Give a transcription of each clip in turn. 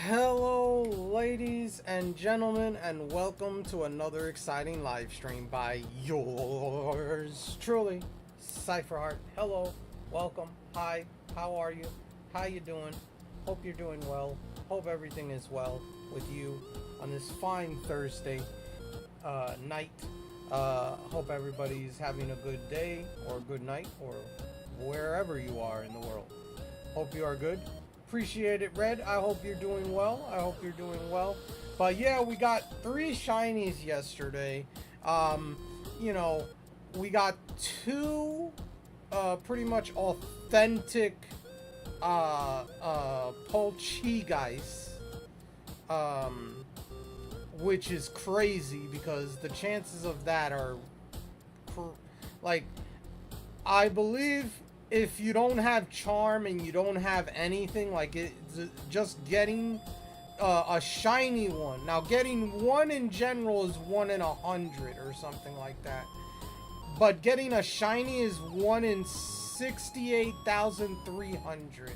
Hello, ladies and gentlemen, and welcome to another exciting live stream by yours truly, Cypherheart. Hello, welcome, hi, how are you? How you doing? Hope you're doing well. Hope everything is well with you on this fine Thursday night. Hope everybody's having a good day or good night or wherever you are in the world. Hope you are good. Appreciate it, Red. I hope you're doing well. I hope you're doing well. But yeah, we got 3 shinies yesterday. You know, we got 2 pretty much authentic Polchi which is crazy because the chances of that are like, I believe if you don't have charm and you don't have anything, like just getting a shiny one. Now, getting one in general is 1 in 100 or something like that. But getting a shiny is 1 in 68,300.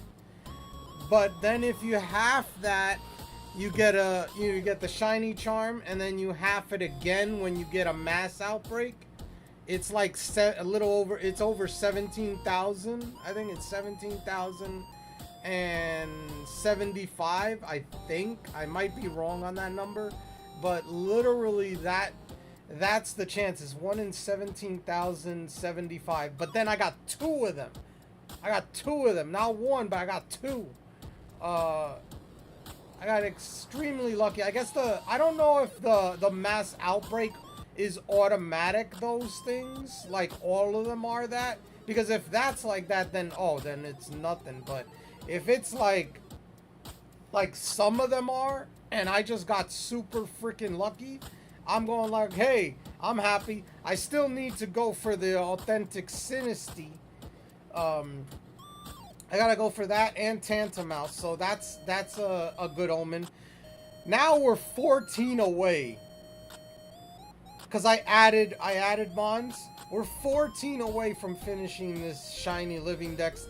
But then if you half that, you get the shiny charm, and then you half it again when you get a mass outbreak. It's like a little over, it's over 17,000. I think it's 17,075. I think I might be wrong on that number, but literally that's the chances. 1 in 17,075. But then I got 2 of them. Not 1, but I got 2. I got extremely lucky. I guess I don't know if the mass outbreak is automatic, those things, like all of them are that, because if that's like that, then then it's nothing. But if it's like some of them are, and I just got super freaking lucky, I'm going like, hey, I'm happy. I still need to go for the authentic Sinisty. I gotta go for that and Tantamouse, so that's a good omen. Now we're 14 away. Because I added Mons. We're 14 away from finishing this shiny living dex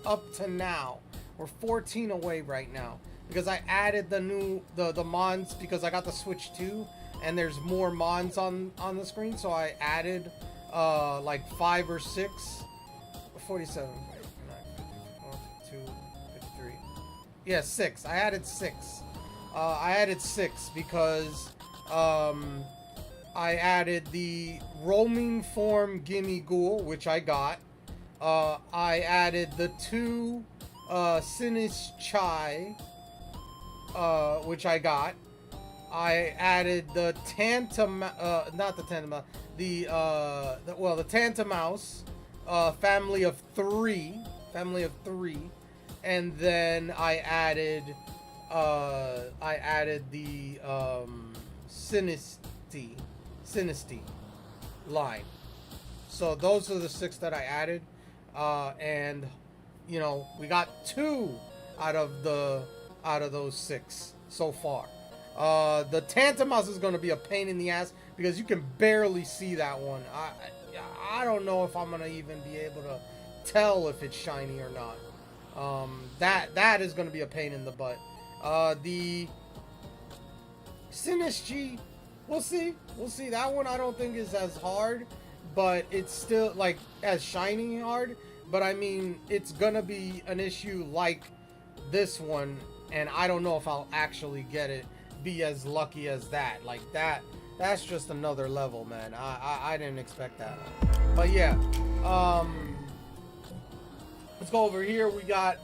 up to now. We're 14 away right now. Because I added the Mons because I got the Switch 2. And there's more Mons on the screen. So I added like 5 or 6. 47. 52, 53. Yeah, 6. I added 6. I added 6 because I added the roaming form Gimme Ghoul, which I got. I added the 2 Sinis Chai, which I got. I added the not the Tantamouse, the Tantamouse, family of 3, and then I added the Sinisty line. So those are the 6 that I added, and you know, we got 2 out of those 6 so far. The Tantamouse is going to be a pain in the ass because you can barely see that one. I don't know if I'm going to even be able to tell if it's shiny or not. That is going to be a pain in the butt. The Sinisty, we'll see. That one I don't think is as hard, but it's still like as shiny hard. But I mean, it's gonna be an issue like this one, and I don't know if I'll actually be as lucky as that. Like that's just another level, man. I didn't expect that. But yeah, let's go over here. We got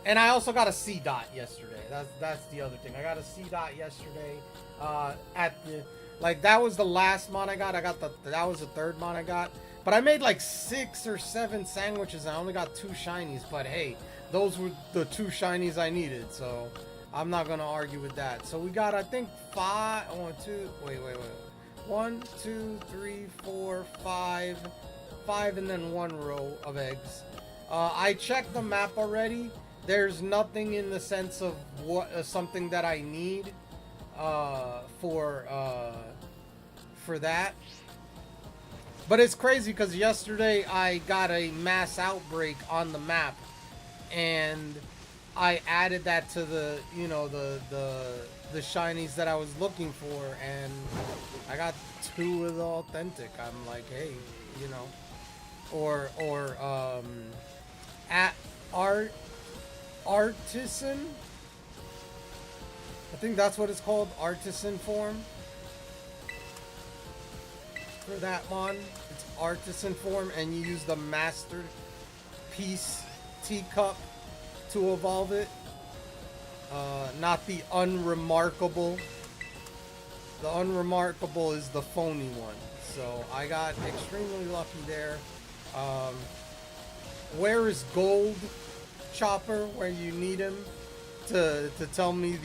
and I also got a C dot yesterday. That's the other thing. I got a C dot yesterday. That was the last mon I got. That was the 3rd mon I got. But I made like 6 or 7 sandwiches. I only got 2 shinies. But hey, those were the 2 shinies I needed. So I'm not gonna argue with that. So we got, I think, 5. 1, 2. Wait. 1, 2, 3, 4, 5. 5 and then 1 row of eggs. I checked the map already. There's nothing in the sense of something that I need for that. But it's crazy because yesterday I got a mass outbreak on the map, and I added that to the, you know, the shinies that I was looking for, and I got 2 of the authentic. I'm like, hey, you know, or at art artisan. I think that's what it's called, artisan form. For that mon, it's artisan form, and you use the masterpiece teacup to evolve it. Not the unremarkable. The unremarkable is the phony one. So I got extremely lucky there. Where is Gold Chopper where you need him to tell me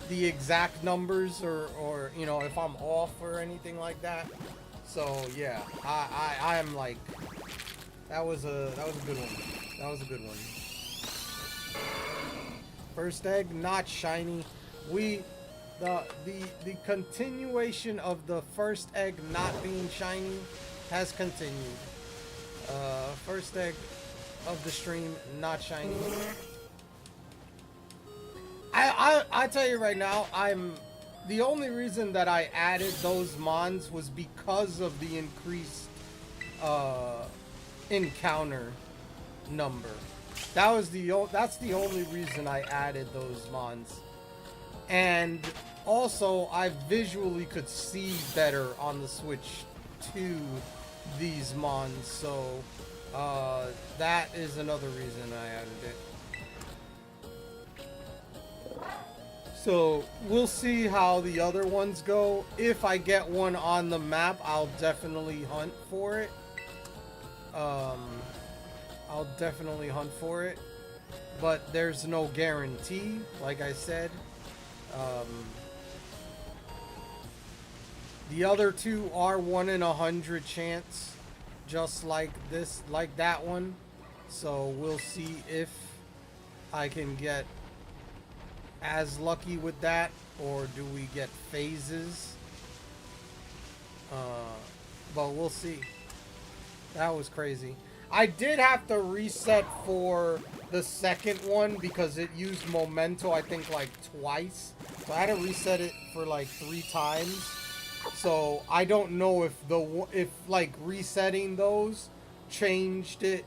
the exact numbers, or you know, if I'm off or anything like that. So yeah, I'm like, that was a good one. That was a good one. First egg, not shiny. The continuation of the first egg not being shiny has continued. First egg of the stream, not shiny. I tell you right now, the only reason that I added those mons was because of the increased encounter number. That's the only reason I added those mons. And also, I visually could see better on the Switch to these mons, so that is another reason I added it. So we'll see how the other ones go. If I get one on the map, I'll definitely hunt for it. I'll definitely hunt for it, but there's no guarantee, like I said. The other 2 are 1 in 100 chance, just like this, like that one. So we'll see if I can get as lucky with that, or do we get phases? But we'll see. That was crazy. I did have to reset for the second one because it used memento, I think, like twice. So I had to reset it for like 3 times. So I don't know if like resetting those changed it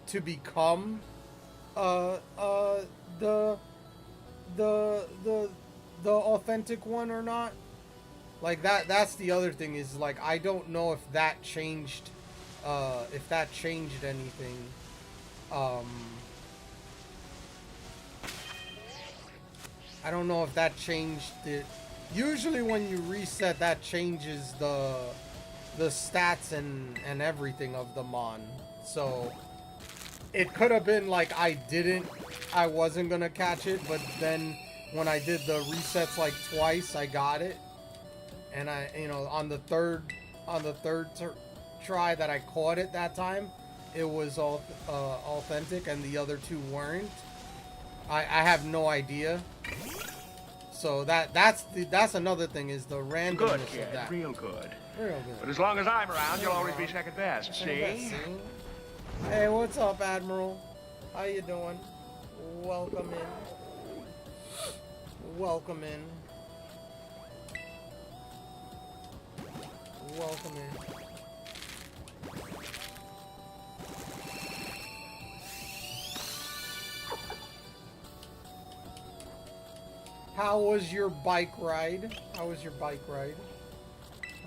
to become the authentic one or not. Like that's the other thing, is like I don't know if that changed anything. I don't know if that changed it. Usually when you reset, that changes the stats and everything of the mon. So it could have been like I wasn't gonna catch it, but then when I did the resets like twice, I got it. And I, you know, on the third try that I caught it that time, it was all authentic, and the other 2 weren't. I have no idea. So that's another thing, is the randomness good, kid, of that. real good. Real good. But as long as I'm around, you'll always be second best. See? Hey, what's up, Admiral? How you doing? Welcome in. Welcome in. Welcome in. How was your bike ride? How was your bike ride?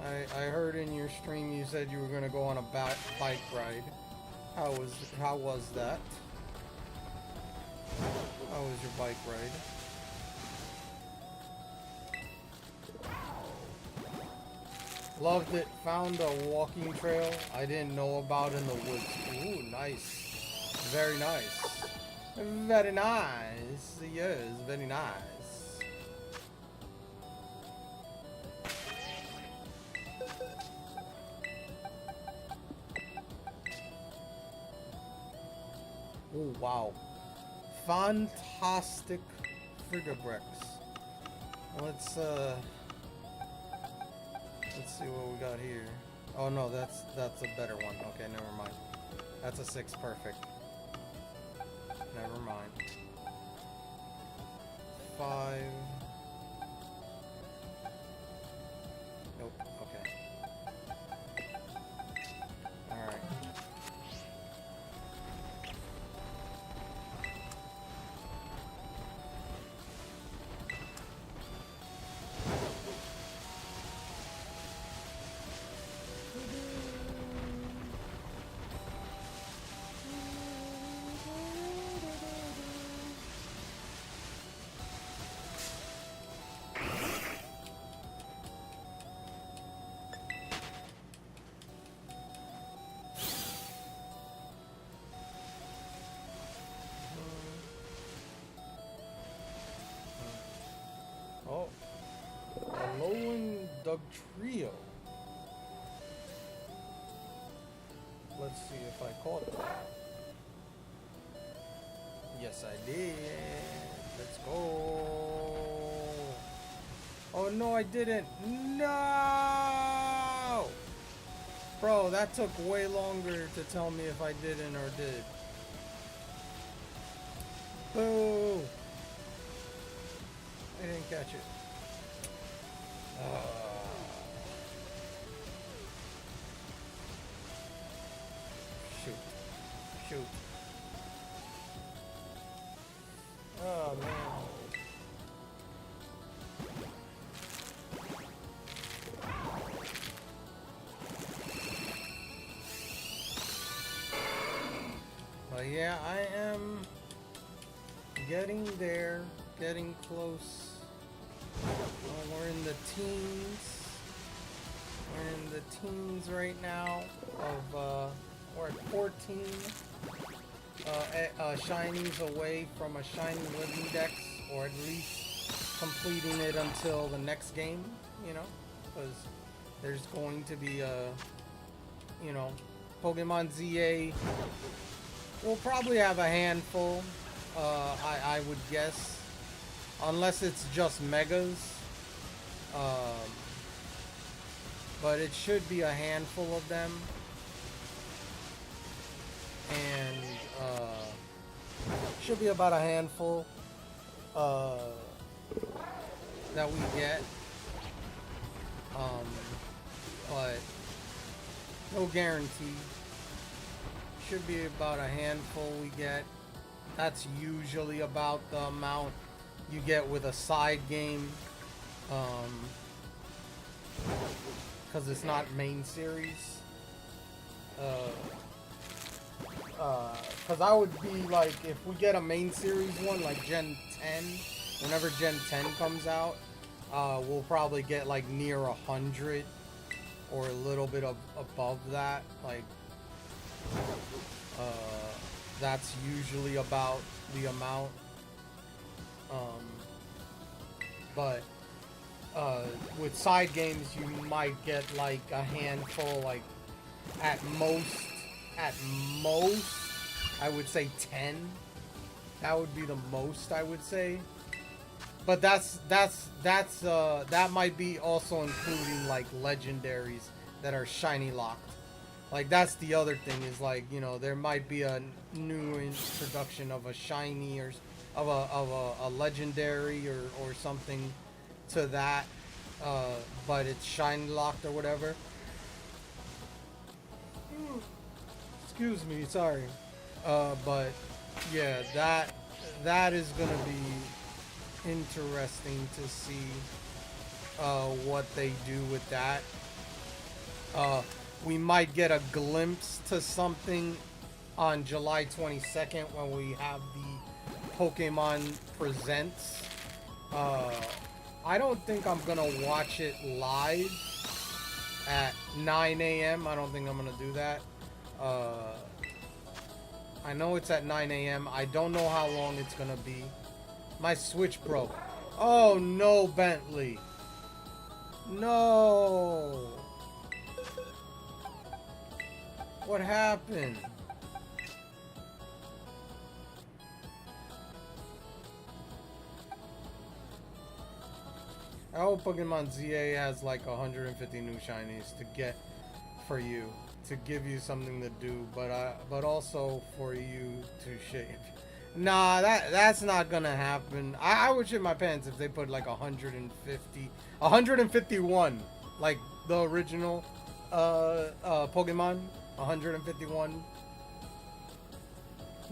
I heard in your stream you said you were gonna go on a bike ride. How was that? How was your bike ride? Loved it. Found a walking trail I didn't know about in the woods. Ooh, nice. Very nice. Very nice. Yes, very nice. Oh, wow. Fantastic Frigabricks. Let's see what we got here. Oh no, that's a better one. Okay, never mind. That's a 6 perfect. Never mind. 5. Nope. Okay. Alright. Oh, Alolan Doug Trio. Let's see if I caught that. Yes, I did. Let's go. Oh no, I didn't. No! Bro, that took way longer to tell me if I didn't or did. Boo! I didn't catch it. Shoot. Shoot. Oh, man. But yeah, I am getting there, getting close. We're in the teens. We're in the teens right now of, we're at 14 shinies away from a shiny living dex, or at least completing it until the next game, you know, because there's going to be a, you know, Pokemon ZA will probably have a handful, I would guess. Unless it's just megas. But it should be a handful of them. And should be about a handful that we get. But no guarantee. Should be about a handful we get. That's usually about the amount you get with a side game, because it's not main series. Because I would be like, if we get a main series one, like Gen 10, whenever Gen 10 comes out, we'll probably get like near 100 or a little bit above that. Like, that's usually about the amount. But with side games, you might get like a handful, like at most, I would say 10. That would be the most, I would say. But that might be also including like legendaries that are shiny locked. Like, that's the other thing, is like, you know, there might be a new introduction of a shiny or of a legendary or something to that, but it's shiny locked or whatever. Excuse me, sorry. But yeah, that is gonna be interesting to see what they do with that. We might get a glimpse to something on July 22nd when we have the Pokemon Presents. I don't think I'm gonna watch it live at 9 a.m. I don't think I'm gonna do that. I know it's at 9 a.m. I don't know how long it's gonna be. My Switch broke. Oh no, Bentley. No. What happened? I hope Pokemon ZA has like 150 new shinies to get for you, to give you something to do, but also for you to shave. Nah, that's not gonna happen. I would shit my pants if they put like 150, 151, like the original Pokemon, 151.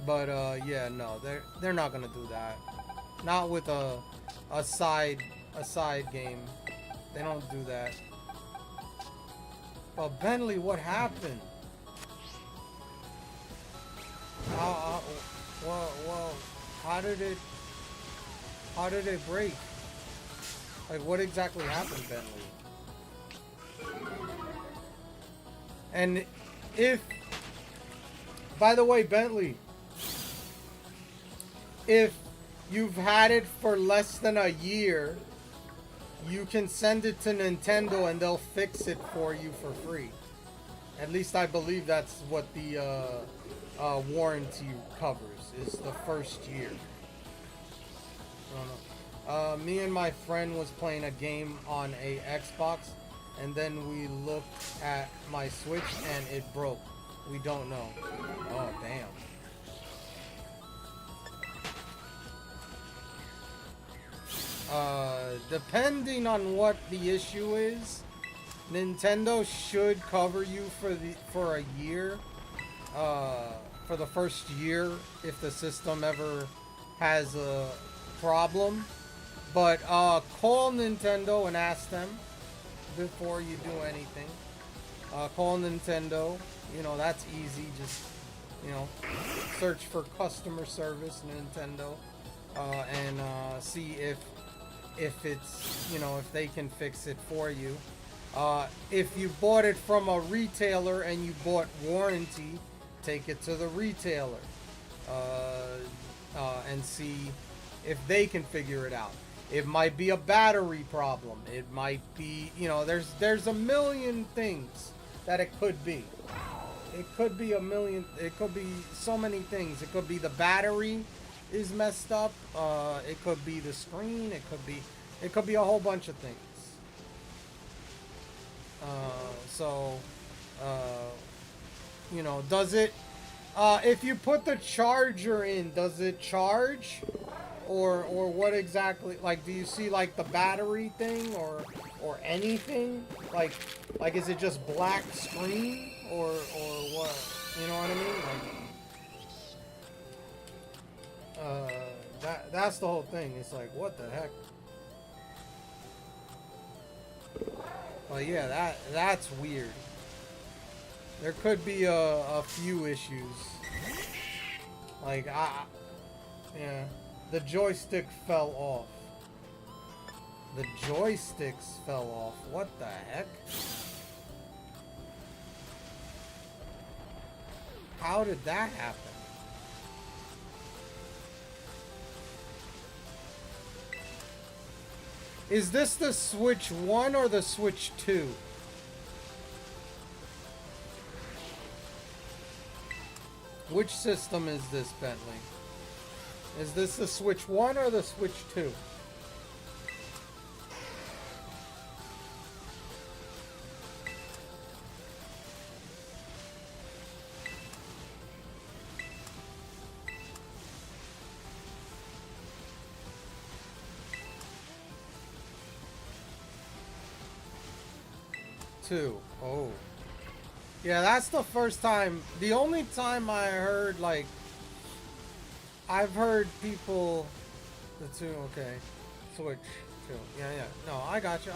But yeah, no, they're not gonna do that. Not with a side game. They don't do that. But Bentley, what happened? Well, how did it break? Like, what exactly happened, Bentley? And if, by the way, Bentley, if you've had it for less than a year, you can send it to Nintendo and they'll fix it for you for free. At least I believe that's what the warranty covers, is the first year. I don't know. Me and my friend was playing a game on a Xbox, and then we looked at my Switch and it broke. We don't know. Oh, damn. Depending on what the issue is, Nintendo should cover you for a year, for the first year if the system ever has a problem. But call Nintendo and ask them before you do anything. Call Nintendo. You know, that's easy. Just, you know, search for customer service Nintendo, and see if it's, you know, if they can fix it for you. If you bought it from a retailer and you bought warranty, take it to the retailer, and see if they can figure it out. It might be a battery problem. It might be, you know, there's a million things that it could be. It could be a million, it could be so many things. It could be the battery is messed up. It could be the screen. It could be a whole bunch of things. You know, does it, if you put the charger in, does it charge? Or what exactly, like, do you see like the battery thing or anything? Like is it just black screen or what? You know what I mean? Like, that's the whole thing. It's like, what the heck? But yeah, that's weird. There could be a few issues. Like, yeah, the joystick fell off. The joysticks fell off. What the heck? How did that happen? Is this the Switch 1 or the Switch 2? Which system is this, Bentley? Is this the Switch 1 or the Switch 2? Two. Oh. Yeah, that's the first time. The only time I heard, like, I've heard people. The two, okay. Switch. Two. Yeah. No, I got you.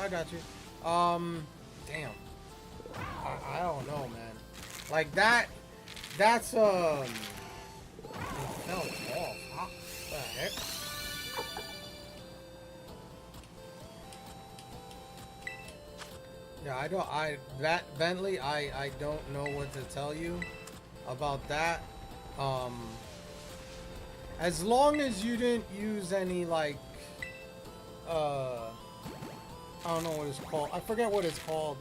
Damn. I don't know, man. Like, that's, it fell off. What the heck? Yeah, Bentley, I don't know what to tell you about that. As long as you didn't use any, like, I don't know what it's called. I forget what it's called.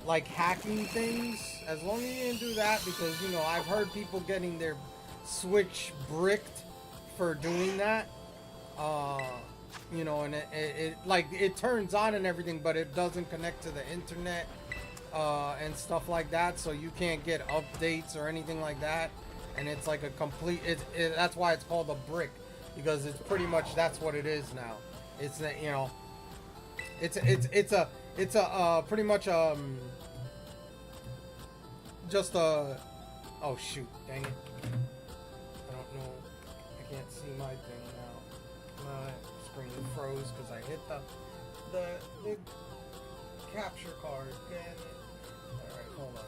Like hacking things. As long as you didn't do that, because, you know, I've heard people getting their Switch bricked for doing that. You know, and it like, it turns on and everything, but it doesn't connect to the internet, and stuff like that, so you can't get updates or anything like that. and it's like a complete. That's why it's called a brick, because it's pretty much that's what it is now. It's that, you know, it's a pretty much just a. Oh shoot! Dang it! I don't know. I can't see my thing now. My screen froze because I hit the capture card. Damn it! All right, hold on.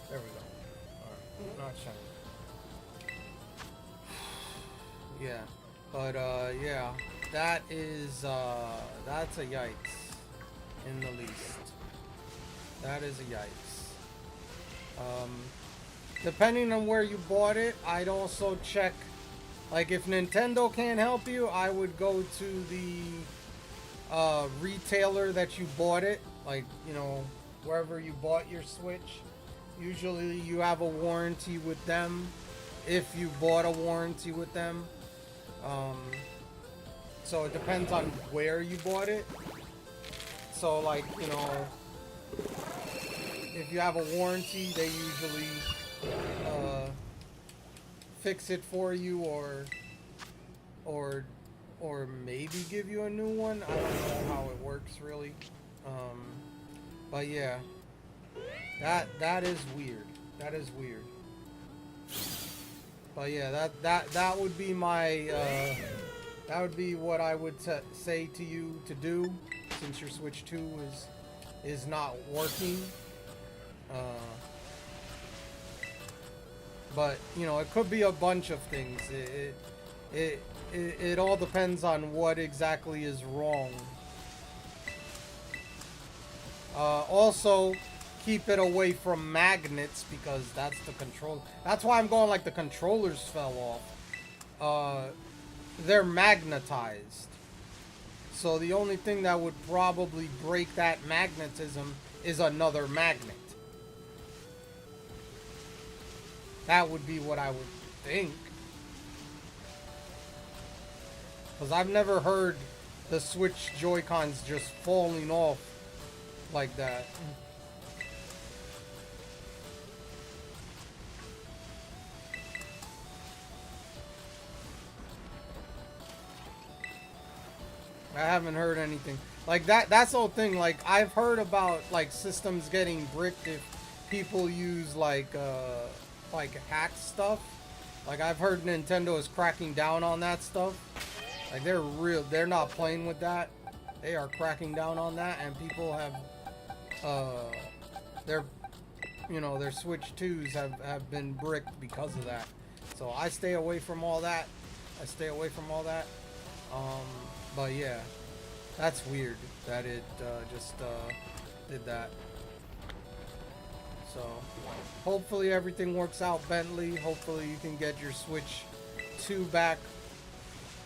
There we go. Alright, not shiny. Yeah. But yeah. That is that's a yikes in the least. That is a yikes. Depending on where you bought it, I'd also check, like if Nintendo can't help you, I would go to the retailer that you bought it, like, you know, wherever you bought your Switch. Usually you have a warranty with them, if you bought a warranty with them. So it depends on where you bought it. So like, you know, if you have a warranty, they usually fix it for you, or maybe give you a new one. I don't know how it works really. But yeah. That is weird. That is weird. But yeah, that would be my that would be what I would say to you to do, since your Switch 2 is not working. But you know, it could be a bunch of things. It all depends on what exactly is wrong. Also, keep it away from magnets, because that's the control. That's why I'm going like the controllers fell off. They're magnetized. So the only thing that would probably break that magnetism is another magnet. That would be what I would think. Because I've never heard the Switch Joy-Cons just falling off like that. I haven't heard anything like that. That's the whole thing. Like, I've heard about like systems getting bricked if people use like hack stuff. Like, I've heard Nintendo is cracking down on that stuff. Like, they're not playing with that. They are cracking down on that, and people have their Switch 2s have been bricked because of that. So I stay away from all that. But yeah, that's weird that it just did that. So hopefully everything works out, Bentley. Hopefully you can get your Switch 2 back.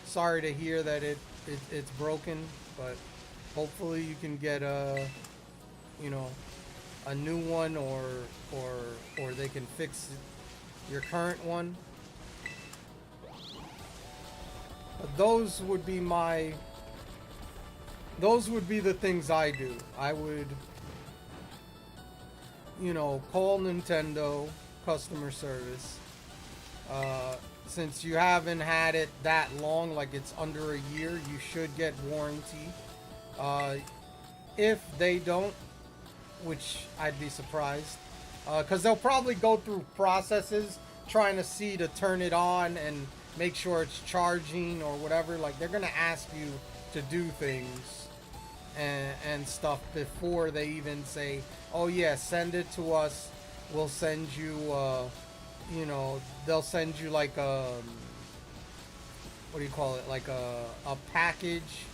Sorry to hear that it's broken, but hopefully you can get a new one, or they can fix your current one. But those would be the things I do. I would, call Nintendo customer service. Since you haven't had it that long, like it's under a year, you should get warranty. If they don't, which I'd be surprised, because they'll probably go through processes trying to see to turn it on and make sure it's charging or whatever. Like, they're gonna ask you to do things and stuff before they even say, oh yeah, send it to us, we'll send you they'll send you like a, what do you call it, like a package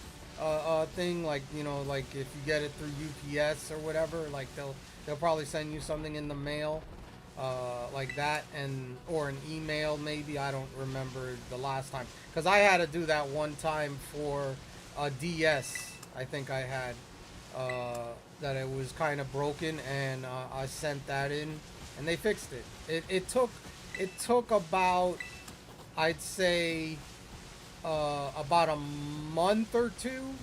thing, like, like if you get it through UPS or whatever, like they'll probably send you something in the mail like that, or an email maybe. I don't remember the last time, because I had to do that one time for a DS. I think I had that it was kind of broken, and I sent that in and they fixed it. It took about, I'd say about a month or two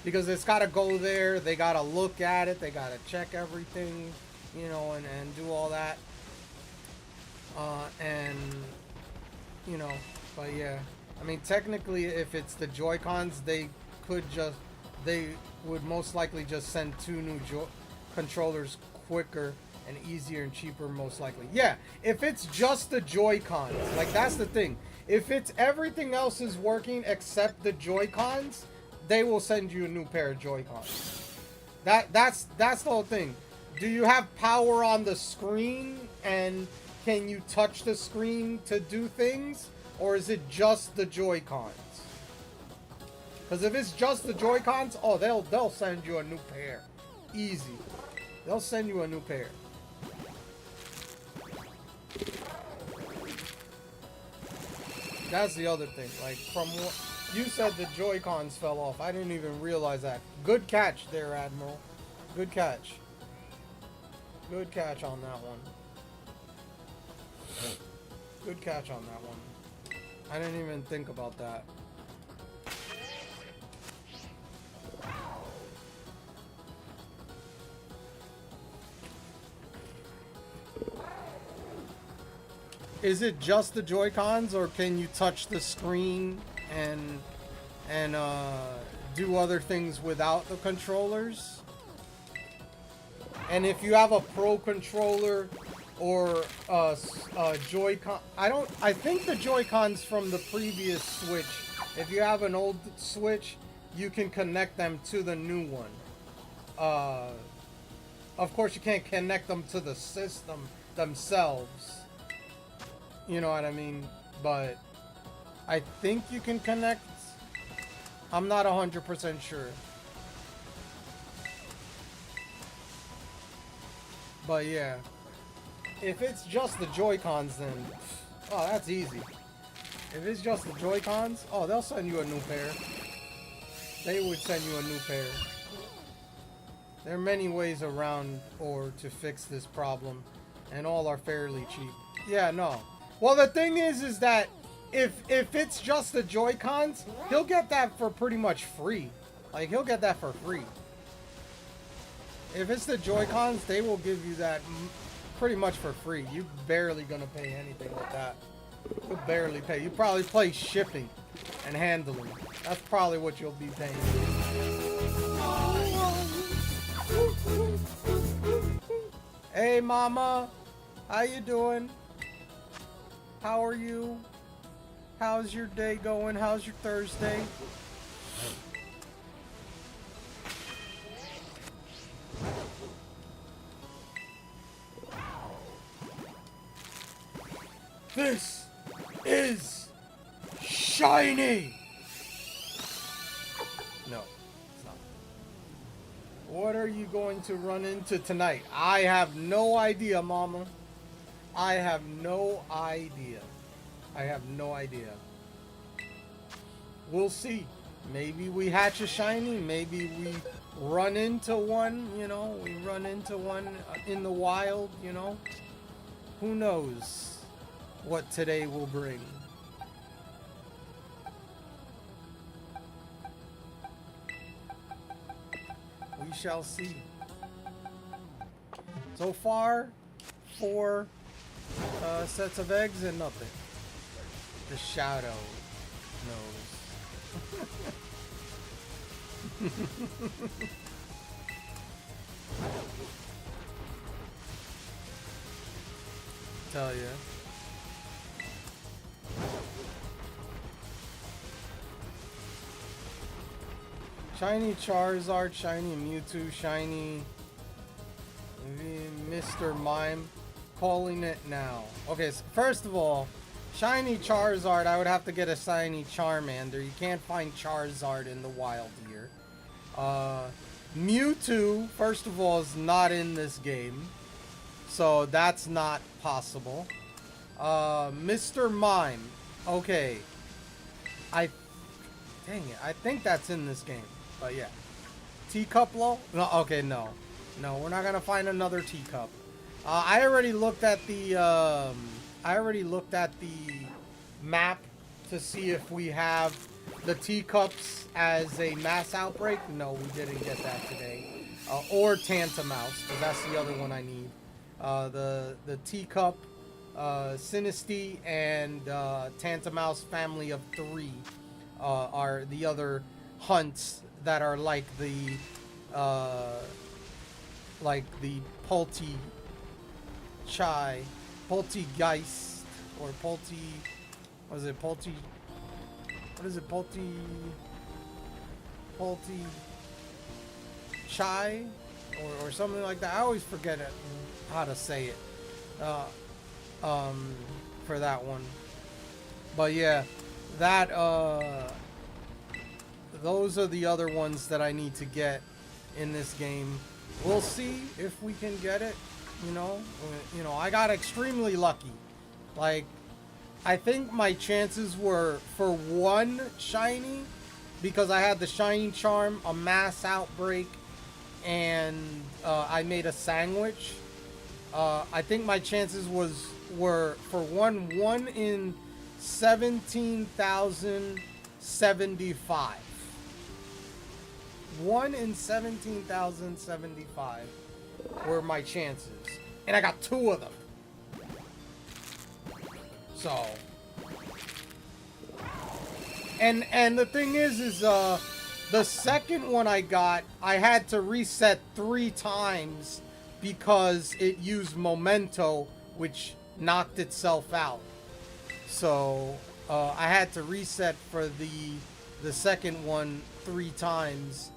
because it's got to go there. They got to look at it. They got to check everything, you know, and do all that. And, you know, but yeah. I mean, technically, if it's the Joy-Cons, they would most likely just send 2 new controllers quicker and easier and cheaper, most likely. Yeah, if it's just the Joy-Cons, like, that's the thing. If it's everything else is working except the Joy-Cons, they will send you a new pair of Joy-Cons. That's the whole thing. Do you have power on the screen, and can you touch the screen to do things? Or is it just the Joy-Cons? Because if it's just the Joy-Cons, oh, they'll send you a new pair. Easy. They'll send you a new pair. That's the other thing. Like, from what you said, the Joy-Cons fell off. I didn't even realize that. Good catch there, Admiral. Good catch. Good catch on that one. Good catch on that one. I didn't even think about that. Is it just the Joy-Cons, or can you touch the screen and do other things without the controllers? And if you have a Pro controller or Joy-Con, I think the Joy-Cons from the previous Switch, if you have an old Switch, you can connect them to the new one. Of course, you can't connect them to the system themselves. You know what I mean? But I think you can connect. I'm not 100% sure. But yeah. If it's just the Joy-Cons, then... oh, that's easy. If it's just the Joy-Cons, oh, they'll send you a new pair. They would send you a new pair. There are many ways around or to fix this problem, and all are fairly cheap. Yeah, no. Well, the thing is that if it's just the Joy-Cons, he'll get that for pretty much free. Like, he'll get that for free. If it's the Joy-Cons, they will give you that pretty much for free. You barely gonna pay anything with that. You'll barely pay. You probably pay shipping and handling. That's probably what you'll be paying. Hey, Mama. How you doing? How are you? How's your day going? How's your Thursday? This is shiny! No, it's not. What are you going to run into tonight? I have no idea, Mama. I have no idea. I have no idea. We'll see. Maybe we hatch a shiny. Maybe we run into one, you know. We run into one in the wild, you know. Who knows what today will bring. We shall see. So far, 4 sets of eggs and nothing. The shadow knows. Tell ya. Shiny Charizard, shiny Mewtwo, shiny Mr. Mime. Calling it now. Okay, so first of all, shiny Charizard, I would have to get a shiny Charmander. You can't find Charizard in the wild here. Mewtwo, first of all, is not in this game. So that's not possible. Mr. Mime. Okay. Dang it. I think that's in this game. But yeah. Teacup low? No, okay, no. No, we're not gonna find another teacup. I already looked at the map to see if we have the teacups as a mass outbreak. No, we didn't get that today. Or Tantamouse, because that's the other one I need. The teacup, Sinisty, and Tantamouse family of 3 are the other hunts that are like the Poltegeist, or what is it, Chai, or something like that. I always forget how to say it for that one. But yeah, that those are the other ones that I need to get in this game. We'll see if we can get it. You know, I got extremely lucky. Like, I think my chances were for 1 shiny, because I had the shiny charm, a mass outbreak, and I made a sandwich. I think my chances were for 1 in 17,075. 1 in 17,075 were my chances, and I got 2 of them. So, and the thing is the second one I got, I had to reset 3 times because it used memento, which knocked itself out. So I had to reset for the second one 3 times,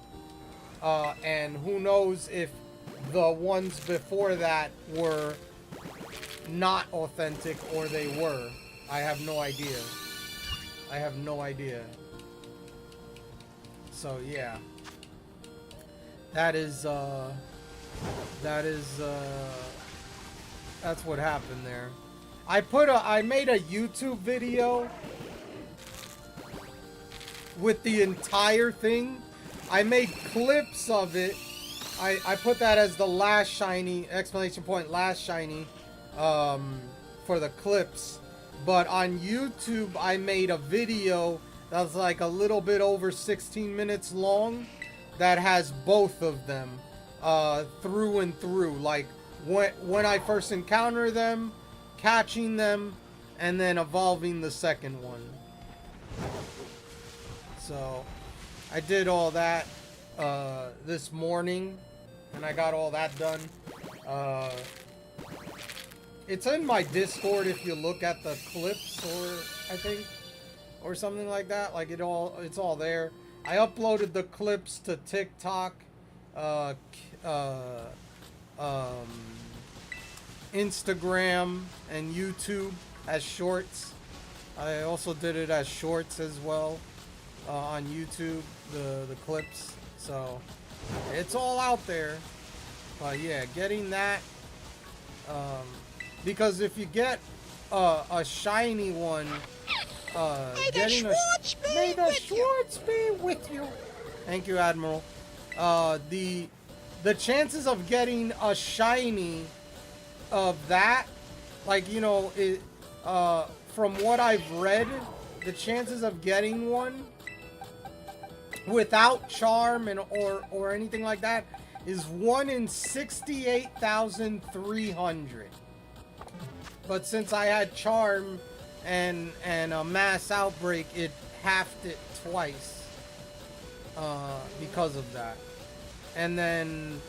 and who knows if the ones before that were not authentic or they were. I have no idea. I have no idea. So yeah, that's what happened there. I made a YouTube video with the entire thing. I made clips of it. I put that as the last shiny, exclamation point, last shiny, for the clips. But on YouTube, I made a video that was like a little bit over 16 minutes long that has both of them through and through. Like when I first encounter them, catching them, and then evolving the second one. So I did all that this morning, and I got all that done. It's in my Discord if you look at the clips, or I think, or something like that. Like it's all there. I uploaded the clips to TikTok, Instagram, and YouTube as shorts. I also did it as shorts as well on YouTube, the clips. So it's all out there. But yeah, getting that, because if you get a shiny one, may the Schwartz be with you. Thank you, Admiral. The chances of getting a shiny of that, like, you know, from what I've read, the chances of getting one without charm or anything like that is 1 in 68,300. But since I had charm and a mass outbreak, it halved it twice because of that. And then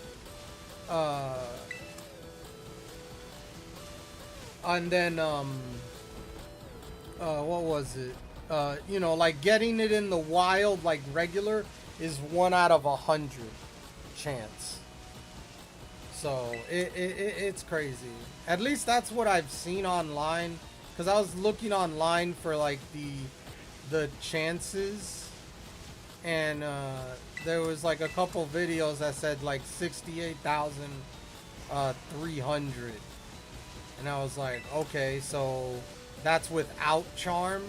what was it? You know, like getting it in the wild, like regular, is 1 out of 100 chance. So it's crazy. At least that's what I've seen online, because I was looking online for like the chances, and there was like a couple videos that said like 68,300, and I was like, okay, so that's without charm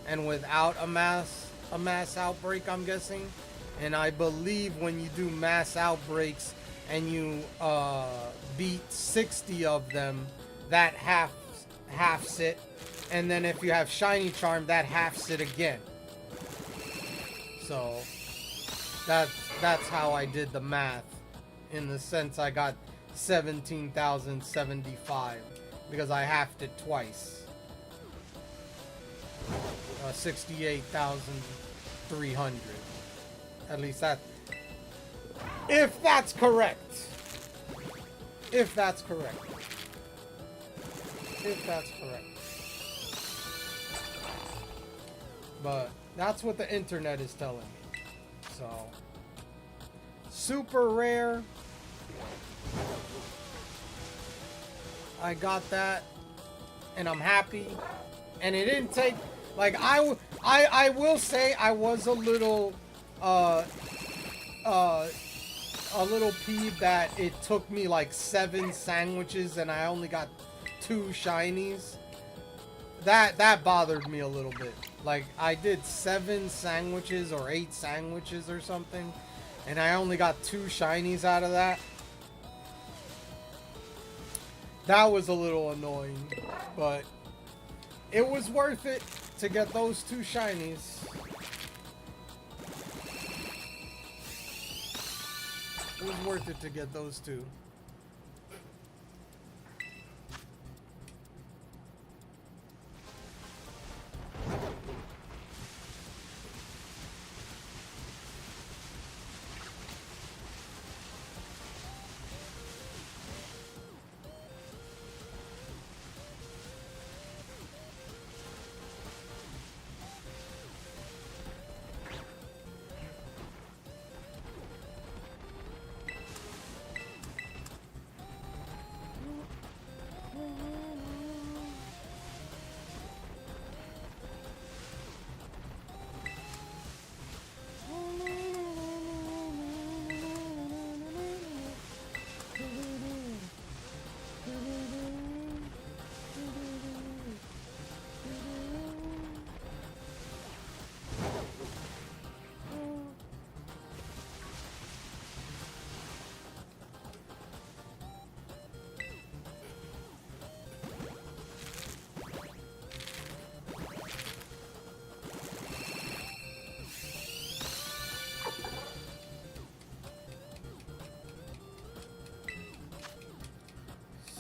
and without a mass outbreak, I'm guessing. And I believe when you do mass outbreaks and you beat 60 of them, that halves it, and then if you have shiny charm, that halves it again. So that's how I did the math. In the sense I got 17,075 because I halved it twice. 68,300. At least that. If that's correct. If that's correct. If that's correct. But that's what the internet is telling me. So, super rare. I got that, and I'm happy. And it didn't take, like, I will say I was a little peeved that it took me like 7 sandwiches and I only got 2 shinies. That bothered me a little bit. Like, I did 7 sandwiches or 8 sandwiches or something, and I only got 2 shinies out of that. That was a little annoying, but it was worth it to get those 2 shinies. It was worth it to get those 2.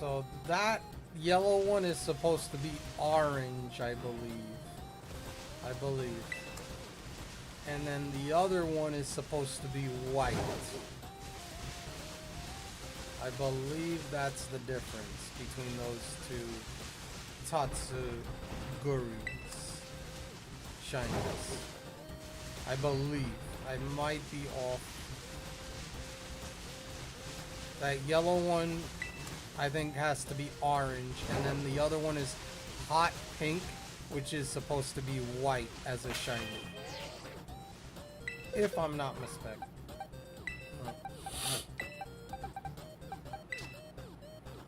So that yellow one is supposed to be orange, I believe. And then the other one is supposed to be white. I believe that's the difference between those 2 Tatsuguris shinies. I believe. I might be off. That yellow one, I think, has to be orange, and then the other one is hot pink, which is supposed to be white as a shiny, if I'm not mistaken.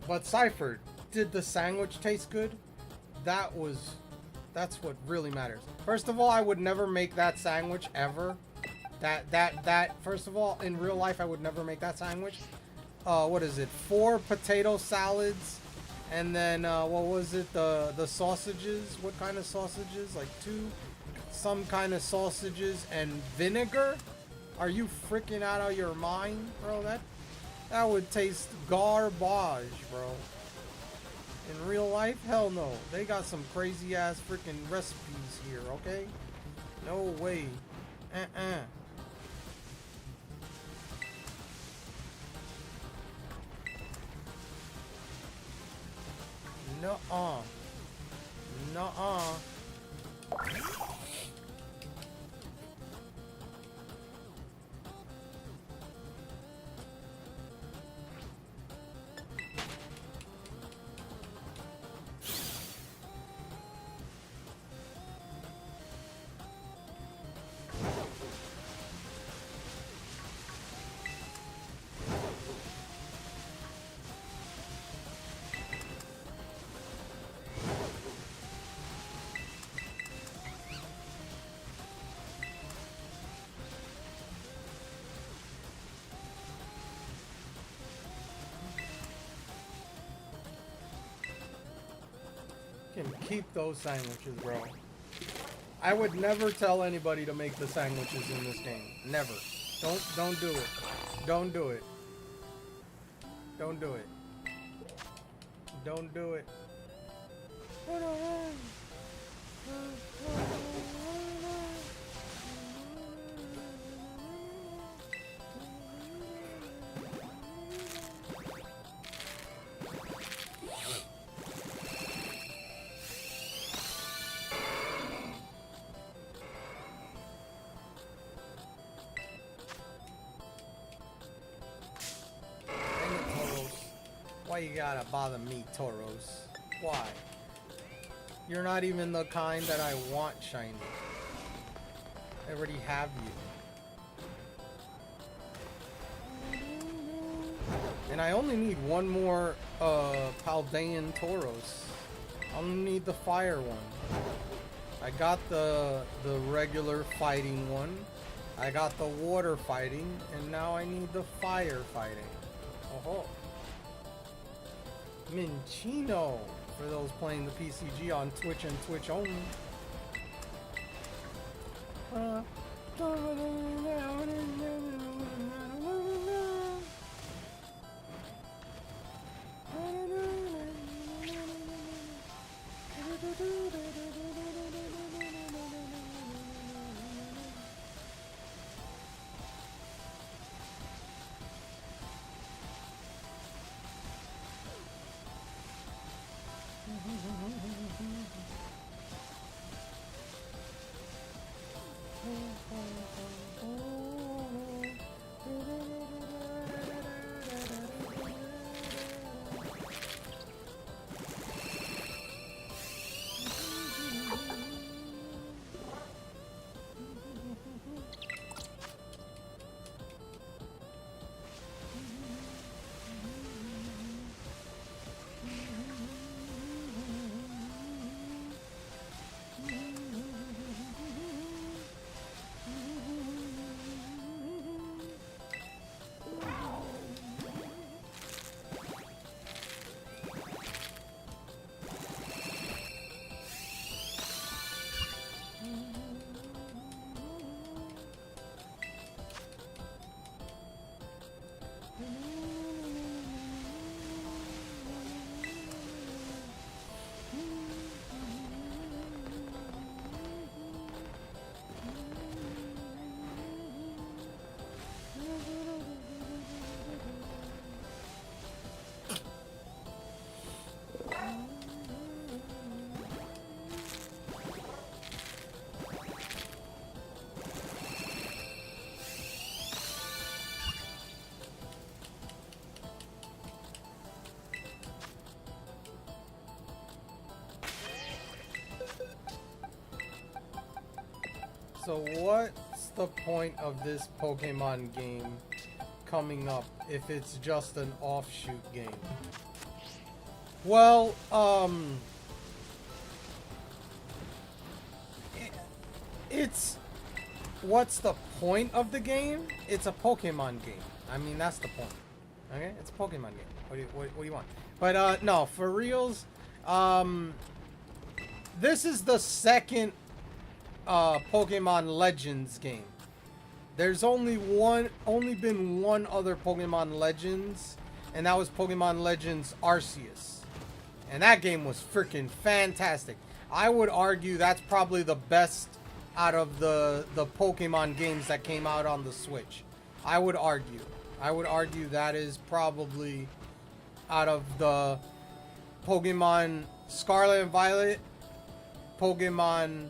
But Cypher, did the sandwich taste good? That's what really matters. First of all, I would never make that sandwich ever. First of all, in real life, I would never make that sandwich. What is it? 4 potato salads, and then what was it? The sausages. What kind of sausages? Like 2, some kind of sausages and vinegar. Are you freaking out of your mind, bro? That would taste garbage, bro. In real life, hell no. They got some crazy ass freaking recipes here, okay? No way. Nuh-uh. Nuh-uh. Can keep those sandwiches, bro. I would never tell anybody to make the sandwiches in this game. Never. Don't do it. Don't do it. Don't do it. Don't do it. Why you gotta bother me, Tauros? Why? You're not even the kind that I want shiny. I already have you. And I only need one more Paldean Tauros. I only need the fire one. I got the regular fighting one. I got the water fighting, and now I need the fire fighting. Oh. Minchino, for those playing the PCG on Twitch and Twitch only. So what's the point of this Pokemon game coming up if it's just an offshoot game? Well, it's what's the point of the game? It's a Pokemon game. I mean, that's the point. Okay, it's a Pokemon game. What do you want? But no, for reals, this is the second Pokemon Legends game. There's only been one other Pokemon Legends, and that was Pokemon Legends Arceus. And that game was freaking fantastic. I would argue that's probably the best out of the Pokemon games that came out on the Switch. I would argue that is probably out of the Pokemon Scarlet and Violet, Pokemon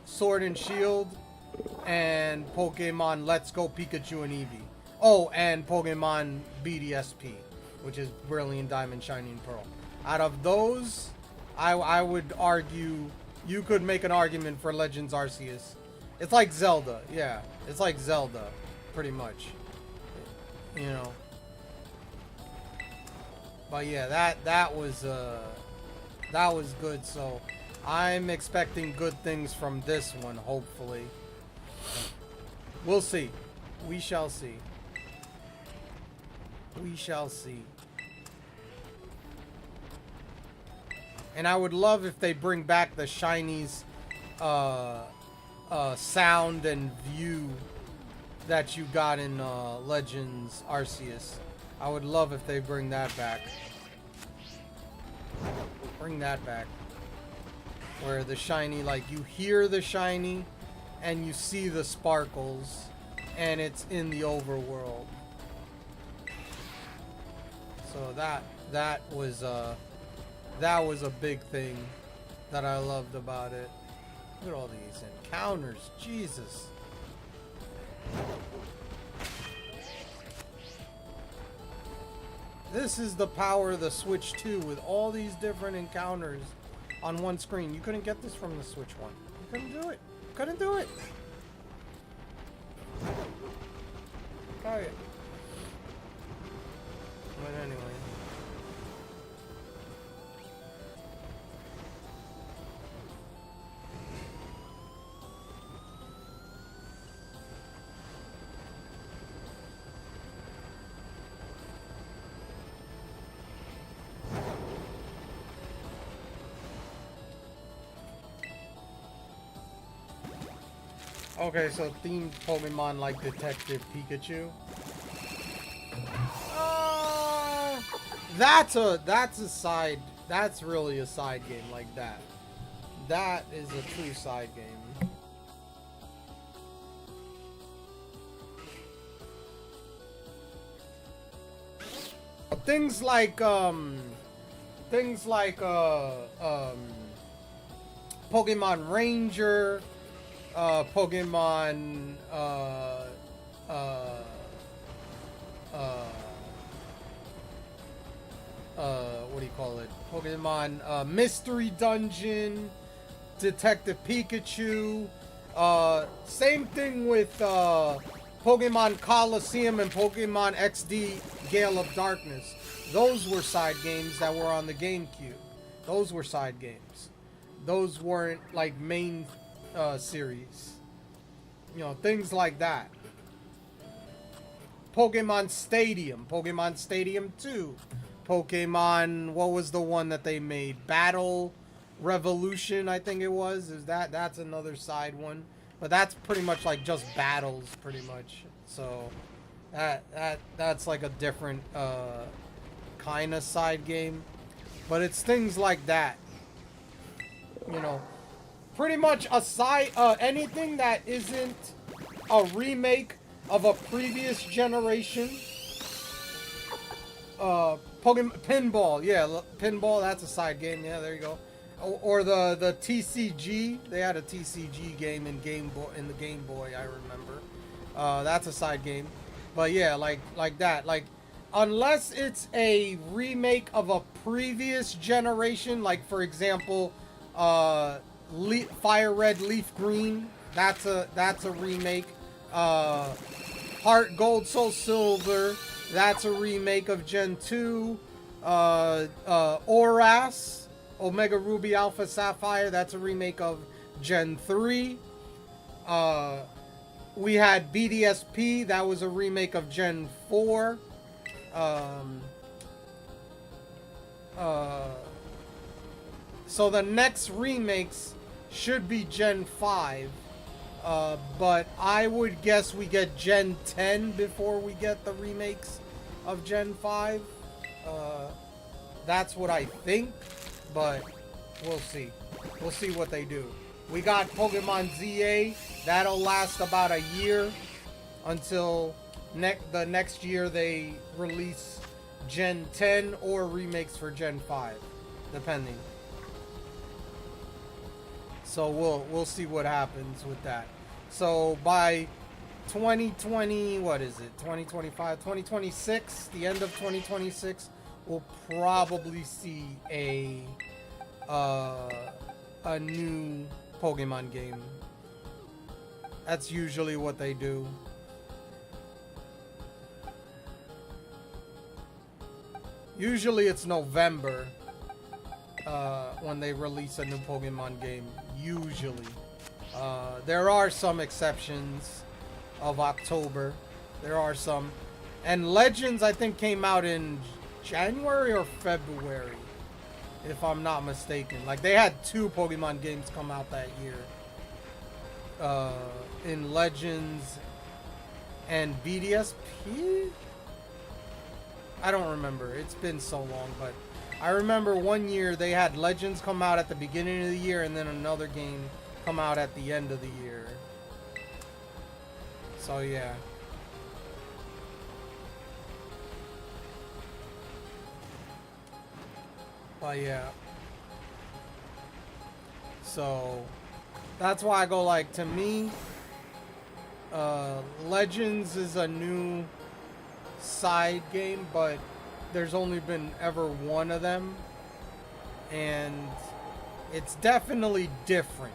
Sword and Shield, and Pokemon Let's Go Pikachu and Eevee. Oh, and Pokemon BDSP, which is Brilliant Diamond, Shining Pearl. Out of those, I would argue you could make an argument for Legends Arceus. It's like Zelda, yeah. It's like Zelda, pretty much. You know. But yeah, that was good. So I'm expecting good things from this one, hopefully. We'll see. We shall see. We shall see. And I would love if they bring back the shinies sound and view that you got in Legends Arceus. I would love if they bring that back. Bring that back. Where the shiny, like, you hear the shiny and you see the sparkles and it's in the overworld. So that was a big thing that I loved about it. Look at all these encounters, Jesus. This is the power of the Switch 2 with all these different encounters on one screen. You couldn't get this from the Switch 1. You couldn't do it. Couldn't do it. Okay. But anyway. Okay, so themed Pokemon like Detective Pikachu. That's really a side game like that. That is a true side game. Things like Pokemon Ranger, Pokemon what do you call it? Pokemon Mystery Dungeon, Detective Pikachu. Same thing with Pokemon Coliseum and Pokemon XD Gale of Darkness. Those were side games that were on the GameCube. Those were side games. Those weren't like main series. You know, things like that. Pokemon Stadium, Pokemon Stadium 2, Pokemon, what was the one that they made? Battle Revolution, I think it was. That's another side one. But that's pretty much like just battles, pretty much. So that's like a different kind of side game. But it's things like that. You know, pretty much anything that isn't a remake of a previous generation. Pokemon Pinball, yeah, Pinball, that's a side game. Yeah, there you go. Or the TCG, they had a TCG game in the Game Boy, I remember. That's a side game. But yeah, like that. Like, unless it's a remake of a previous generation, like for example, Fire Red, Leaf Green, that's a remake. Heart Gold, Soul Silver, that's a remake of Gen 2. Oras, Omega Ruby Alpha Sapphire, that's a remake of Gen 3. We had BDSP, that was a remake of Gen 4. So the next remakes should be Gen 5. But I would guess we get Gen 10 before we get the remakes of Gen 5. That's what I think, but we'll see. We'll see what they do. We got Pokemon ZA. That'll last about a year until the next year they release Gen 10 or remakes for Gen 5, depending. So we'll see what happens with that. So by 2020, what is it? 2025, 2026, the end of 2026, we'll probably see a new Pokemon game. That's usually what they do. Usually it's November when they release a new Pokemon game. Usually. There are some exceptions of October. There are some. And Legends, I think, came out in January or February. if I'm not mistaken. Like, they had 2 Pokemon games come out that year. In Legends and BDSP? I don't remember. It's been so long, but I remember one year they had Legends come out at the beginning of the year and then another game come out at the end of the year. So yeah. But yeah. So that's why I go, like, to me, Legends is a new side game, but there's only been ever one of them, and it's definitely different.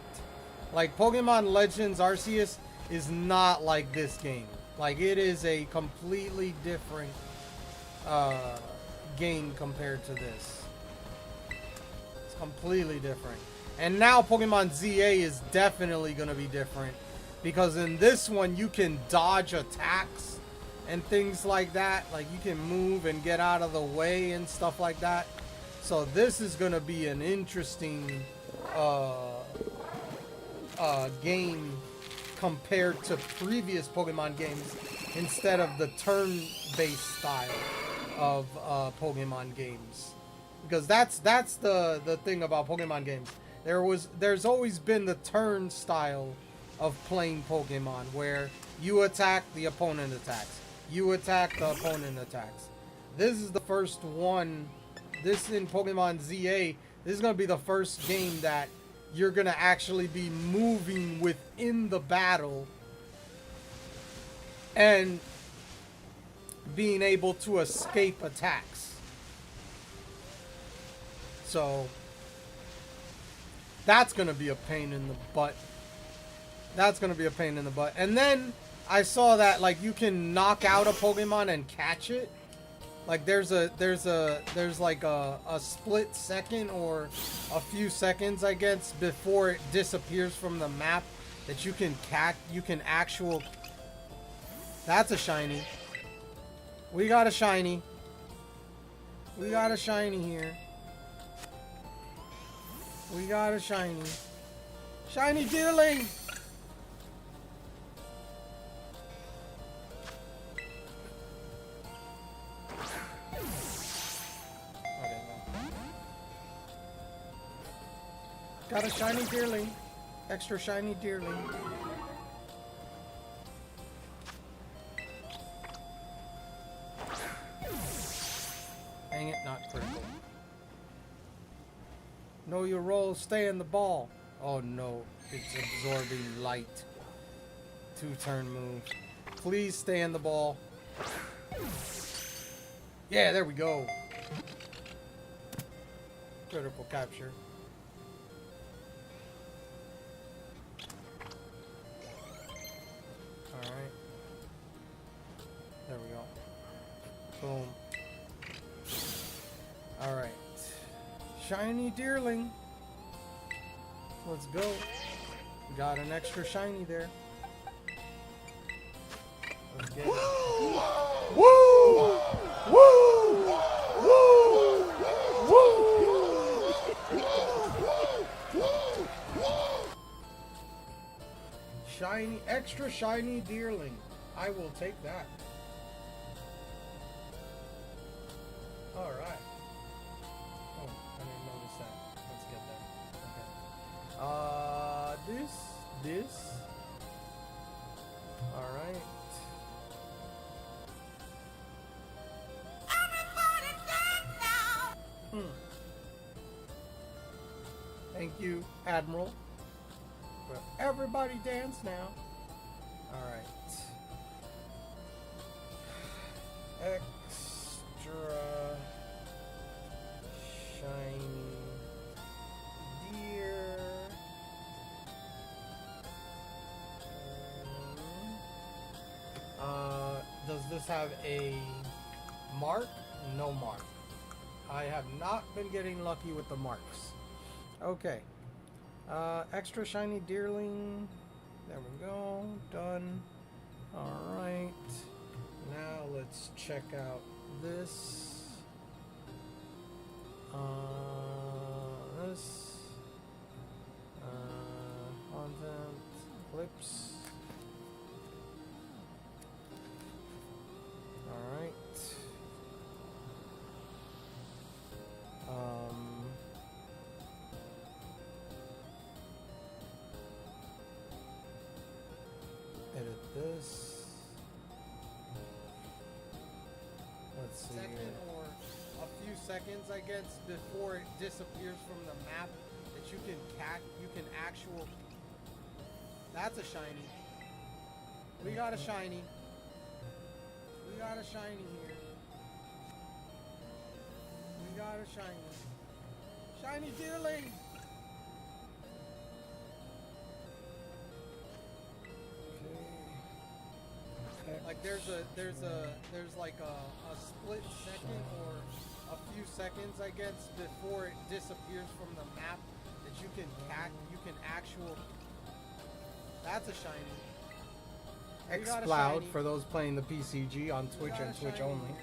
Like, Pokemon Legends Arceus is not like this game. Like, it is a completely different game compared to this. It's completely different. And now Pokemon ZA is definitely going to be different, because in this one you can dodge attacks and things like that. Like, you can move and get out of the way and stuff like that. So this is going to be an interesting game compared to previous Pokemon games, instead of the turn-based style of Pokemon games. Because that's the thing about Pokemon games. There's always been the turn style of playing Pokemon, where you attack, the opponent attacks. You attack, the opponent attacks. This is the first one. This in Pokemon ZA, this is going to be the first game that you're going to actually be moving within the battle and being able to escape attacks. So that's going to be a pain in the butt. That's going to be a pain in the butt. And then I saw that, like, you can knock out a Pokemon and catch it. Like, there's like a split second or a few seconds, I guess, before it disappears from the map that you can catch. You can actual. That's a shiny. We got a shiny. We got a shiny here. We got a shiny. Shiny Deerling! Okay, no. Got a shiny Deerling. Extra shiny Deerling. Dang it, not critical. Know your role, stay in the ball. Oh no, it's absorbing light. 2-turn move. Please stay in the ball. Yeah, there we go. Critical capture. Alright. There we go. Boom. Alright. Shiny Deerling. Let's go. Got an extra shiny there. Let's get it. Woo! Woo! Woo! Shiny, extra shiny Deerling. I will take that. All right. Oh, I didn't notice that. Let's get that. Okay. This. All right. Thank you, Admiral. But everybody dance now. All right. Extra shiny deer. Does this have a mark? No mark. I have not been getting lucky with the marks. Okay. Extra shiny Deerling. There we go. Done. Alright. Now let's check out this. Eclipse. Alright. Edit this. Let's see. Second or a few seconds, I guess, before it disappears from the map, that you can actual. That's a shiny. We got a shiny. We got a shiny here. We got a shiny. Shiny deerling. Like there's like a split second or a few seconds, I guess, before it disappears from the map that you can actual. That's a shiny. Xcloud for those playing the PCG on Twitch and Twitch only.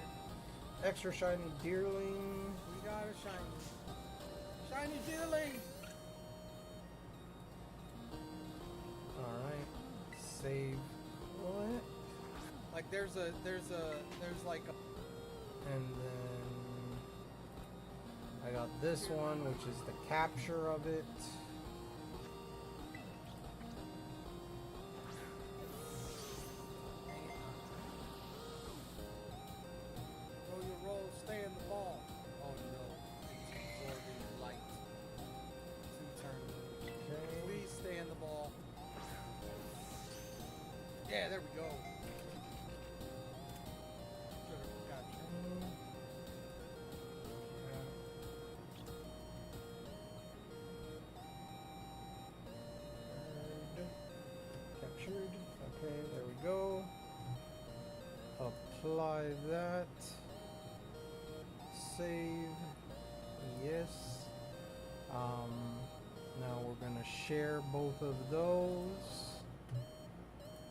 Extra shiny deerling. We got a shiny. Shiny deerling. Alright. Save. What? Like there's like a. And then I got this one, which is the capture of it. Roll your roll, stay in the ball. Oh no, it's absorbing light. 2 turns. Okay. Please stay in the ball. Yeah, there we go. Should've captured. Captured. Okay, there we go. Apply that. Save. Yes. Now we're gonna share both of those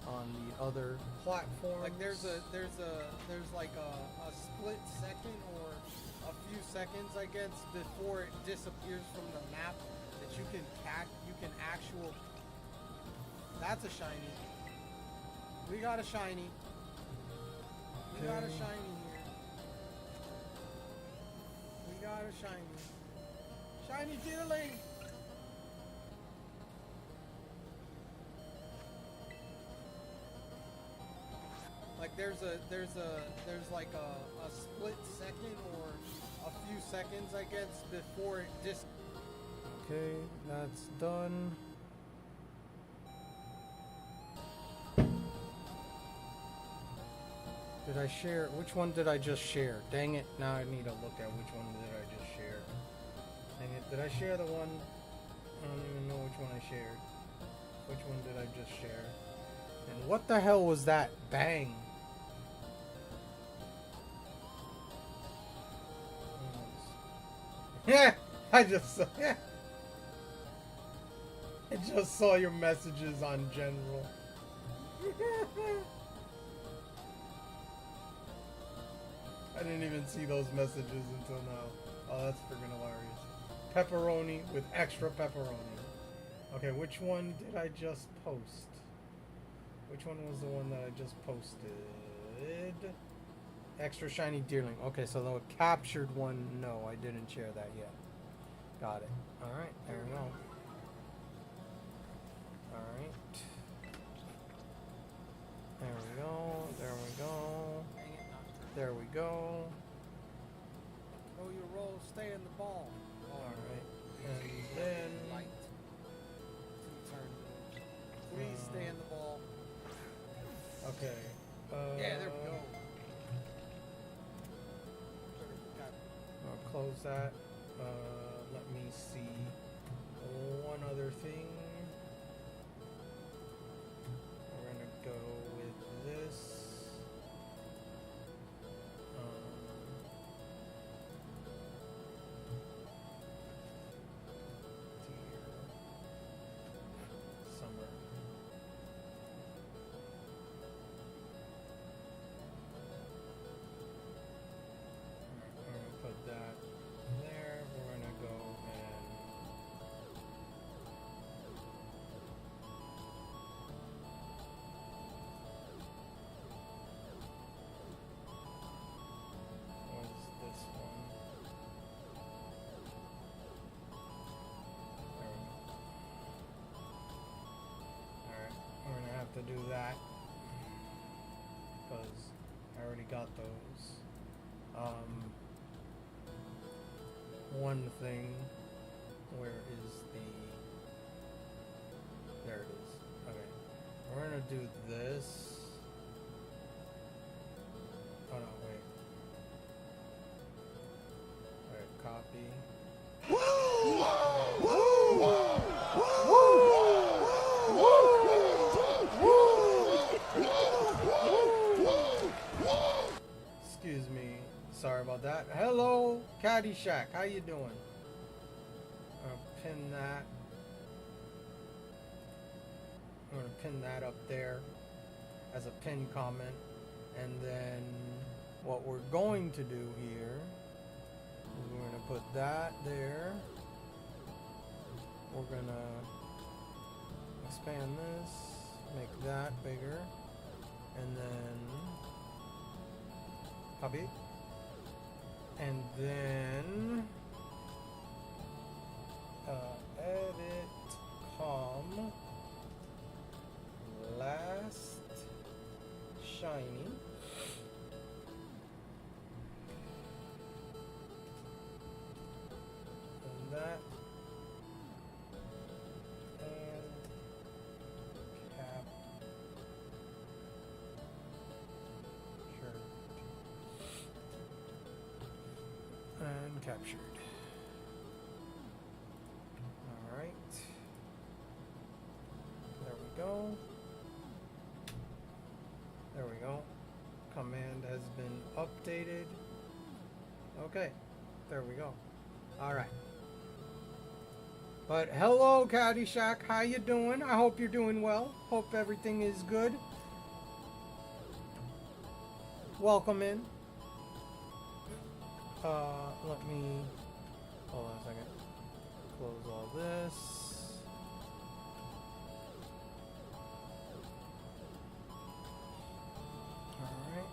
on the other platforms. Like there's like a split second or a few seconds, I guess, before it disappears from the map that you can actual. That's a shiny. We got a shiny. We got a shiny here. We got a shiny. Shiny deerling. Like there's like a split second or a few seconds, I guess, before it Okay, that's done. Did I share? Which one did I just share? Dang it, now I need to look at which one did I just share. Dang it, did I share the one? I don't even know which one I shared. Which one did I just share? And what the hell was that? Bang! Yeah, I just saw your messages on general. I didn't even see those messages until now. Oh, that's freaking hilarious. Pepperoni with extra pepperoni. Okay, which one did I just post? Which one was the one that I just posted? Extra shiny deerling. Okay, so the captured one, no, I didn't share that yet. Got it. Alright, there we go. Alright. There we go. There we go. There we go. roll your roll, stay in the ball. Alright. And then Light. 2 turns. Please stay in the ball. okay. Yeah, there we go. I'll close that. Let me see one other thing. We're gonna go with this. Summer. We're gonna put that there. We're gonna go and because I already got those. One thing, where is the, there it is. Okay, we're gonna do this. Oh no, wait. Alright, copy. Excuse me. Sorry about that. Hello, Caddyshack. How you doing? Pin that. I'm gonna pin that up there as a pin comment. And then what we're going to do here is we're gonna put that there. We're gonna expand this, make that bigger, and then copy. And then edit com last shiny. And that and cap and captured. Alright. There we go. There we go. Command has been updated. Okay. There we go. Alright. But hello, Caddyshack. How you doing? I hope you're doing well. Hope everything is good. Welcome in. Let me, hold on a second, close all this. Alright,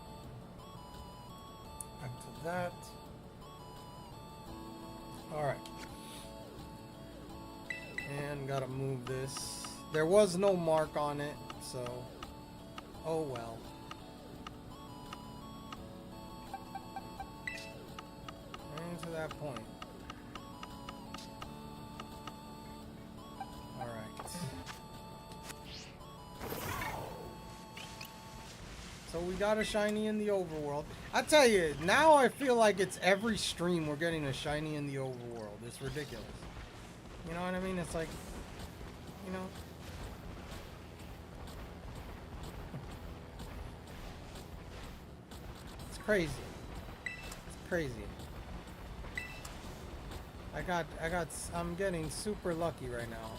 back to that. Alright, and gotta move this. There was no mark on it, so, oh well. To that point. Alright. So we got a shiny in the overworld. I tell you, now I feel like it's every stream we're getting a shiny in the overworld. It's ridiculous. You know what I mean? It's like, you know. It's crazy. It's crazy. I'm getting super lucky right now.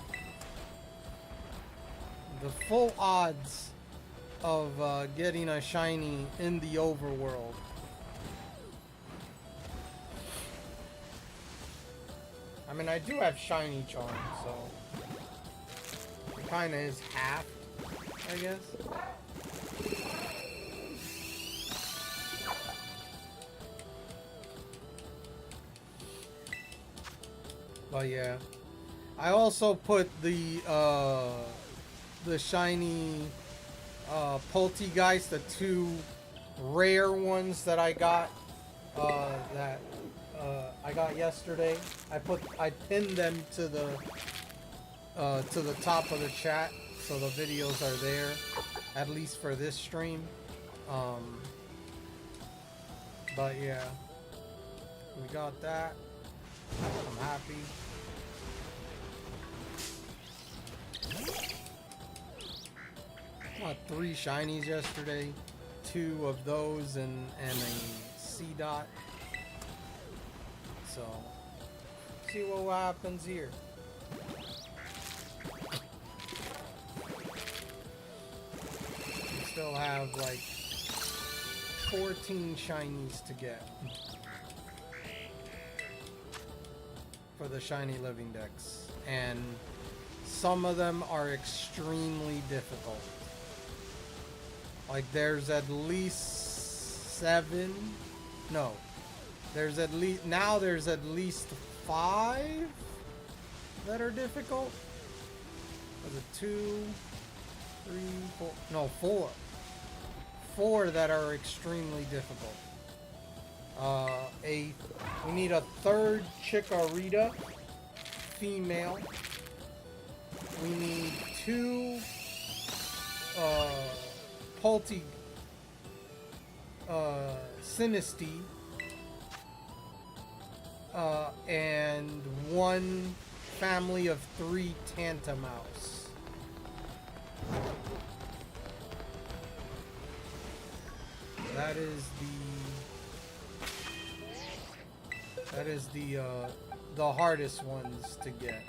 The full odds of getting a shiny in the overworld. I mean, I do have shiny charm, so it kind of is half, I guess. But yeah, I also put the shiny Poltegeist, the two rare ones that I got I got yesterday. I pinned them to the top of the chat, so the videos are there, at least for this stream. But yeah, we got that. I'm happy. Got 3 shinies yesterday, 2 of those and a C dot. So, see what happens here. We still have like 14 shinies to get for the shiny living decks, and some of them are extremely difficult. Like there's at least 7, no, there's at least 5 that are difficult. Was it 2, 3, 4? No, 4. 4 that are extremely difficult. We need a 3rd Chikorita, female. We need 2 Sinistea, and 1 family of 3 Tantamouse. That is the hardest ones to get.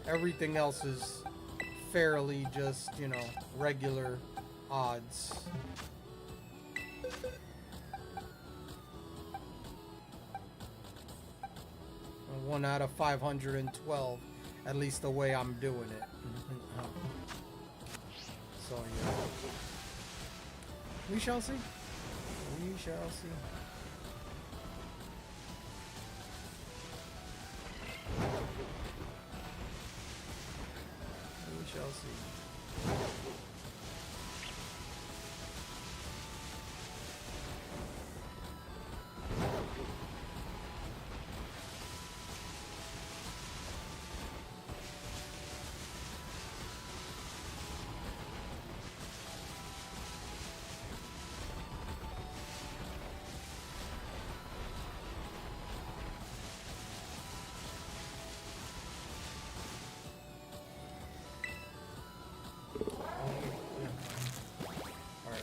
Everything else is fairly just, you know, regular odds. One out of 512, at least the way I'm doing it. So yeah, we shall see. We shall see. We shall see.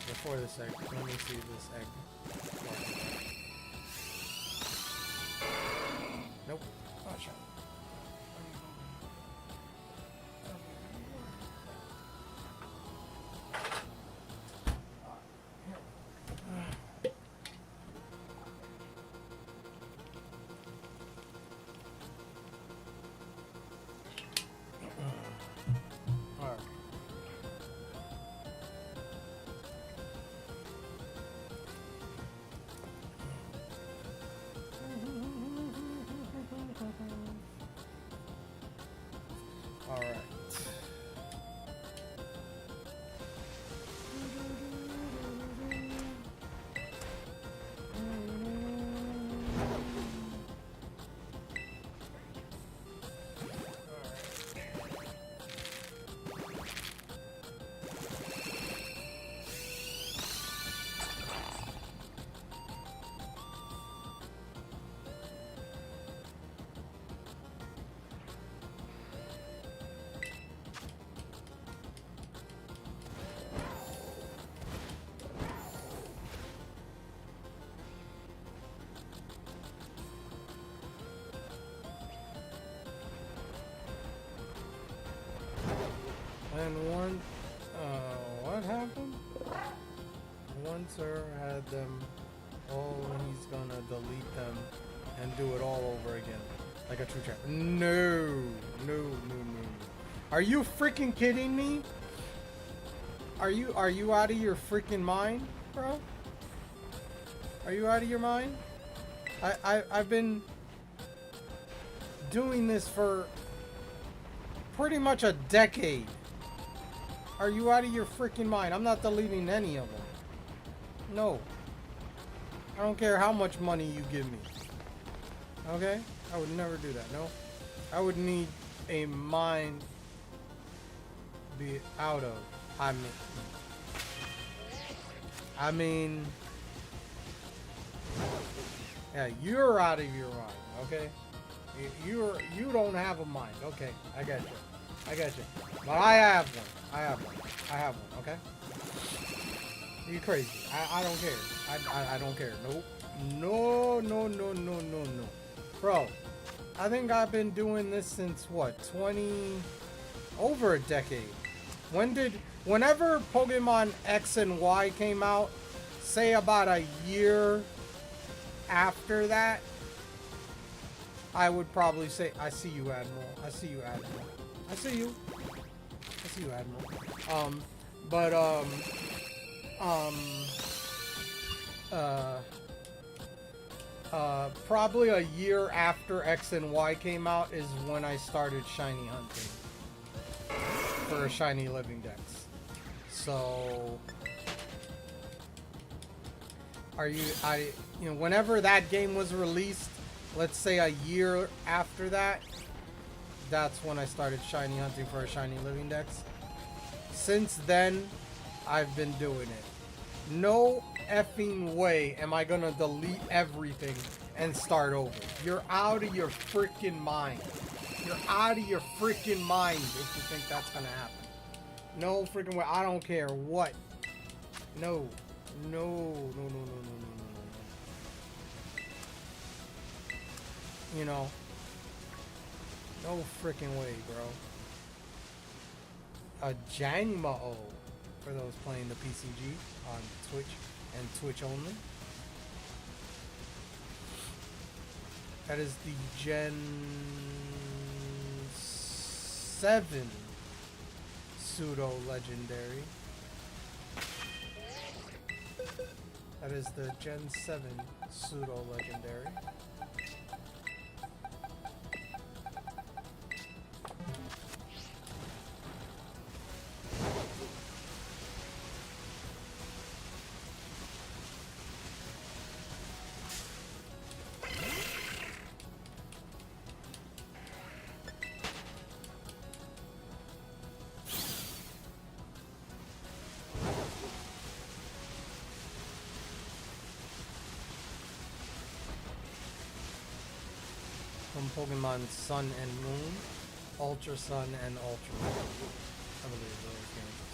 Before this egg, let me see this egg. Nope. Oh, shit. Alright. And what happened? One sir had them all, and he's gonna delete them and do it all over again. Like a true champ. No. Are you freaking kidding me? Are you out of your freaking mind, bro? Are you out of your mind? I've been doing this for pretty much a decade. Are you out of your freaking mind? I'm not deleting any of them. No. I don't care how much money you give me. Okay? I would never do that. No. I would need a mind be out of. I mean, yeah, you're out of your mind. Okay? You don't have a mind. Okay, I got you. But I have one. I have one. Okay? You crazy? I don't care. I don't care. Nope. No. Bro, I think I've been doing this since what? Over a decade. Whenever Pokemon X and Y came out, say about a year after that, I would probably say, I see you, Admiral. I see you, Admiral. I see you, Admiral. Probably a year after X and Y came out is when I started shiny hunting for a shiny living dex. So, whenever that game was released, let's say a year after that, that's when I started shiny hunting for a shiny living dex. Since then, I've been doing it. No effing way am I gonna delete everything and start over. You're out of your freaking mind. You're out of your freaking mind if you think that's gonna happen. No freaking way. I don't care what. No. No. No, no, no, no, no, no, no. You know. No freaking way, bro. A Jangmo for those playing the PCG on Twitch and Twitch only. That is the Gen 7 pseudo legendary. That is the Gen 7 pseudo legendary. From Pokemon Sun and Moon, Ultra Sun and Ultra Moon. I believe those games.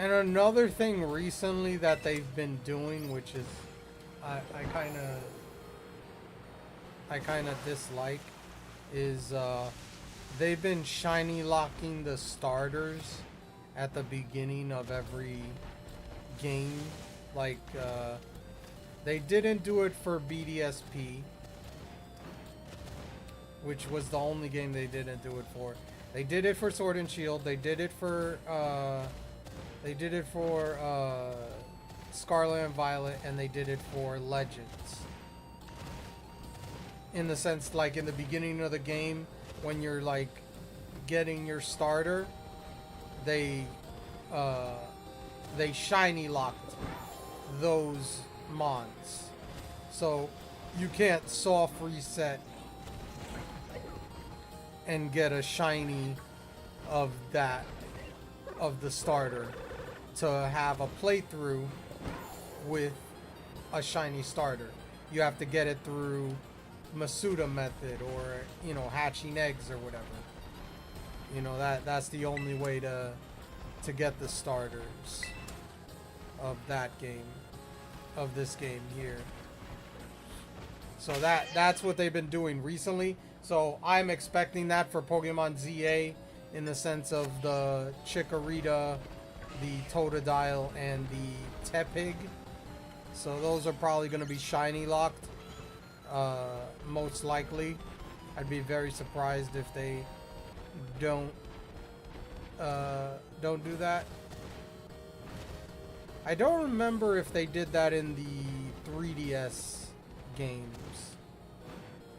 And another thing recently that they've been doing, which is I kind of dislike, is they've been shiny locking the starters at the beginning of every game. Like they didn't do it for BDSP, which was the only game they didn't do it for. They did it for Sword and Shield. They did it for Scarlet and Violet, and they did it for Legends. In the sense, like in the beginning of the game, when you're like getting your starter, they shiny locked those mons, so you can't soft reset and get a shiny of the starter to have a playthrough with a shiny starter. You have to get it through Masuda method, or you know, hatching eggs or whatever. You know, that's the only way to get the starters of that game, of this game here. So that's what they've been doing recently. So I'm expecting that for Pokemon ZA, in the sense of the Chikorita, the Totodile, and the Tepig. So those are probably going to be shiny locked, most likely. I'd be very surprised if they don't do that. I don't remember if they did that in the 3DS games.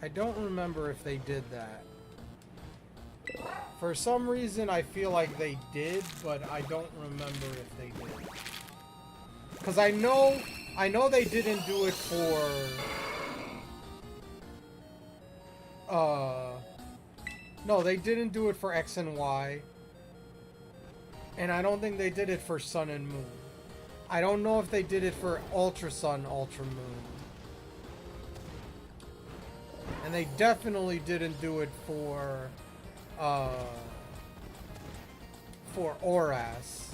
I don't remember if they did that. For some reason, I feel like they did, but I don't remember if they did. Because I know they didn't do it for no, they didn't do it for X and Y. And I don't think they did it for Sun and Moon. I don't know if they did it for Ultra Sun, Ultra Moon. And they definitely didn't do it for Oras.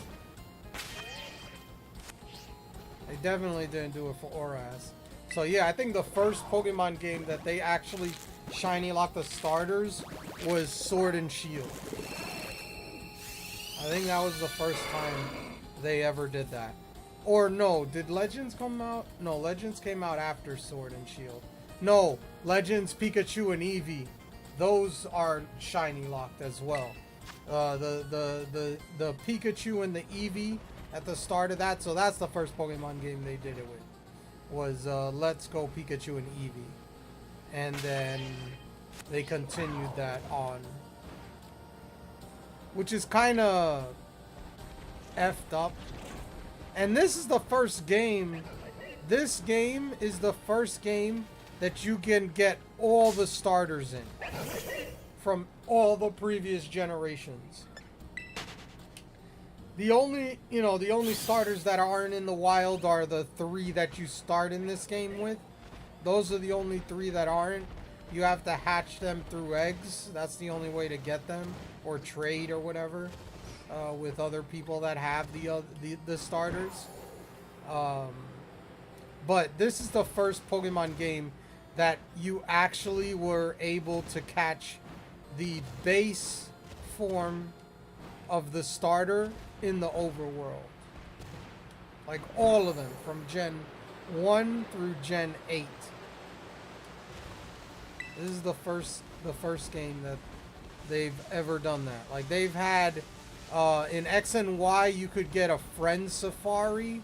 They definitely didn't do it for Oras. So yeah, I think the first Pokemon game that they actually shiny locked the starters was Sword and Shield. I think that was the first time they ever did that. Or no, did Legends come out? No, Legends came out after Sword and Shield. No, Legends, Pikachu, and Eevee. Those are shiny locked as well. The Pikachu and the Eevee at the start of that. So that's the first Pokemon game they did it with. Was Let's Go Pikachu and Eevee. And then they continued that on. Which is kind of effed up. And this is the first game. This game is the first game that you can get all the starters in from all the previous generations. The only starters that aren't in the wild are the 3 that you start in this game with. Those are the only 3 that aren't. You have to hatch them through eggs. That's the only way to get them, or trade or whatever with other people that have the starters. But this is the first Pokemon game that you actually were able to catch the base form of the starter in the overworld. Like all of them from Gen 1 through Gen 8. This is the first game that they've ever done that. Like they've had in X and Y, you could get a friend safari.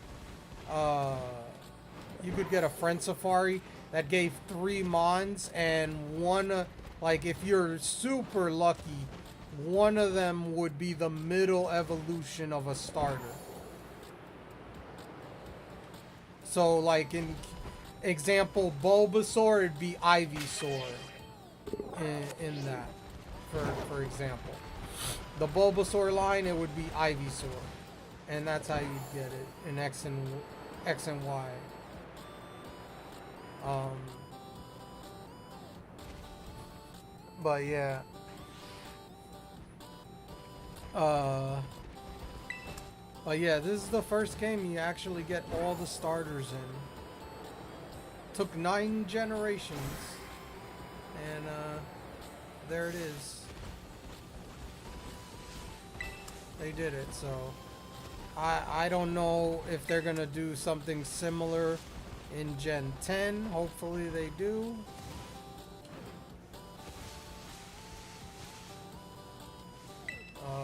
You could get a friend safari that gave 3 mons, and one, like if you're super lucky, one of them would be the middle evolution of a starter. So like in example, Bulbasaur, it'd be Ivysaur in that, for example. The Bulbasaur line, it would be Ivysaur. And that's how you'd get it in X and Y. But yeah. But yeah, this is the first game you actually get all the starters in. Took 9 generations. And there it is. They did it, so I don't know if they're gonna do something similar in Gen 10. Hopefully they do.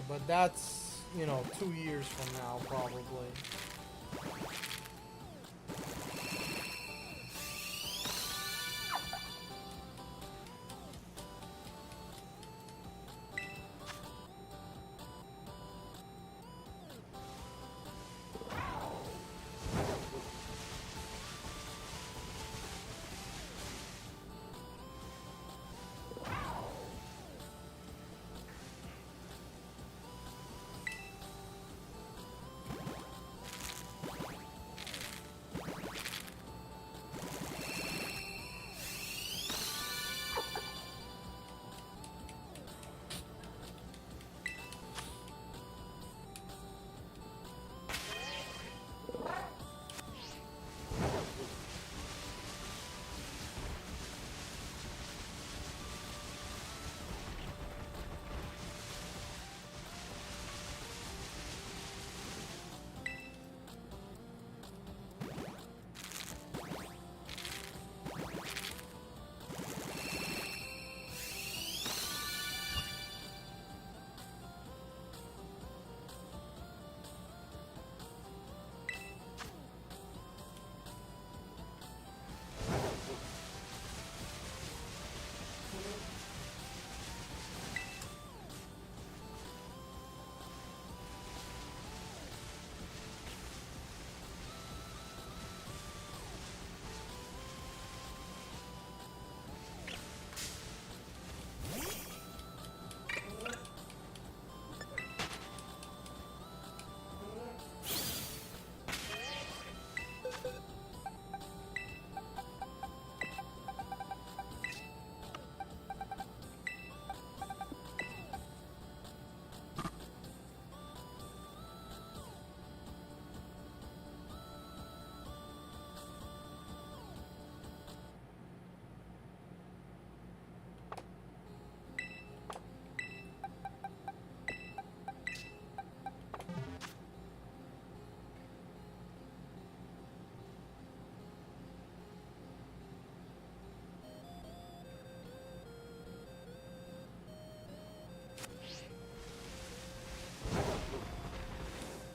But that's, you know, 2 years from now, probably.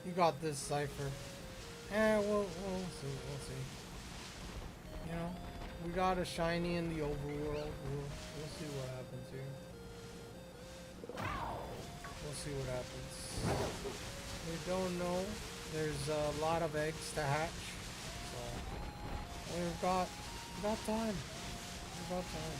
You got this, Cypher. We'll see. We'll see. You know, we got a shiny in the overworld. We'll see what happens here. We'll see what happens. We don't know. There's a lot of eggs to hatch. So we've got time. We've got time.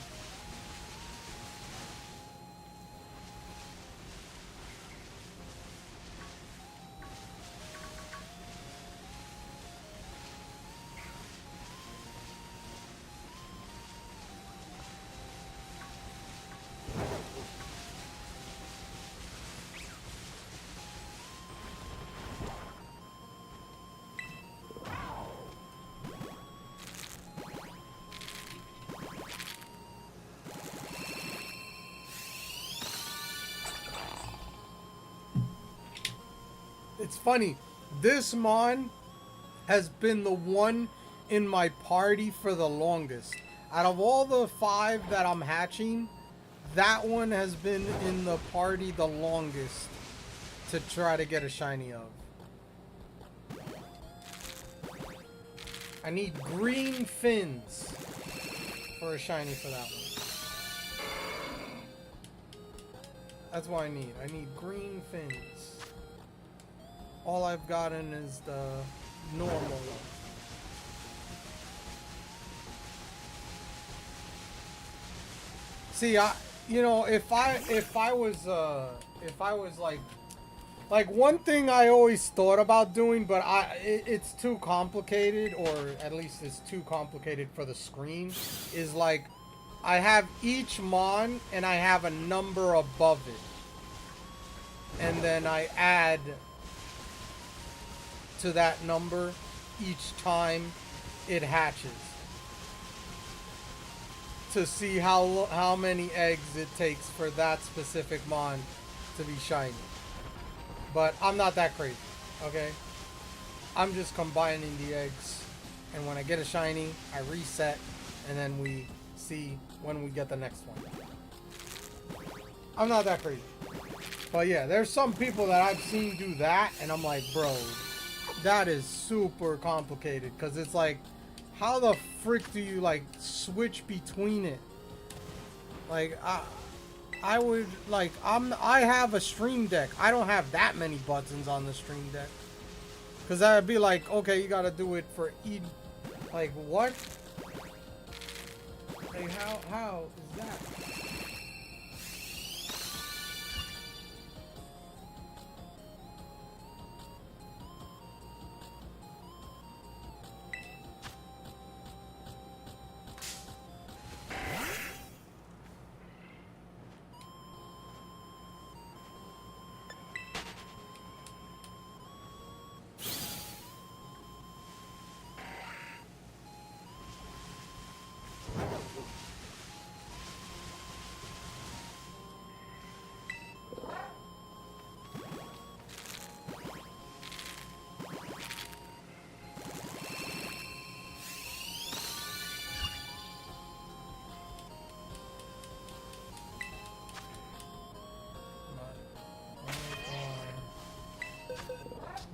It's funny, this mon has been the one in my party for the longest. Out of all the 5 that I'm hatching, that one has been in the party the longest to try to get a shiny of. I need green fins for a shiny for that one. That's what I need. I need green fins. All I've gotten is the normal one. See, you know, if I was like one thing I always thought about doing, but it's too complicated, or at least it's too complicated for the screen, is like I have each mon and I have a number above it, and then I add to that number each time it hatches to see how many eggs it takes for that specific mon to be shiny. But I'm not that crazy, okay? I'm just combining the eggs, and when I get a shiny, I reset, and then we see when we get the next one. I'm not that crazy. But yeah, there's some people that I've seen do that, and I'm like, bro, that is super complicated, because it's like, how the frick do you like switch between it? Like, I would like, I have a stream deck. I don't have that many buttons on the stream deck, because I'd be like, okay, you gotta do it for each. Like, what? Like, how is that?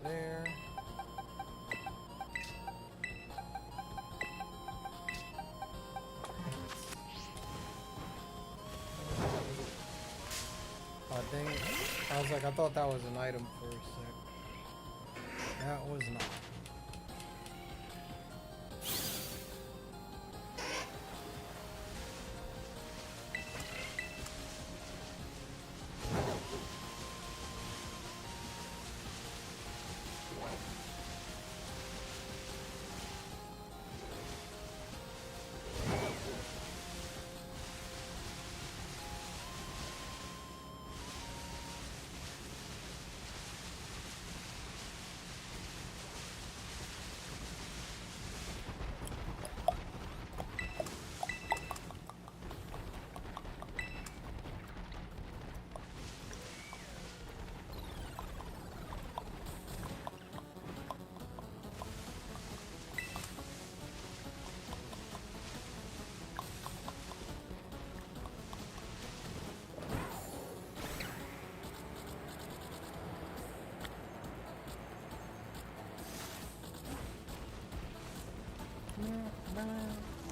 There. Dang it. I was like, I thought that was an item for a sec. That was not.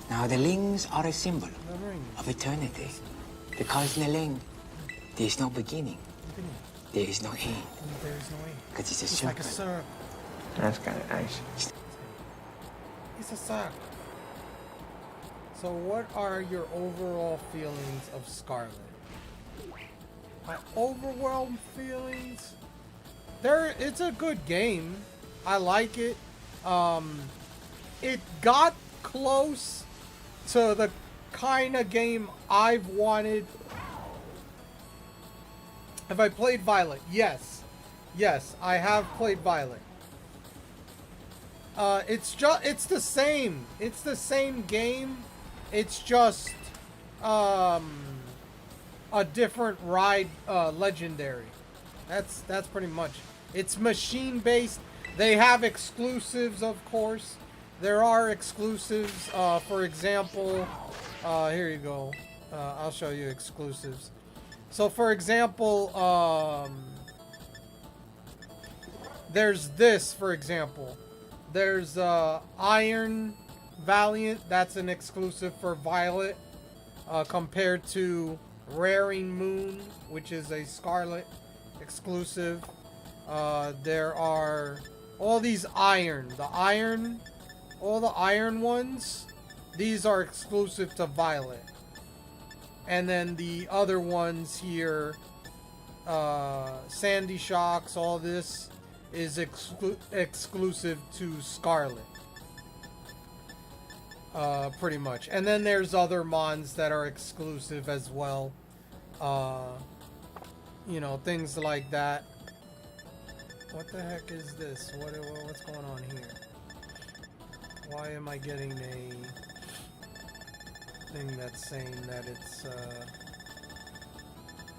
Now the lings are a symbol of eternity. Because in the ling, there is no beginning. There is no end. There is no way. Because it's a It's circle. like a syrup. That's kind of nice. It's a sock. So what are your overall feelings of Scarlet? My overwhelmed feelings? It's a good game. I like it. It got close to the kind of game I've wanted. Have I played Violet? Yes. Yes, I have played Violet. It's the same. It's the same game. It's just a different ride, legendary. That's pretty much. It's machine based. They have exclusives, of course. There are exclusives. For example, here you go. I'll show you exclusives. So, for example, there's this. For example, there's Iron Valiant. That's an exclusive for Violet, compared to Raring Moon, which is a Scarlet exclusive. There are all these iron. All the iron ones, these are exclusive to Violet. And then the other ones here, Sandy Shocks, all this is exclusive to Scarlet. Pretty much. And then there's other mons that are exclusive as well. You know, things like that. What the heck is this? What's going on here? Why am I getting a thing that's saying that it's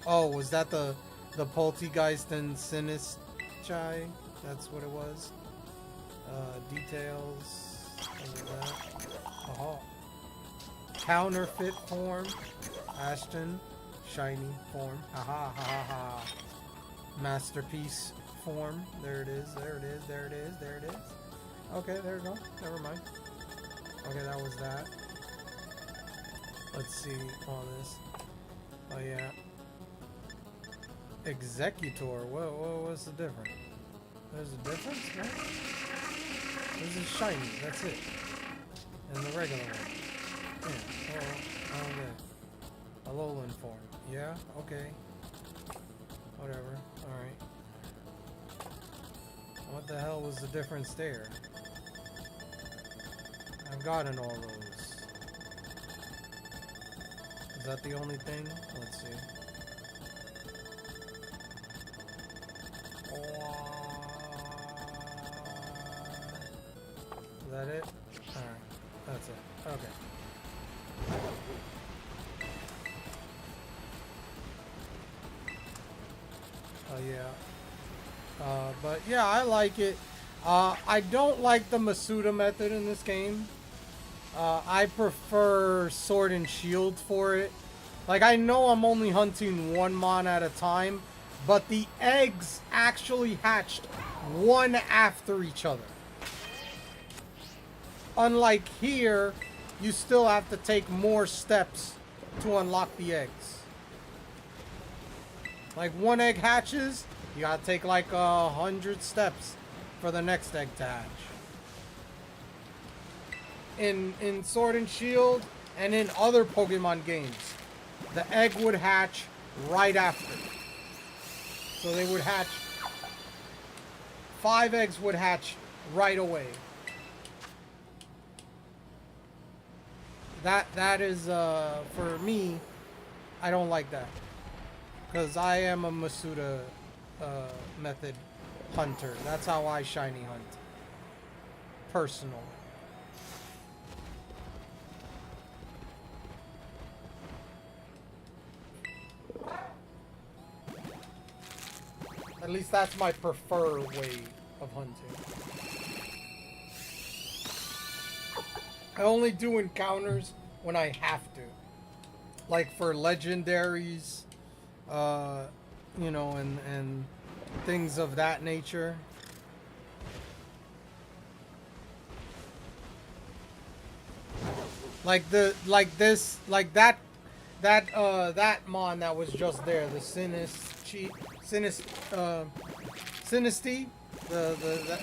oh, was that the Poltergeist and Sinister? That's what it was. Details of that. Oh. Counterfeit form. Ashton. Shiny form. Ha ha ha ha ha. Masterpiece form. There it is. There it is. There it is. There it is. Okay, there we go. Never mind. Okay, that was that. Let's see all this. Oh yeah. Executor. What's the difference? There's a difference, right? This is shiny. That's it. And the regular one. Yeah. Oh, I don't get it. Alolan form. Yeah. Okay. Whatever. All right. What the hell was the difference there? I've gotten all those. Is that the only thing? Let's see. Is that it? Alright. That's it. Okay. Oh yeah. But yeah, I like it. I don't like the Masuda method in this game. I prefer Sword and Shield for it. Like, I know I'm only hunting one mon at a time, but the eggs actually hatched one after each other. Unlike here, you still have to take more steps to unlock the eggs. Like, one egg hatches, you gotta take like 100 steps for the next egg to hatch. In Sword and Shield and in other Pokemon games, the egg would hatch right after. So they would hatch, 5 eggs would hatch right away. That is, for me, I don't like that. Because I am a Masuda method hunter. That's how I shiny hunt. Personal. At least that's my preferred way of hunting. I only do encounters when I have to. Like for legendaries, you know, and things of that nature. Like that mon that was just there, the Sinisty,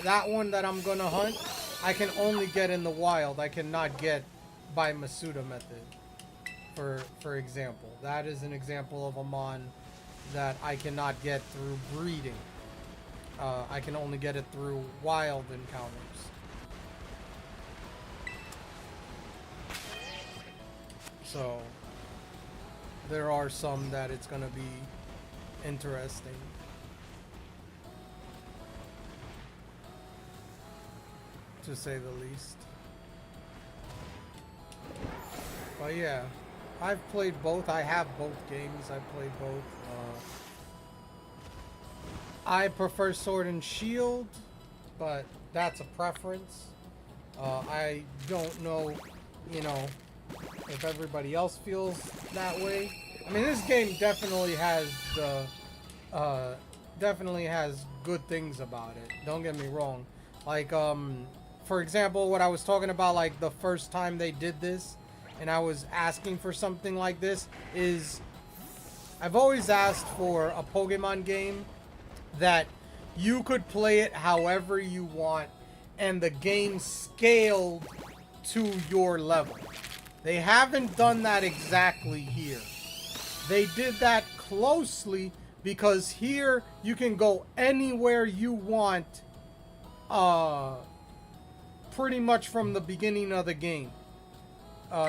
that one that I'm gonna hunt, I can only get in the wild. I cannot get by Masuda method. For example, that is an example of a mon that I cannot get through breeding. I can only get it through wild encounters. So there are some that it's gonna be interesting. To say the least. But yeah, I've played both. I have both games. I've played both. I prefer Sword and Shield, but that's a preference. I don't know, you know, if everybody else feels that way. I mean, this game definitely has the, definitely has good things about it. Don't get me wrong. Like, for example, what I was talking about, like the first time they did this, and I was asking for something like this, is I've always asked for a Pokemon game that you could play it however you want, and the game scaled to your level. They haven't done that exactly here. They did that closely because here you can go anywhere you want, pretty much from the beginning of the game.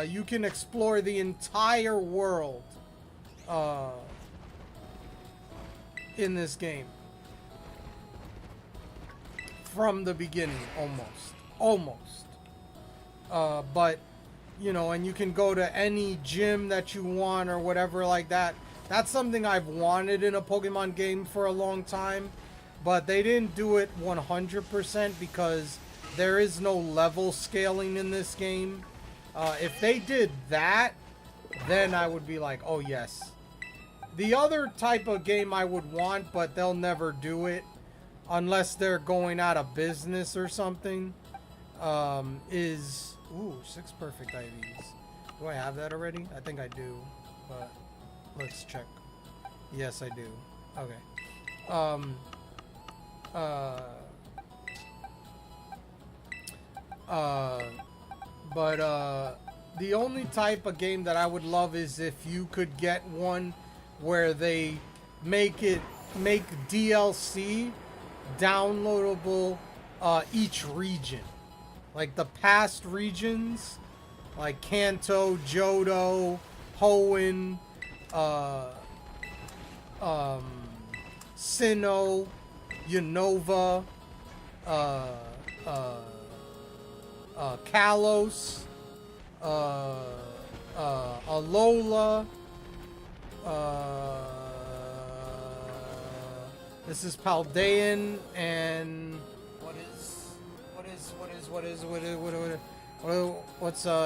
You can explore the entire world in this game. from the beginning, almost. But you know, and you can go to any gym that you want or whatever like that. That's something I've wanted in a Pokemon game for a long time, but they didn't do it 100% because there is no level scaling in this game. If they did that, then I would be like, oh yes. The other type of game I would want, but they'll never do it unless they're going out of business or something, is... Ooh, 6 perfect IVs. Do I have that already? I think I do, but let's check. Yes, I do. Okay. The only type of game that I would love is if you could get one where they make DLC downloadable each region. Like the past regions, like Kanto, Johto, Hoenn, Sinnoh, Unova, Kalos, Alola, this is Paldean, and what's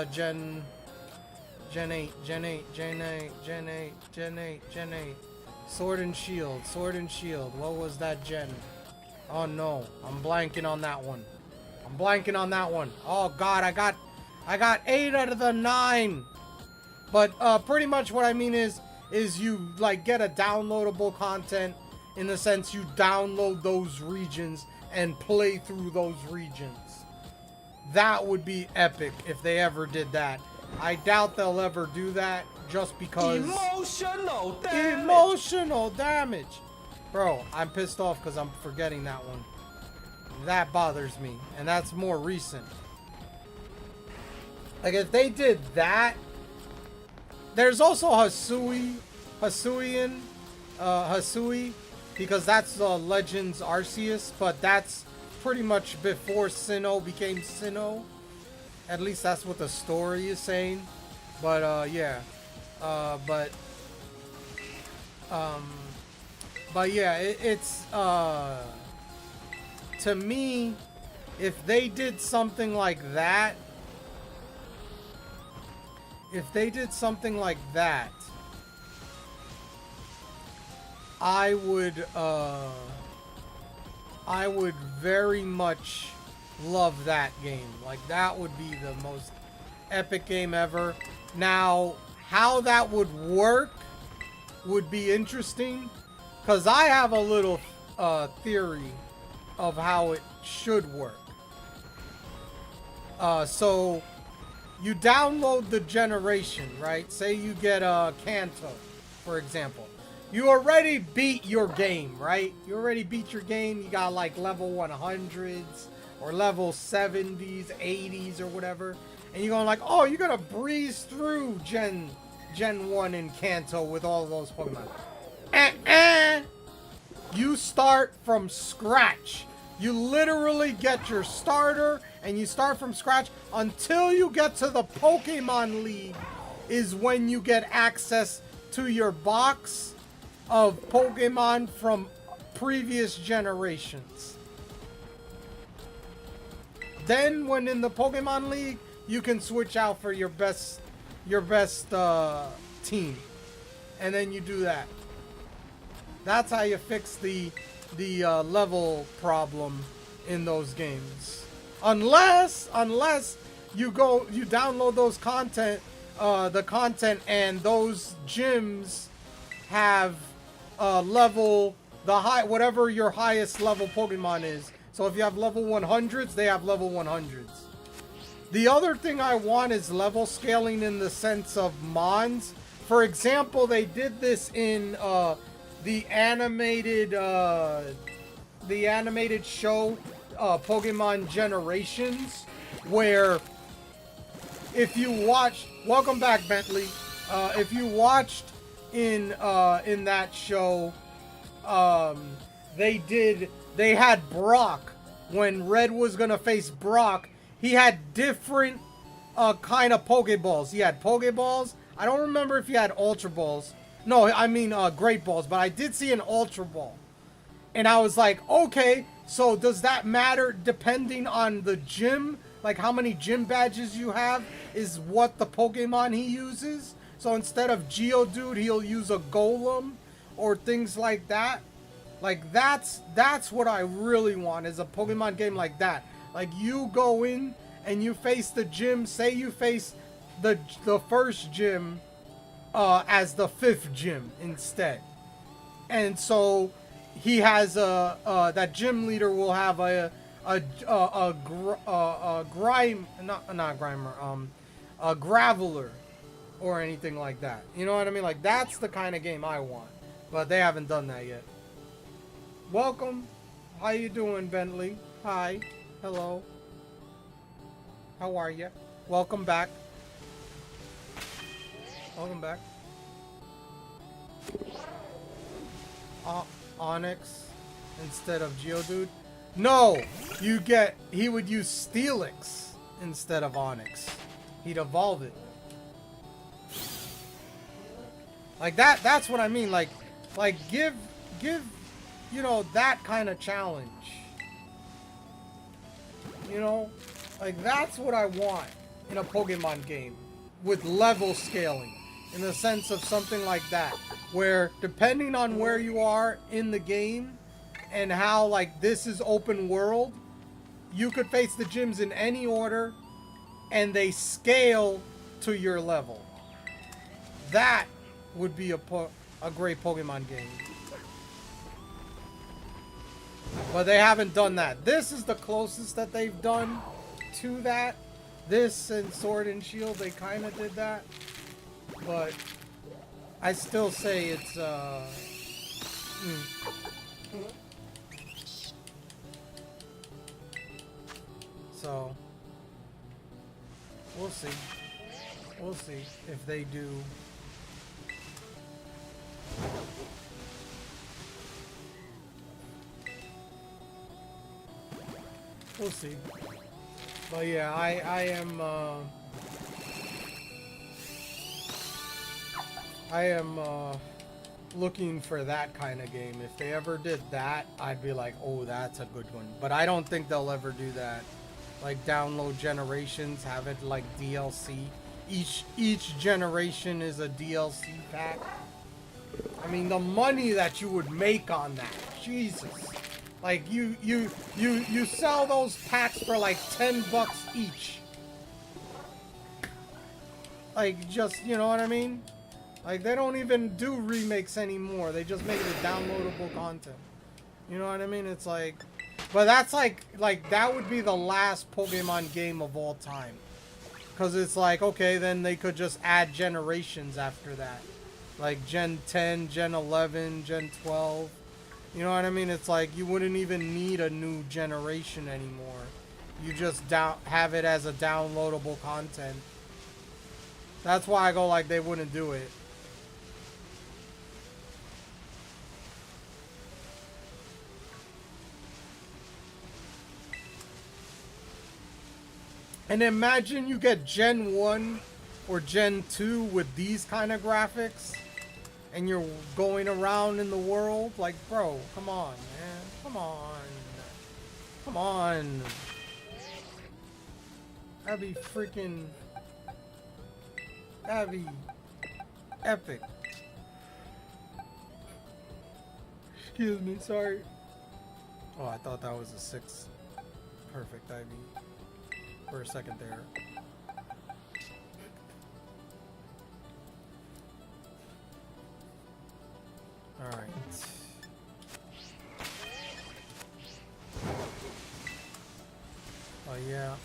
Gen 8, Sword and Shield. What was that gen? Oh no, I'm blanking on that one. Oh god, I got 8 out of the 9. But pretty much what I mean is you like get a downloadable content in the sense you download those regions and play through those regions. That would be epic if they ever did that. I doubt they'll ever do that just because... Emotional damage! Bro, I'm pissed off because I'm forgetting that one. That bothers me. And that's more recent. Like, if they did that... There's also Hisui, because that's Legends Arceus, but that's pretty much before Sinnoh became Sinnoh. At least that's what the story is saying. But yeah. But yeah, it's to me, if they did something like that, I would very much love that game. Like, that would be the most epic game ever. Now, how that would work would be interesting, because I have a little theory of how it should work. So, you download the generation, right? Say you get Kanto, for example. You already beat your game, right? You already beat your game. You got like level 100s or level 70s, 80s or whatever. And you're going like, oh, you're going to breeze through Gen 1 in Kanto with all of those Pokemon. You start from scratch. You literally get your starter and you start from scratch until you get to the Pokemon League is when you get access to your box of Pokemon from previous generations. Then when in the Pokemon League, you can switch out for your best team. And then you do that. That's how you fix the level problem in those games. Unless you download those the content and those gyms have whatever your highest level Pokemon is. So if you have level 100s, they have level 100s. The other thing I want is level scaling in the sense of Mons. For example, they did this in the animated show Pokemon Generations, where if you watch, welcome back Bentley, if you watched in that show, they had Brock when Red was gonna face Brock, he had different kind of Pokeballs. He had Pokeballs. I don't remember if he had Ultra Balls. No, I mean Great Balls, but I did see an Ultra Ball. And I was like, okay, so does that matter depending on the gym? Like how many gym badges you have is what the Pokemon he uses? So instead of Geodude, he'll use a Golem or things like that. Like that's what I really want, is a Pokemon game like that. Like you go in and you face the gym, say you face the first gym as the 5th gym instead. And so he has that gym leader will have a Graveler or anything like that. You know what I mean? Like that's the kind of game I want. But they haven't done that yet. Welcome. How you doing, Bentley? Hi. Hello. How are you? Welcome back. Welcome back. Onyx instead of Geodude? No! He would use Steelix instead of Onyx. He'd evolve it. Like that's what I mean. Like give you know, that kind of challenge. You know? Like that's what I want in a Pokemon game with level scaling. In the sense of something like that, where depending on where you are in the game and how like this is open world, you could face the gyms in any order and they scale to your level. That would be a great Pokemon game. But they haven't done that. This is the closest that they've done to that. This and Sword and Shield, they kind of did that. But I still say it's So we'll see. We'll see if they do. We'll see. But yeah, I am looking for that kind of game. If they ever did that, I'd be like, oh, that's a good one. But I don't think they'll ever do that. Like download generations, have it like DLC. Each generation is a DLC pack. I mean, the money that you would make on that, Jesus. Like you sell those packs for like $10 each. Like just, you know what I mean? Like, they don't even do remakes anymore. They just make it downloadable content. You know what I mean? It's like... But that's like that would be the last Pokemon game of all time. Because it's like, okay, then they could just add generations after that. Like Gen 10, Gen 11, Gen 12. You know what I mean? It's like, you wouldn't even need a new generation anymore. You just have it as a downloadable content. That's why I go like they wouldn't do it. And imagine you get Gen 1 or Gen 2 with these kind of graphics and you're going around in the world. Like, bro, come on, man. Come on. Come on. That'd be freaking... That'd be epic. Excuse me, sorry. Oh, I thought that was a 6. Perfect IV. For a second there. Alright. Oh yeah.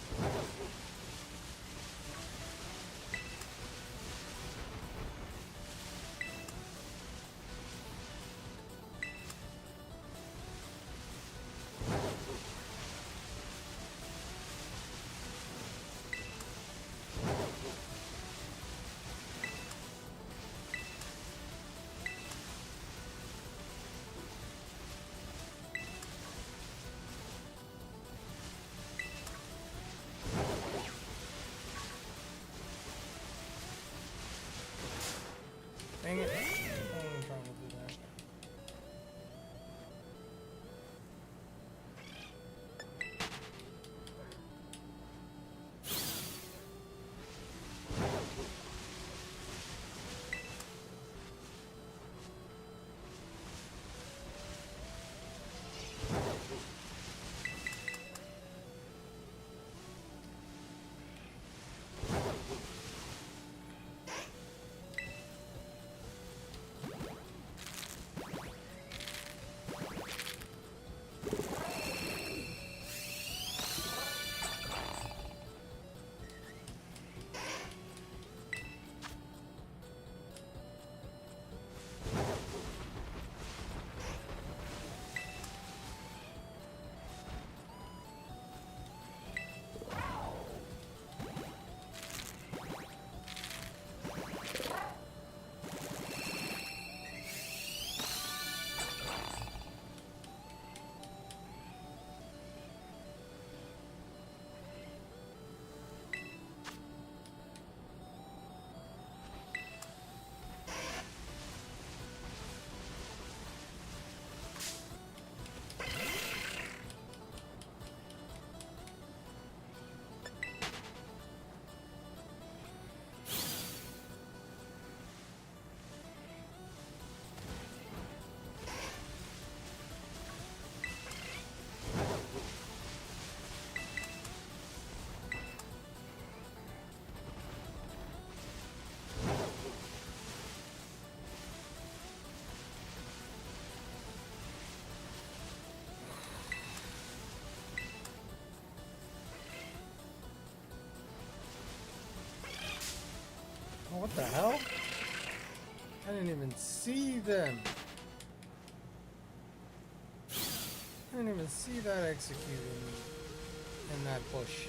What the hell? I didn't even see them. I didn't even see that executing in that bush.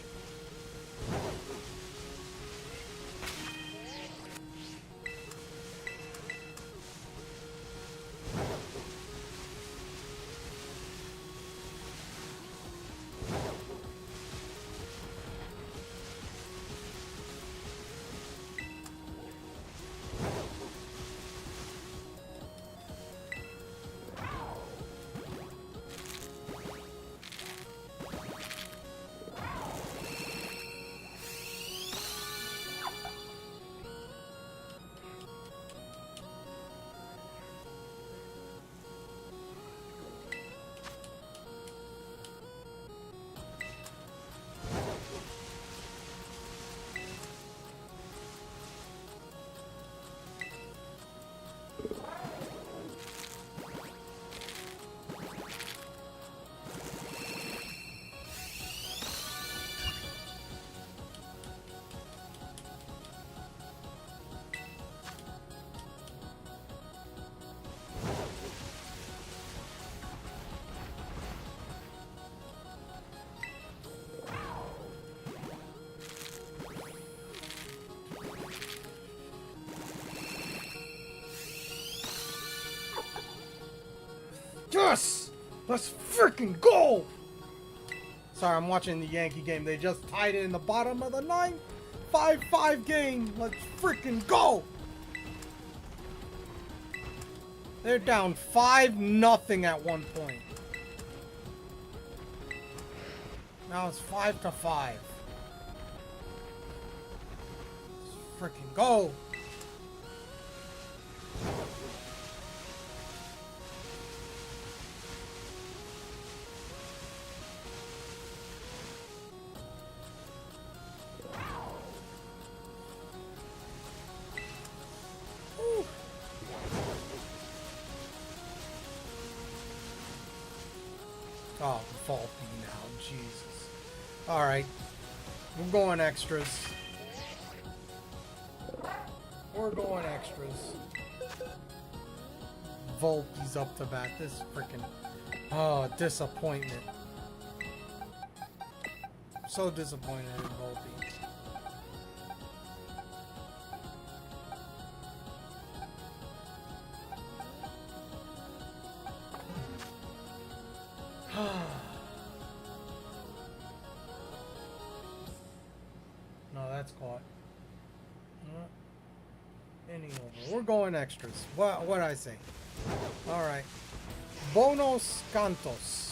Yes! Let's freaking go! Sorry, I'm watching the Yankee game. They just tied it in the bottom of the ninth. 5-5 game. Let's freaking go! They're down 5-0 at one point. Now it's 5-5. Let's freaking go! Oh, faulty now, Jesus. Alright. We're going extras. We're going extras. Volpe's up to bat. This freaking... Oh, disappointment. So disappointed in Volpe. No, that's caught. Inning over. We're going extras. What'd I say? Alright. Bonos Cantos.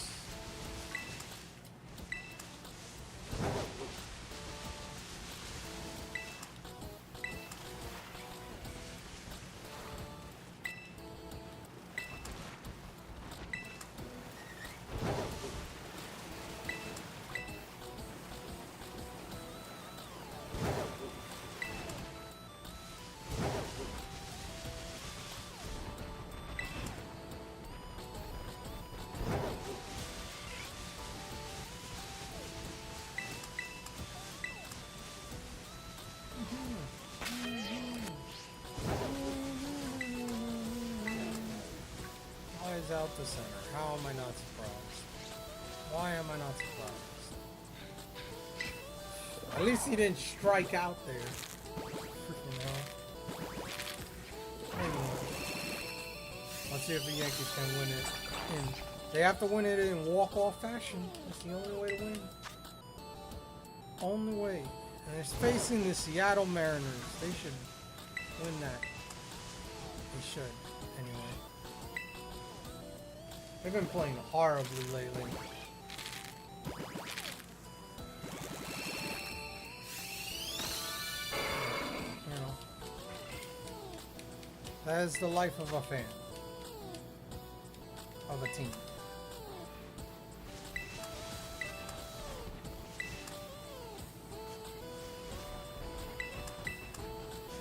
Out the center. How am I not surprised? Why am I not surprised? At least he didn't strike out there. Freaking hell. Anyway. Let's see if the Yankees can win it. They have to win it in walk-off fashion. That's the only way to win. Only way. And it's facing the Seattle Mariners. They should win that. They should. Anyway. They've been playing horribly lately. You know. That is the life of a fan. Of a team.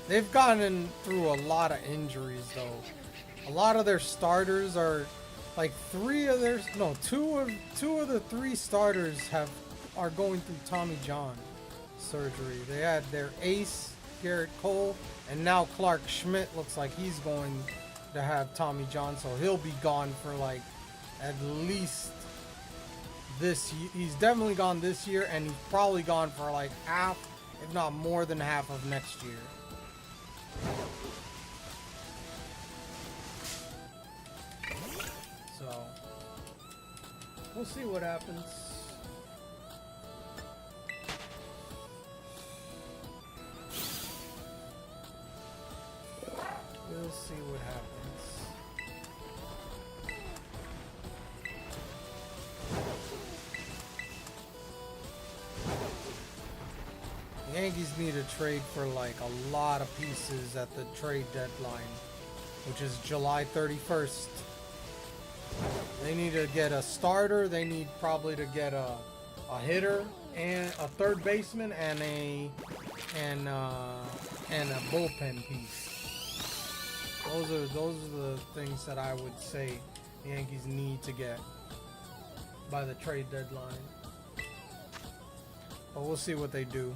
They've gotten through a lot of injuries though. A lot of their starters are like two of the three starters are going through Tommy John surgery. They had their ace Garrett Cole, and now Clark Schmidt looks like he's going to have Tommy John, so he'll be gone for like at least this year. He's definitely gone this year, and he's probably gone for like half, if not more than half of next year. So we'll see what happens. We'll see what happens. The Yankees need to trade for like a lot of pieces at the trade deadline, which is July 31st. They need to get a starter. They need probably to get a hitter and a third baseman and a bullpen piece. Those are the things that I would say the Yankees need to get by the trade deadline. But we'll see what they do.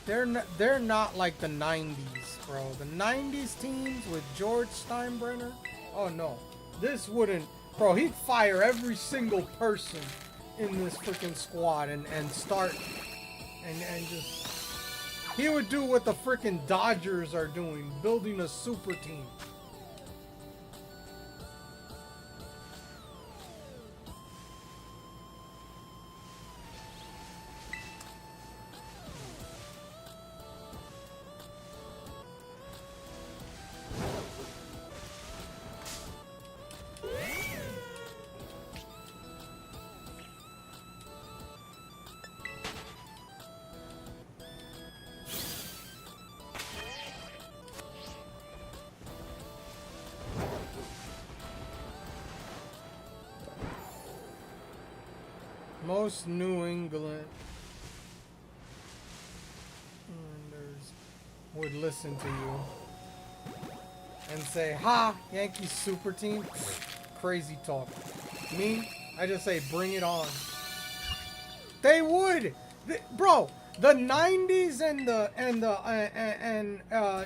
They're not like the 90s, bro. The 90s teams with George Steinbrenner. Oh no, this wouldn't, bro. He'd fire every single person in this freaking squad and start and just. He would do what the freaking Dodgers are doing, building a super team. Most New Englanders would listen to you and say, "Ha, Yankees super team." Crazy talk. Me, I just say, bring it on. They would, bro. The 90s and the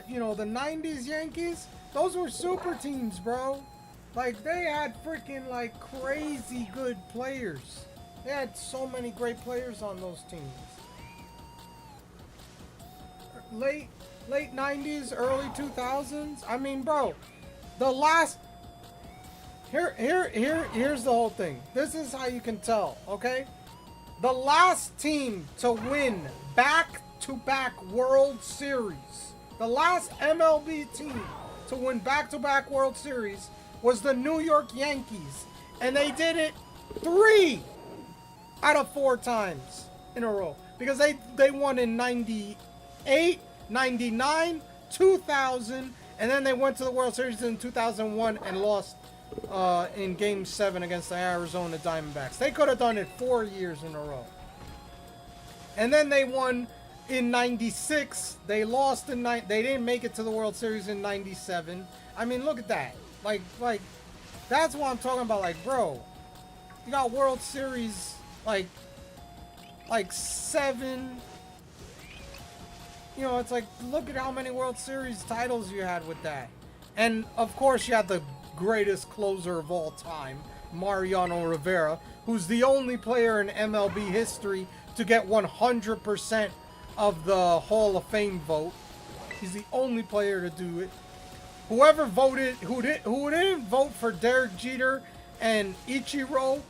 you know, the 90s Yankees, those were super teams, bro. Like they had freaking like crazy good players. They had so many great players on those teams. Late 90s, early 2000s. I mean, bro, the last here's the whole thing. This is how you can tell, okay? The last team to win back-to-back World Series. The last MLB team to win back-to-back World Series was the New York Yankees, and they did it 3 out of 4 times in a row, because they won in 98, 99, 2000, and then they went to the World Series in 2001 and lost in Game 7 against the Arizona Diamondbacks. They could have done it 4 years in a row. And then they won in 96. They lost in they didn't make it to the World Series in 97. I mean, look at that. Like that's what I'm talking about. Like, bro, you got World Series like 7. You know, it's like, look at how many World Series titles you had with that. And of course you had the greatest closer of all time, Mariano Rivera, who's the only player in MLB history to get 100% of the Hall of Fame vote. He's the only player to do it. Whoever voted, who didn't vote for Derek Jeter and Ichiro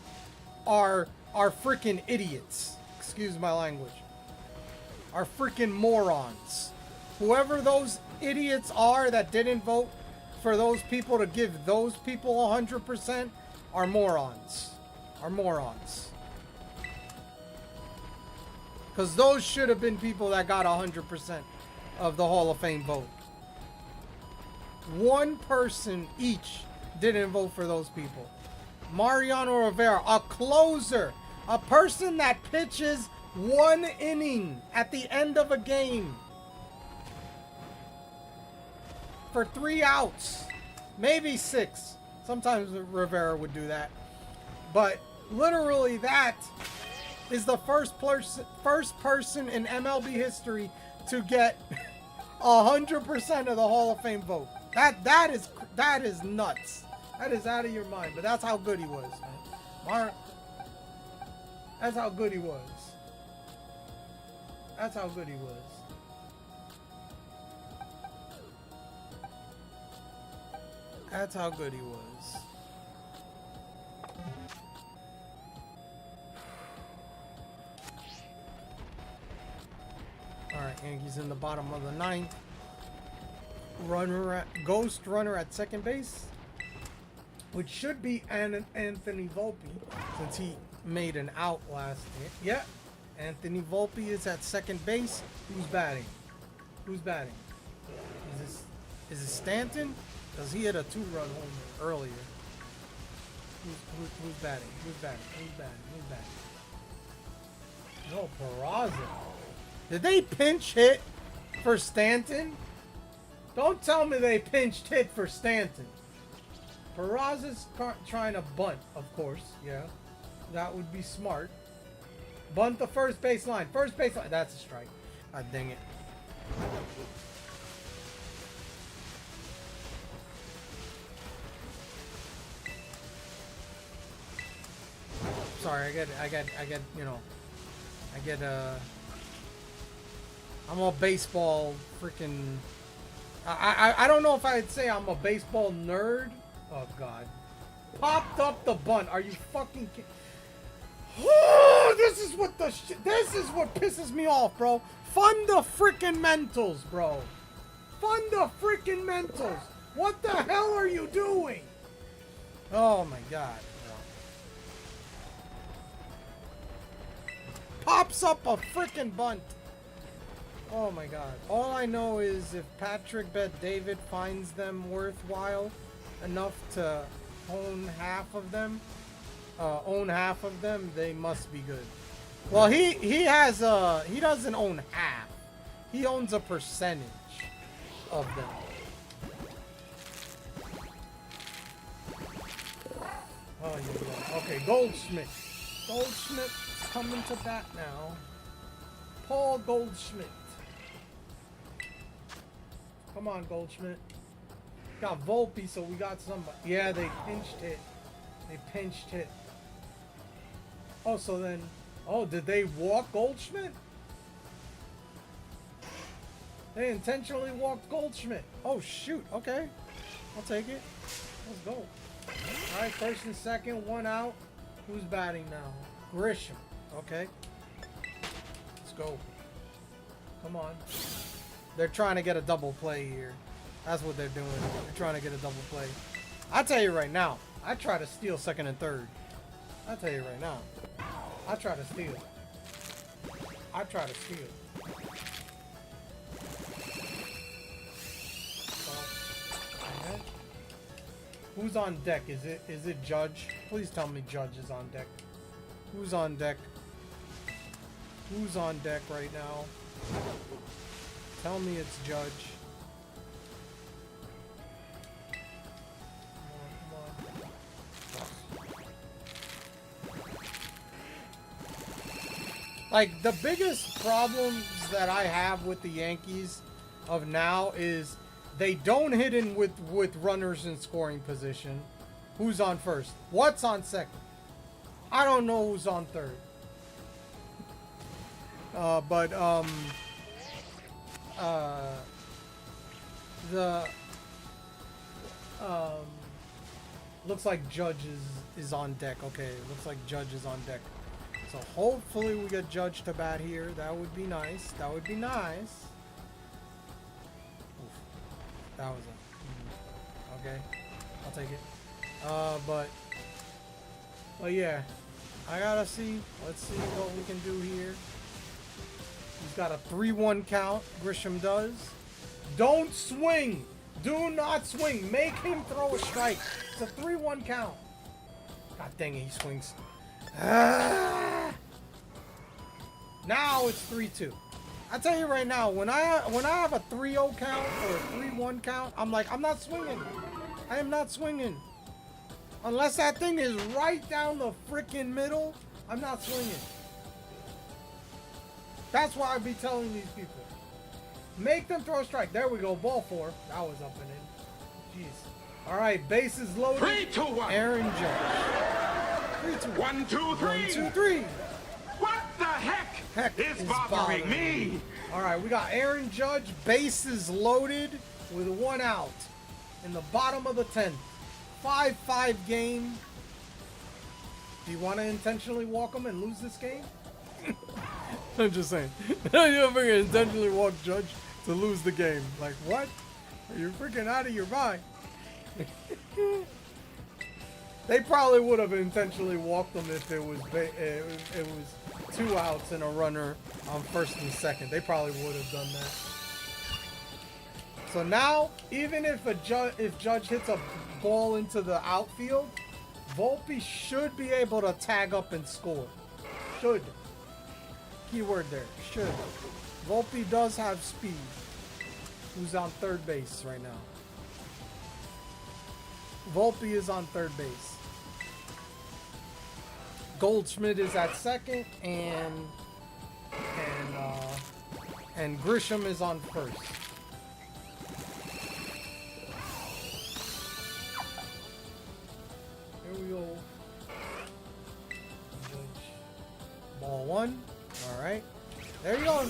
are freaking idiots. Excuse my language. Are freaking morons. Whoever those idiots are that didn't vote for those people to give those people 100% are morons. Are morons. Because those should have been people that got 100% of the Hall of Fame vote. One person each didn't vote for those people. Mariano Rivera, a closer, a person that pitches 1 inning at the end of a game for 3 outs, maybe 6. Sometimes Rivera would do that, but literally that is the first person in MLB history to get 100% of the Hall of Fame vote. That is nuts. That is out of your mind. But that's how good he was, man. That's how good he was. That's how good he was. That's how good he was. Alright, Yankees in the bottom of the ninth. Ghost runner at second base, which should be Anthony Volpe, since he made an out last year. Yeah, Anthony Volpe is at second base. Who's batting? Who's batting? Is this Stanton? Because he hit a 2-run homer earlier. Who's batting? Who's batting? Who's batting? Who's batting? No, Peraza. Did they pinch hit for Stanton? Don't tell me they pinched hit for Stanton. Peraza's trying to bunt, of course. Yeah, that would be smart. Bunt the first base line. First base line. That's a strike. God dang it. Sorry, I'm a baseball freaking. I don't know if I'd say I'm a baseball nerd. Oh God, popped up the bunt. Are you fucking kidding? Oh, this is what pisses me off, bro. Fund the freaking mentals, bro. Fund the freaking mentals. What the hell are you doing? Oh my God. Pops up a freaking bunt. Oh my God. All I know is if Patrick Bet-David finds them worthwhile enough to own half of them, they must be good. Well, he doesn't own half. He owns a percentage of them. Oh yeah. Okay, Goldschmidt. Goldschmidt's coming to bat now. Paul Goldschmidt. Come on, Goldschmidt. Got Volpe, so we got somebody. Yeah, they pinched hit. They pinched hit. Oh, so then... Oh, did they walk Goldschmidt? They intentionally walked Goldschmidt. Oh, shoot. Okay. I'll take it. Let's go. All right, first and second, one out. Who's batting now? Grisham. Okay. Let's go. Come on. They're trying to get a double play here. That's what they're doing. They're trying to get a double play. I'll tell you right now. I try to steal second and third. I'll tell you right now. I try to steal. I try to steal. Okay. Who's on deck? Is it Judge? Please tell me Judge is on deck. Who's on deck? Who's on deck right now? Tell me it's Judge. Like, the biggest problems that I have with the Yankees of now is they don't hit in with runners in scoring position. Who's on first? What's on second? I don't know who's on third. Looks like Judge is on deck. Okay, looks like Judge is on deck. So hopefully we get Judge to bat here. That would be nice. That would be nice. Oof. That was a... Okay. I'll take it. But yeah. I gotta see. Let's see what we can do here. He's got a 3-1 count. Grisham does. Don't swing. Do not swing. Make him throw a strike. It's a 3-1 count. God dang it, he swings. Ah! Now it's 3-2. I tell you right now, when I have a 3-0 count or a 3-1 count, I'm like, I'm not swinging. I am not swinging. Unless that thing is right down the freaking middle, I'm not swinging. That's why I be telling these people. Make them throw a strike. There we go. Ball 4. That was up and in. Jeez. All right. Bases loaded. 3, 2, 1. Aaron Judge. 3, 2, 1, 2, 3. 1, 2, 3. What the heck? Heck is is bothering me? All right. We got Aaron Judge. Bases loaded with 1 out in the bottom of the 10th. 5-5 game. Do you want to intentionally walk him and lose this game? I'm just saying. You're gonna intentionally walk Judge to lose the game. Like, what? You're freaking out of your mind. They probably would have intentionally walked him if it was 2 outs and a runner on first and second. They probably would have done that. So now, even if Judge hits a ball into the outfield, Volpe should be able to tag up and score. Should. Keyword there. Should. Volpe does have speed. Who's on third base right now? Volpe is on third base. Goldschmidt is at second, and Grisham is on first. Here we go. Ball 1. All right. There you go.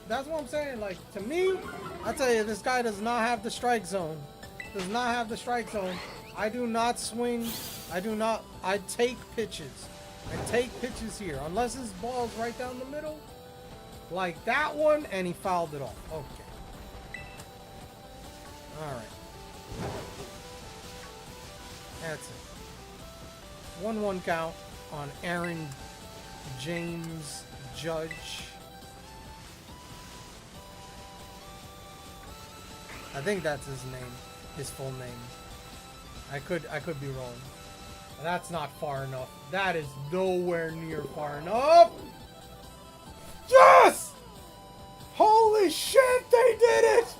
That's what I'm saying. Like, to me, I tell you, this guy does not have the strike zone. Does not have the strike zone. I do not swing. I take pitches. I take pitches here. Unless his ball's right down the middle. Like that one, and he fouled it off. Okay. All right. That's it. 1-1 count on Aaron James Judge. I think that's his name, his full name. I could be wrong. That's not far enough. That is nowhere near far enough. Yes! Holy shit, they did it!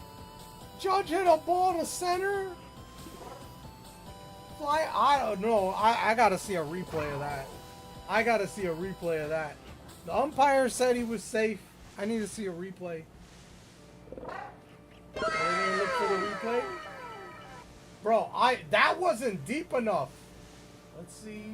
Judge hit a ball to center. Fly, I don't know. I gotta see a replay of that. I gotta see a replay of that. The umpire said he was safe. I need to see a replay. Are they gonna look for the replay? Bro, that wasn't deep enough. Let's see.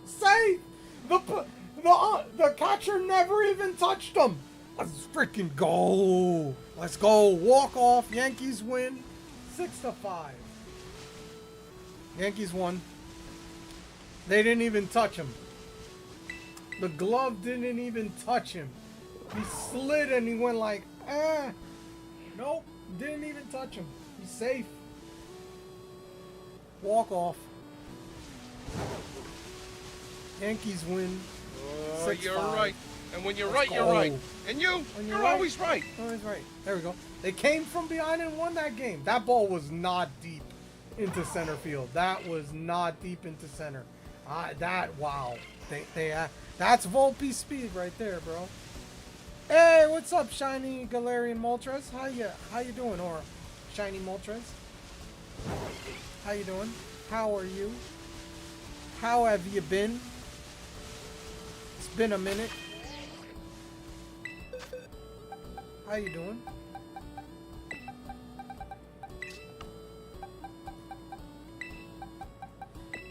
Safe! The catcher never even touched him. Let's freaking go. Let's go. Walk off. Yankees win. 6-5. Yankees won. They didn't even touch him. The glove didn't even touch him. He slid and he went like, eh. Nope. Didn't even touch him. He's safe. Walk off. Yankees win. Oh, you're 6-5. right. And when you're Let's right, you're go. right. And you're right. always right. Always right. There we go. They came from behind and won that game. That ball was not deep into center field. That was not deep into center. Wow. That's Volpe speed right there, bro. Hey, what's up, Shiny Galarian Moltres? How you doing, or Shiny Moltres? How you doing? How are you? How have you been? It's been a minute. How you doing?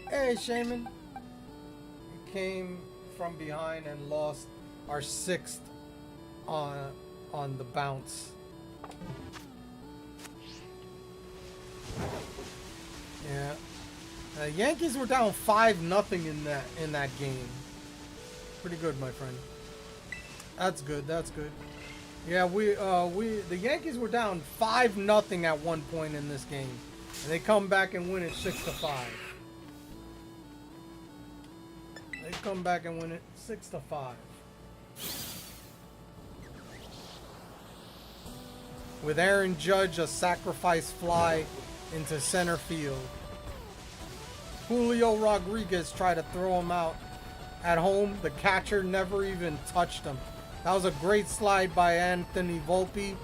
Hey, Shaman. We came from behind and lost our 6th on the bounce. Yeah. Yankees were down 5-0 in that game. Pretty good, my friend. That's good. That's good. Yeah, the Yankees were down 5-0 at one point in this game, and they come back and win it 6-5. They come back and win it 6-5. With Aaron Judge a sacrifice fly into center field. Julio Rodriguez tried to throw him out at home. The catcher never even touched him. That was a great slide by Anthony Volpe.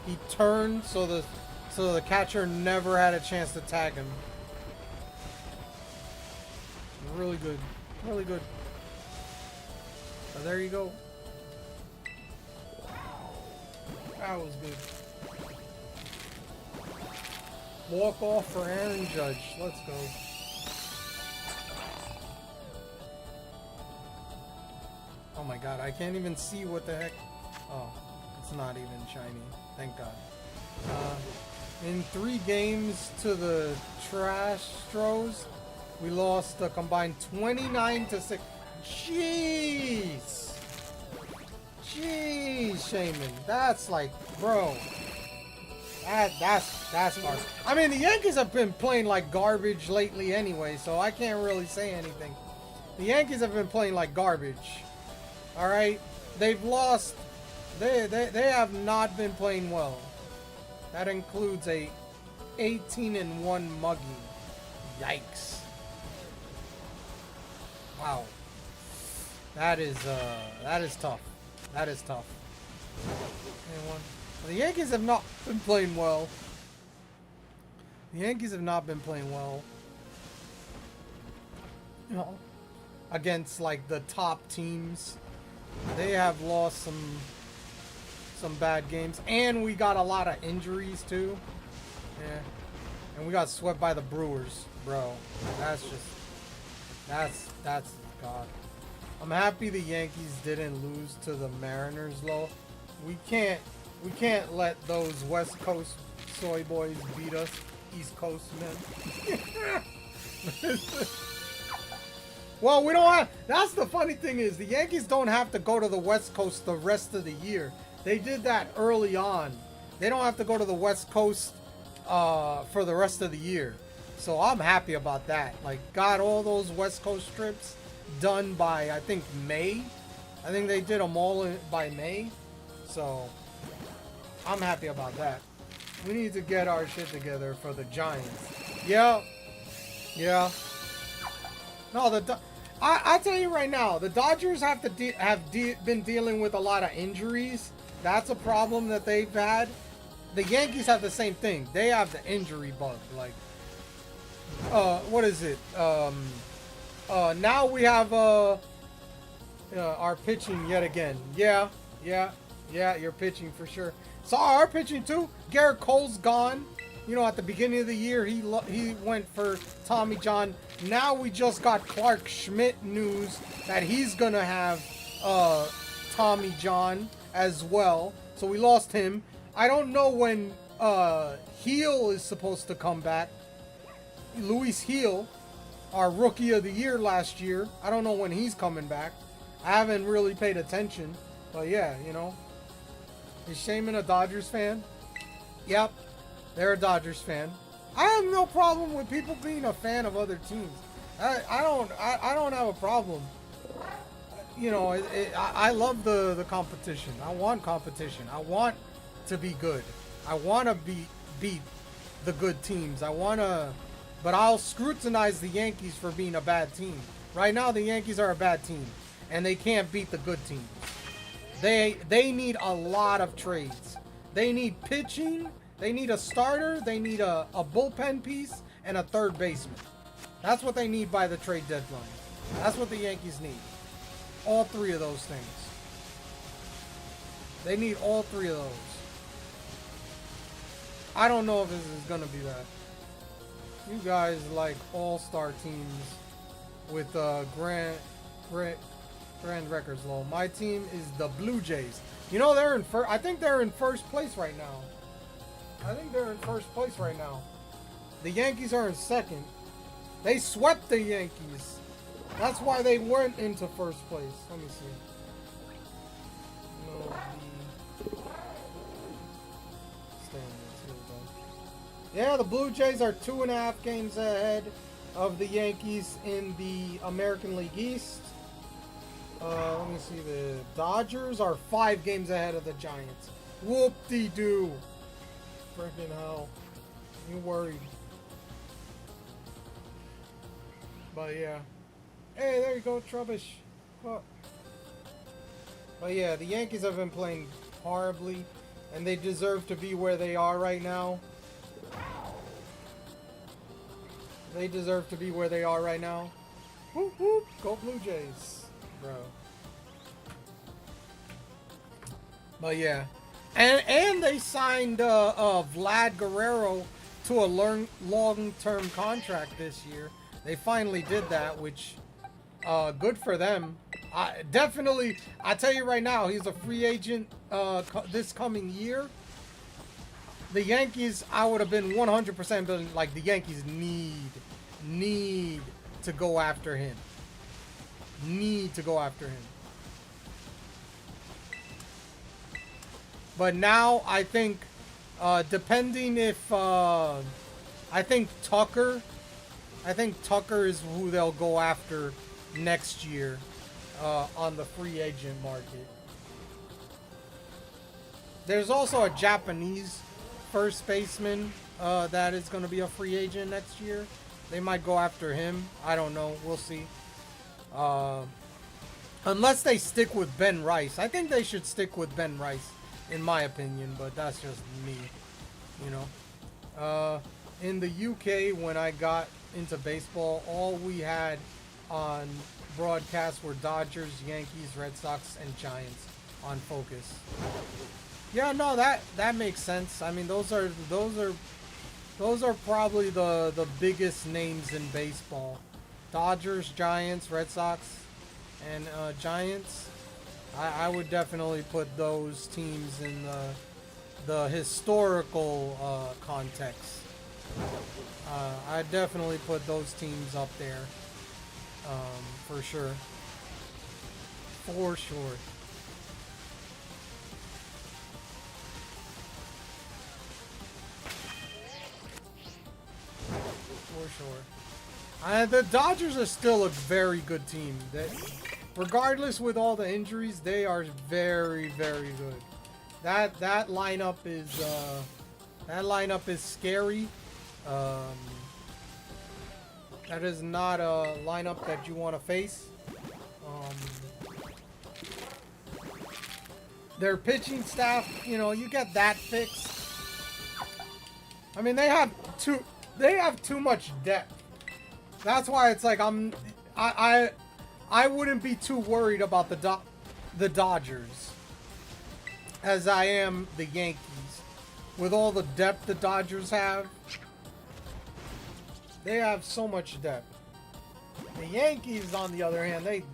He turned so the catcher never had a chance to tag him. Really good. Really good. So there you go. That was good. Walk off for Aaron Judge. Let's go. Oh my god, I can't even see what the heck. Oh, it's not even shiny. Thank god. In 3 games to the Trash Stros, we lost a combined 29-6. Jeez! Jeez, Shaman. That's like, bro. That's hard. I mean, the Yankees have been playing like garbage lately anyway, so I can't really say anything. The Yankees have been playing like garbage. All right, they've lost. They have not been playing well. That includes a 18-1 mugging. Yikes! Wow. That is tough. That is tough. Anyone? The Yankees have not been playing well. The Yankees have not been playing well. You know, against like the top teams. They have lost some bad games, and we got a lot of injuries too. Yeah, and we got swept by the Brewers, bro. That's God. I'm happy the Yankees didn't lose to the Mariners, though. We can't let those West Coast soy boys beat us, East Coast men. Well, we don't have. That's the funny thing is the Yankees don't have to go to the West Coast the rest of the year. They did that early on. They don't have to go to the West Coast for the rest of the year. So I'm happy about that. Like, got all those West Coast trips done by, I think, May. I think they did them all by May. So I'm happy about that. We need to get our shit together for the Giants. Yeah. Yeah. No, I tell you right now, the Dodgers have been dealing with a lot of injuries. That's a problem that they've had. The Yankees have the same thing. They have the injury bug. Like, what is it? Now we have our pitching yet again. Yeah, you're pitching for sure. So our pitching too. Garrett Cole's gone. You know, at the beginning of the year, he went for Tommy John. Now we just got Clark Schmidt news that he's gonna have Tommy John as well. So we lost him. I don't know when Heel is supposed to come back. Luis Heel, our Rookie of the Year last year. I don't know when he's coming back. I haven't really paid attention. But yeah, you know. Is Shaman a Dodgers fan? Yep. They're a Dodgers fan. I have no problem with people being a fan of other teams. I don't have a problem. You know, I love the competition. I want competition. I want to be good. I want to beat the good teams. But I'll scrutinize the Yankees for being a bad team. Right now, the Yankees are a bad team, and they can't beat the good teams. They need a lot of trades. They need pitching. They need a starter, they need a bullpen piece, and a third baseman. That's what they need by the trade deadline. That's what the Yankees need. All 3 of those things. They need all 3 of those. I don't know if this is going to be that. You guys like all-star teams with grand records low. My team is the Blue Jays. You know, they're in I think they're in first place right now. The Yankees are in second. They swept the Yankees. That's why they weren't into first place. Let me see. No, yeah, the Blue Jays are 2.5 games ahead of the Yankees in the American League East. Let me see. The Dodgers are 5 games ahead of the Giants. Whoop-de-doo. Freaking hell. You worried. But yeah. Hey, there you go, Trubbish. Oh. But yeah, the Yankees have been playing horribly, and they deserve to be where they are right now. They deserve to be where they are right now. Whoop whoop. Go Blue Jays. Bro. But yeah. And they signed Vlad Guerrero to a long-term contract this year. They finally did that, which good for them. Definitely, I tell you right now, he's a free agent this coming year. The Yankees, I would have been 100% been like, the Yankees need to go after him. Need to go after him. But now I think, depending if I think Tucker is who they'll go after next year on the free agent market. There's also a Japanese first baseman that is going to be a free agent next year. They might go after him. I don't know. We'll see. Unless they stick with Ben Rice. I think they should stick with Ben Rice, in my opinion, but that's just me, you know. In the UK, when I got into baseball, all we had on broadcast were Dodgers, Yankees, Red Sox, and Giants on Focus. Yeah, no, that makes sense. I mean, those are probably the biggest names in baseball. Dodgers, Giants, Red Sox, and Giants. I would definitely put those teams in the historical context. I definitely put those teams up there, for sure. For sure. For sure. The Dodgers are still a very good team. Regardless with all the injuries, they are very, very good. That lineup is scary. That is not a lineup that you want to face. Their pitching staff, you know, you get that fixed. I mean, they have too much depth. That's why it's like I wouldn't be too worried about the Dodgers as I am the Yankees. With all the depth the Dodgers have, they have so much depth. The Yankees, on the other hand, they've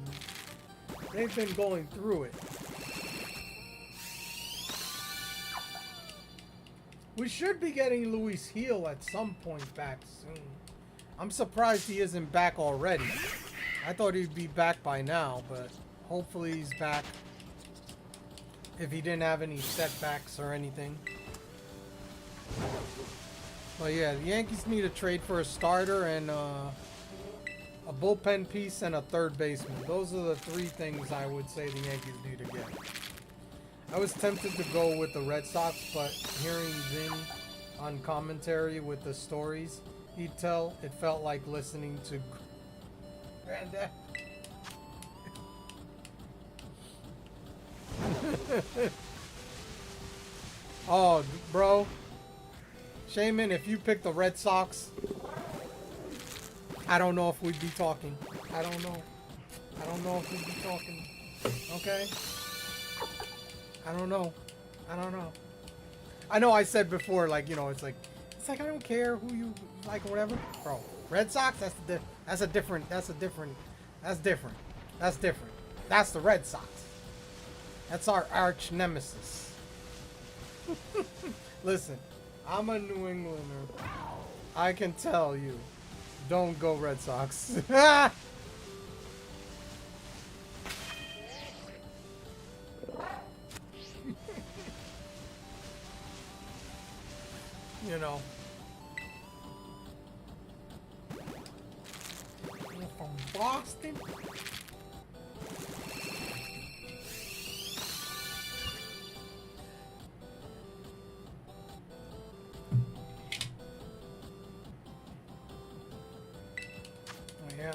been going through it. We should be getting Luis Gil at some point back soon. I'm surprised he isn't back already. I thought he'd be back by now, but hopefully he's back. If he didn't have any setbacks or anything. But yeah, the Yankees need a trade for a starter and a bullpen piece and a third baseman. Those are the three things I would say the Yankees need to get. I was tempted to go with the Red Sox, but hearing Vin on commentary with the stories he'd tell, it felt like listening to Granddad. Oh, bro. Shaman, if you picked the Red Sox, I don't know if we'd be talking. I don't know. I don't know if we'd be talking. Okay? I don't know. I don't know. I know I said before, like, you know, it's like I don't care who you like or whatever. Bro, Red Sox, that's different. That's the Red Sox. That's our arch nemesis. Listen, I'm a New Englander. I can tell you, don't go Red Sox. You know. You're from Boston? Oh, yeah.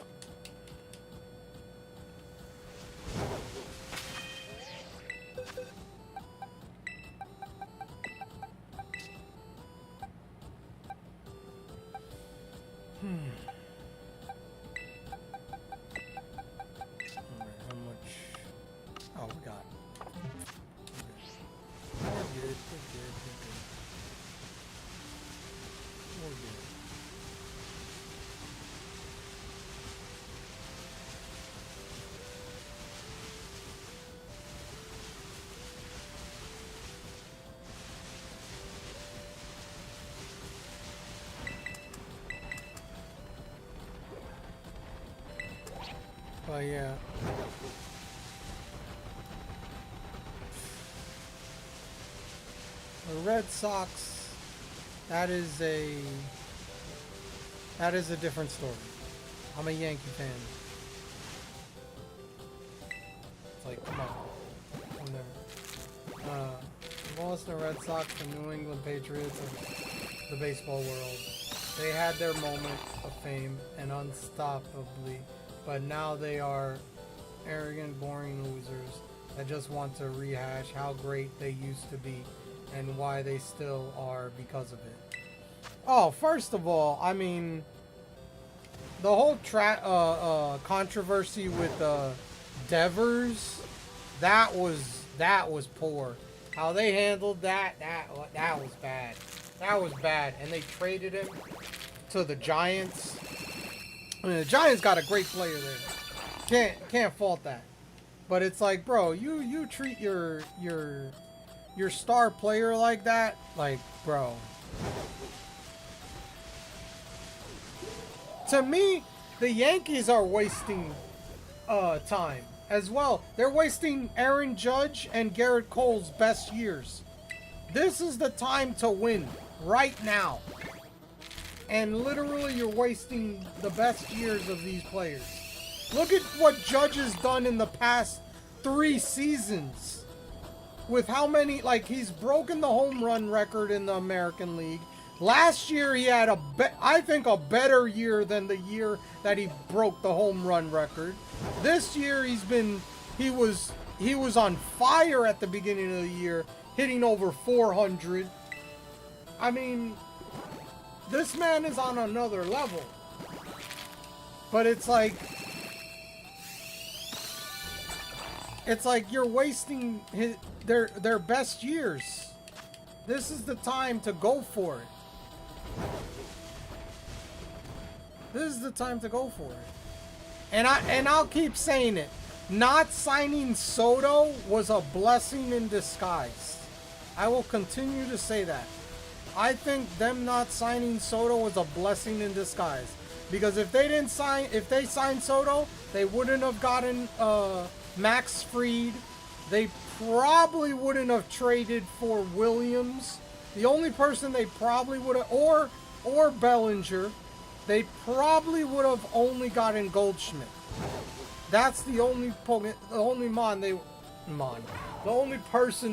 But yeah. The Red Sox, that is a different story. I'm a Yankee fan. It's like, come on. I'm there. Boston Red Sox, the New England Patriots of the baseball world. They had their moment of fame and unstoppably, but now they are arrogant, boring losers that just want to rehash how great they used to be and why they still are because of it. Oh, first of all, I mean, the whole controversy with Devers, that was poor. How they handled that was bad. That was bad. And they traded him to the Giants. I mean, the Giants got a great player there. Can't fault that. But it's like, bro, you treat your star player like that, like, bro. To me, the Yankees are wasting time as well. They're wasting Aaron Judge and Garrett Cole's best years. This is the time to win right now. And literally you're wasting the best years of these players. Look at what Judge has done in the past 3 seasons. With how many, like, he's broken the home run record in the American League. Last year he had I think a better year than the year that he broke the home run record. This year he was on fire at the beginning of the year, hitting over 400. I mean, this man is on another level. But it's like you're wasting their best years. This is the time to go for it. This is the time to go for it. And I'll keep saying it. Not signing Soto was a blessing in disguise. I will continue to say that. I think them not signing Soto was a blessing in disguise. Because if they signed Soto, they wouldn't have gotten Max Fried. They probably wouldn't have traded for Williams. The only person they probably would have, or Bellinger, they probably would have only gotten Goldschmidt. That's the only person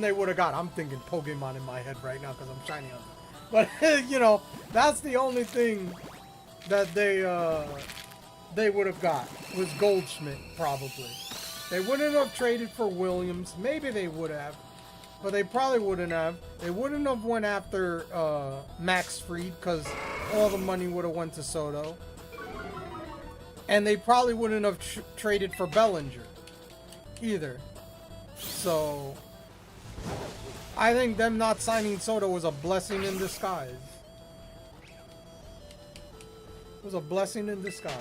they would have got. I'm thinking Pokemon in my head right now because I'm shiny on it. But you know, that's the only thing that they would have got was Goldschmidt probably. They wouldn't have traded for Williams. Maybe they would have, but they probably wouldn't have. They wouldn't have went after Max Fried because all the money would have went to Soto. And they probably wouldn't have traded for Bellinger either. So I think them not signing Soto was a blessing in disguise. It was a blessing in disguise.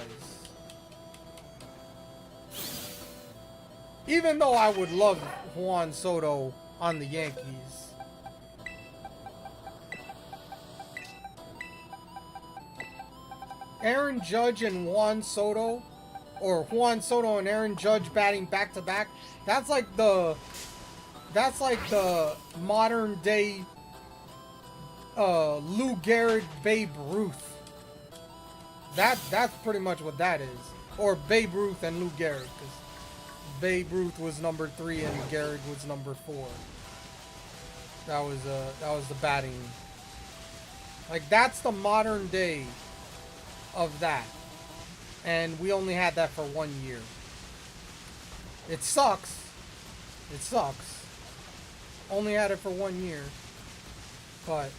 Even though I would love Juan Soto on the Yankees. Aaron Judge and Juan Soto, or Juan Soto and Aaron Judge batting back to back, that's like the modern day Lou Gehrig, Babe Ruth. That's pretty much what that is. Or Babe Ruth and Lou Gehrig, because Babe Ruth was number 3 and Gehrig was number 4. That was the batting. Like, that's the modern day of that. And we only had that for 1 year. It sucks. It sucks. Only had it for 1 year. But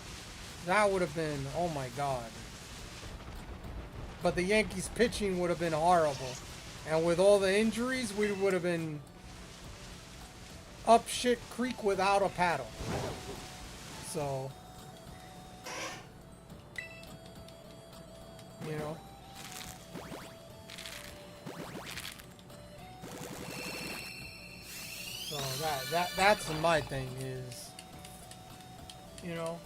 that would have been, oh my god. But the Yankees pitching would have been horrible. And with all the injuries, we would have been up shit creek without a paddle. So, you know. So that's my thing is, you know,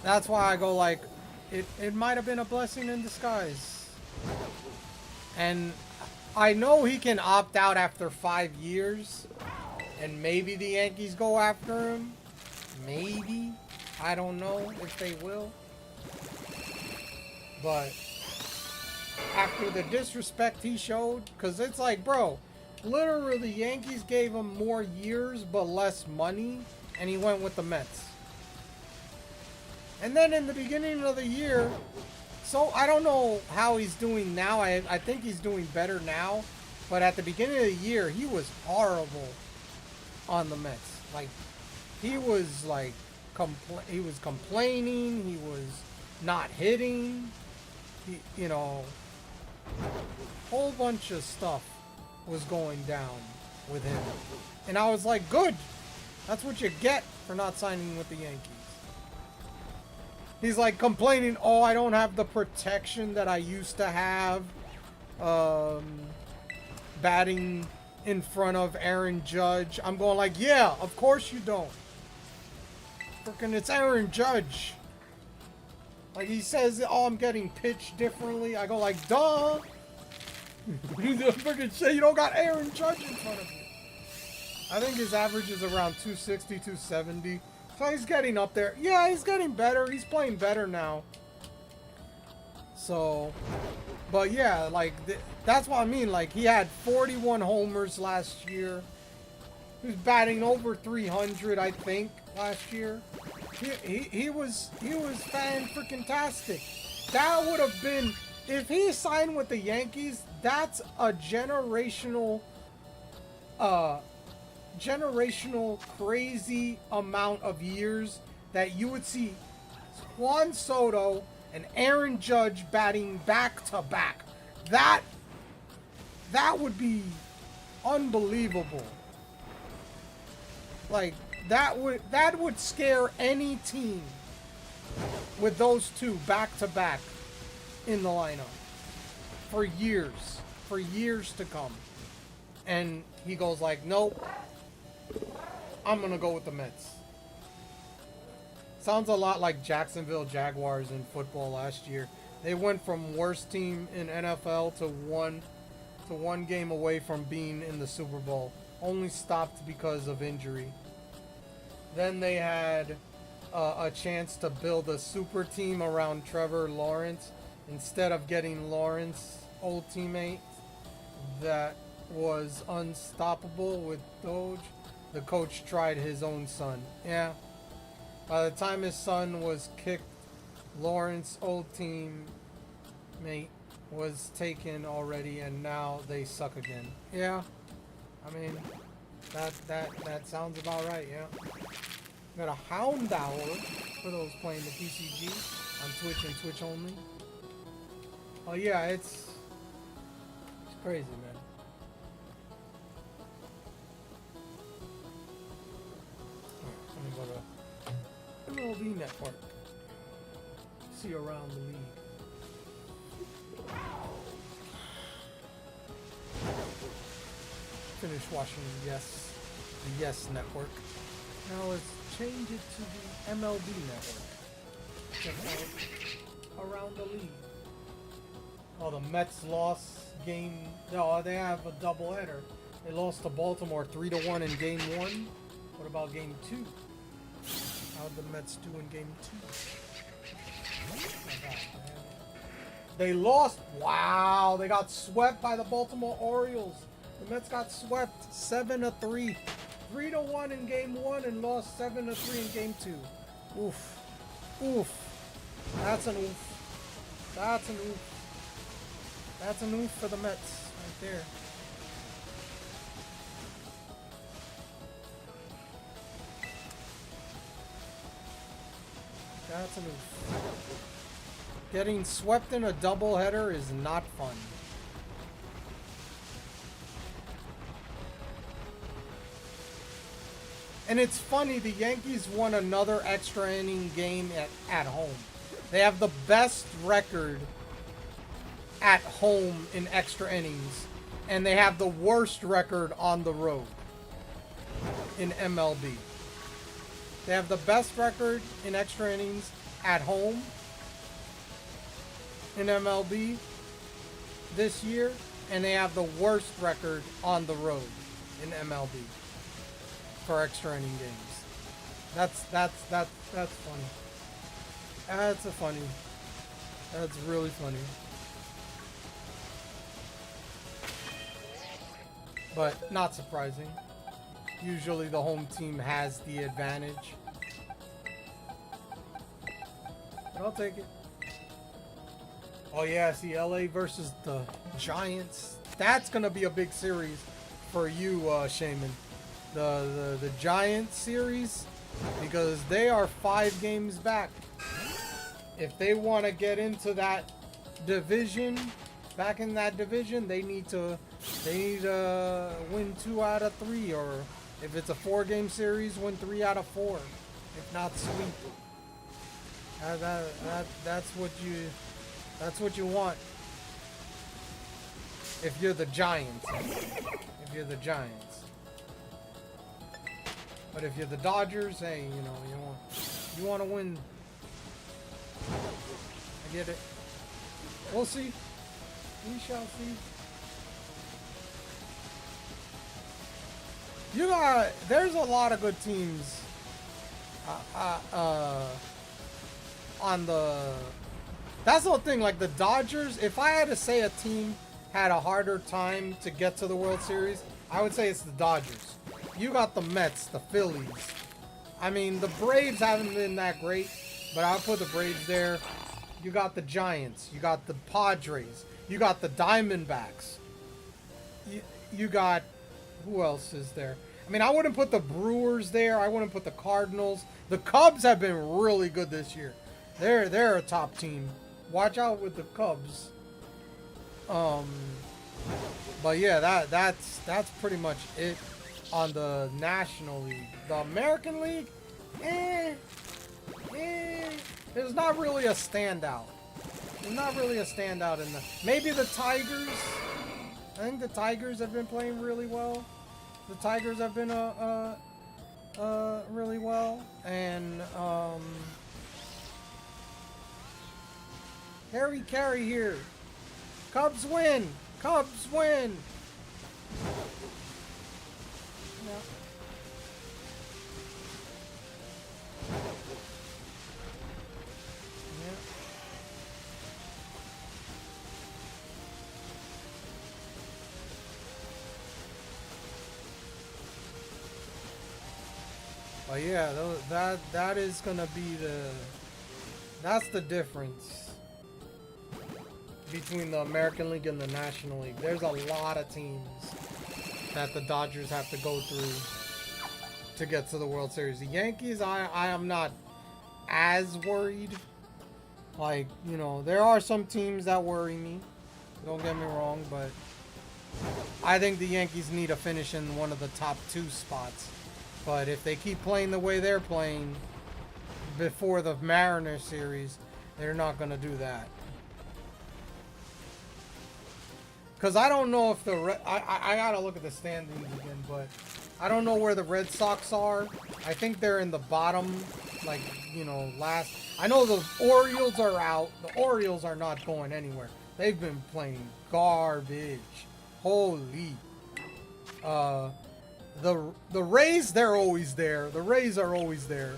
that's why I go like, it might have been a blessing in disguise. And I know he can opt out after 5 years, and maybe the Yankees go after him. Maybe. I don't know if they will. But after the disrespect he showed, because it's like, bro, literally the Yankees gave him more years but less money, and he went with the Mets. And then in the beginning of the year, so I don't know how he's doing now. I think he's doing better now. But at the beginning of the year, he was horrible on the Mets. Like, he was like, he was complaining. He was not hitting. You know, whole bunch of stuff was going down with him. And I was like, good. That's what you get for not signing with the Yankees. He's like complaining, oh, I don't have the protection that I used to have. Batting in front of Aaron Judge. I'm going like, yeah, of course you don't. Freaking, it's Aaron Judge. Like, he says, oh, I'm getting pitched differently. I go like, duh. Freaking shit, you don't got Aaron Judge in front of you. I think his average is around 260, 270. So he's getting up there. Yeah, he's getting better. He's playing better now. So, but yeah, like, that's what I mean. Like, he had 41 homers last year. He was batting over 300, I think, last year. He was fan-freaking-tastic. That would have been, if he signed with the Yankees, that's a generational crazy amount of years that you would see Juan Soto and Aaron Judge batting back to back. That would be unbelievable. Like, that would scare any team with those two back to back in the lineup for years to come. And he goes like, nope, I'm gonna go with the Mets. Sounds a lot like Jacksonville Jaguars in football last year. They went from worst team in NFL to one game away from being in the Super Bowl. Only stopped because of injury. Then they had a chance to build a super team around Trevor Lawrence instead of getting Lawrence, old teammate, that was unstoppable with Doge. The coach tried his own son. Yeah. By the time his son was kicked, Lawrence, old teammate, was taken already, and now they suck again. Yeah. I mean, that sounds about right, yeah. Got a Hound Hour for those playing the PCG on Twitch and Twitch only. Oh yeah, it's crazy, man. Let me go to MLB Network. See around the league. Finish watching the Yes Network. Now let's change it to the MLB Network. Check out around the league. Oh, the Mets lost game. No, they have a doubleheader. They lost to Baltimore 3-1 in game 1. What about game 2? How'd the Mets do in game 2? They lost. Wow, they got swept by the Baltimore Orioles. The Mets got swept 7-3. 3-1 in game 1 and lost 7-3 in game 2. Oof. Oof. That's an oof. That's an oof. That's an oof for the Mets right there. That's an oof. Getting swept in a doubleheader is not fun. And it's funny, the Yankees won another extra inning game at home. They have the best record at home in extra innings, and they have the worst record on the road in MLB. They have the best record in extra innings at home in MLB, this year, and they have the worst record on the road in MLB for extra inning games. That's funny. That's really funny. But not surprising. Usually the home team has the advantage. But I'll take it. Oh yeah, see LA versus the Giants. That's gonna be a big series for you, Shaman. The Giants series, because they are 5 games back. If they want to get into that division, back in that division, they need to win 2 out of 3, or if it's a 4-game series, win 3 out of 4. If not, sweep. That's what you want. If you're the Giants. If you're the Giants. But if you're the Dodgers, hey, you know, you want to win. I get it. We'll see. We shall see. There's a lot of good teams on the. That's the whole thing. Like the Dodgers, if I had to say a team had a harder time to get to the World Series, I would say it's the Dodgers. You got the Mets, the Phillies. I mean, the Braves haven't been that great, but I'll put the Braves there. You got the Giants. You got the Padres. You got the Diamondbacks. You got... Who else is there? I mean, I wouldn't put the Brewers there. I wouldn't put the Cardinals. The Cubs have been really good this year. They're a top team. Watch out with the Cubs. But yeah, that's pretty much it on the National League. The American League, there's not really a standout. There's not really a standout in the. Maybe the Tigers. I think the Tigers have been playing really well. The Tigers have been really well, and Harry Carey here. Cubs win. Cubs win. Yeah. Yeah. But yeah, that is gonna be that's the difference between the American League and the National League. There's a lot of teams that the Dodgers have to go through to get to the World Series. The Yankees, I am not as worried. Like, you know, there are some teams that worry me. Don't get me wrong, but I think the Yankees need to finish in one of the top 2 spots. But if they keep playing the way they're playing before the Mariners series, they're not going to do that. Because I don't know if I got to look at the standings again, but I don't know where the Red Sox are. I think they're in the bottom, like, you know, last. I know the Orioles are out. The Orioles are not going anywhere. They've been playing garbage. Holy. The Rays, they're always there. The Rays are always there.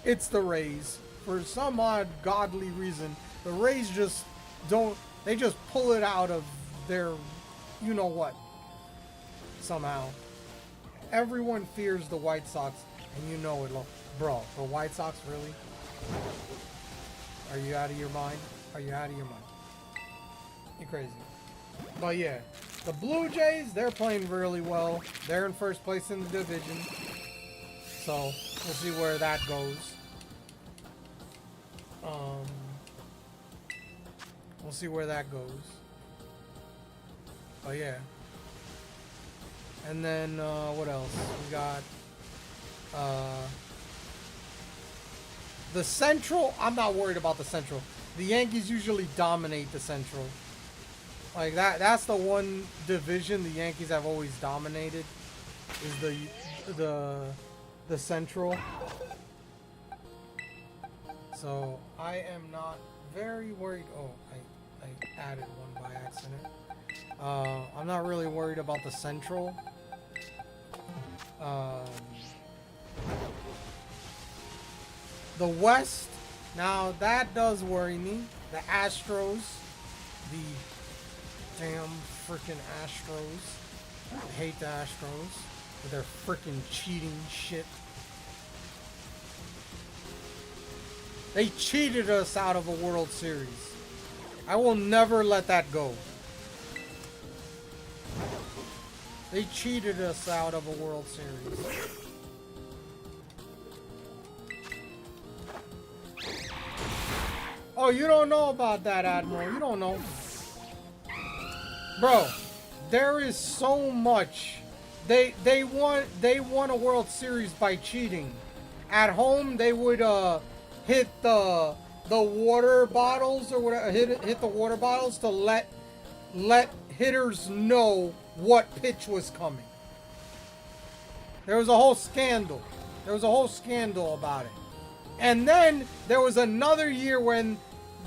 It's the Rays. For some odd, godly reason, the Rays just don't. They just pull it out of their, you know what, somehow. Everyone fears the White Sox, and you know it. Bro, the White Sox, really? Are you out of your mind? Are you out of your mind? You're crazy. But yeah, the Blue Jays, they're playing really well. They're in first place in the division. So, we'll see where that goes. We'll see where that goes. Oh yeah. And then what else? We got the Central. I'm not worried about the Central. The Yankees usually dominate the Central. Like that's the one division the Yankees have always dominated, is the Central. So I am not very worried. Oh, I added one by accident. I'm not really worried about the Central. The West, now that does worry me. The Astros, the damn freaking Astros. I hate the Astros with their freaking cheating shit. They cheated us out of a World Series. I will never let that go. They cheated us out of a World Series. Oh, you don't know about that, Admiral. You don't know. Bro, there is so much. They won a World Series by cheating. At home, they would hit the water bottles or whatever, hit the water bottles to let hitters know what pitch was coming. There was a whole scandal. There was a whole scandal about it. And then there was another year when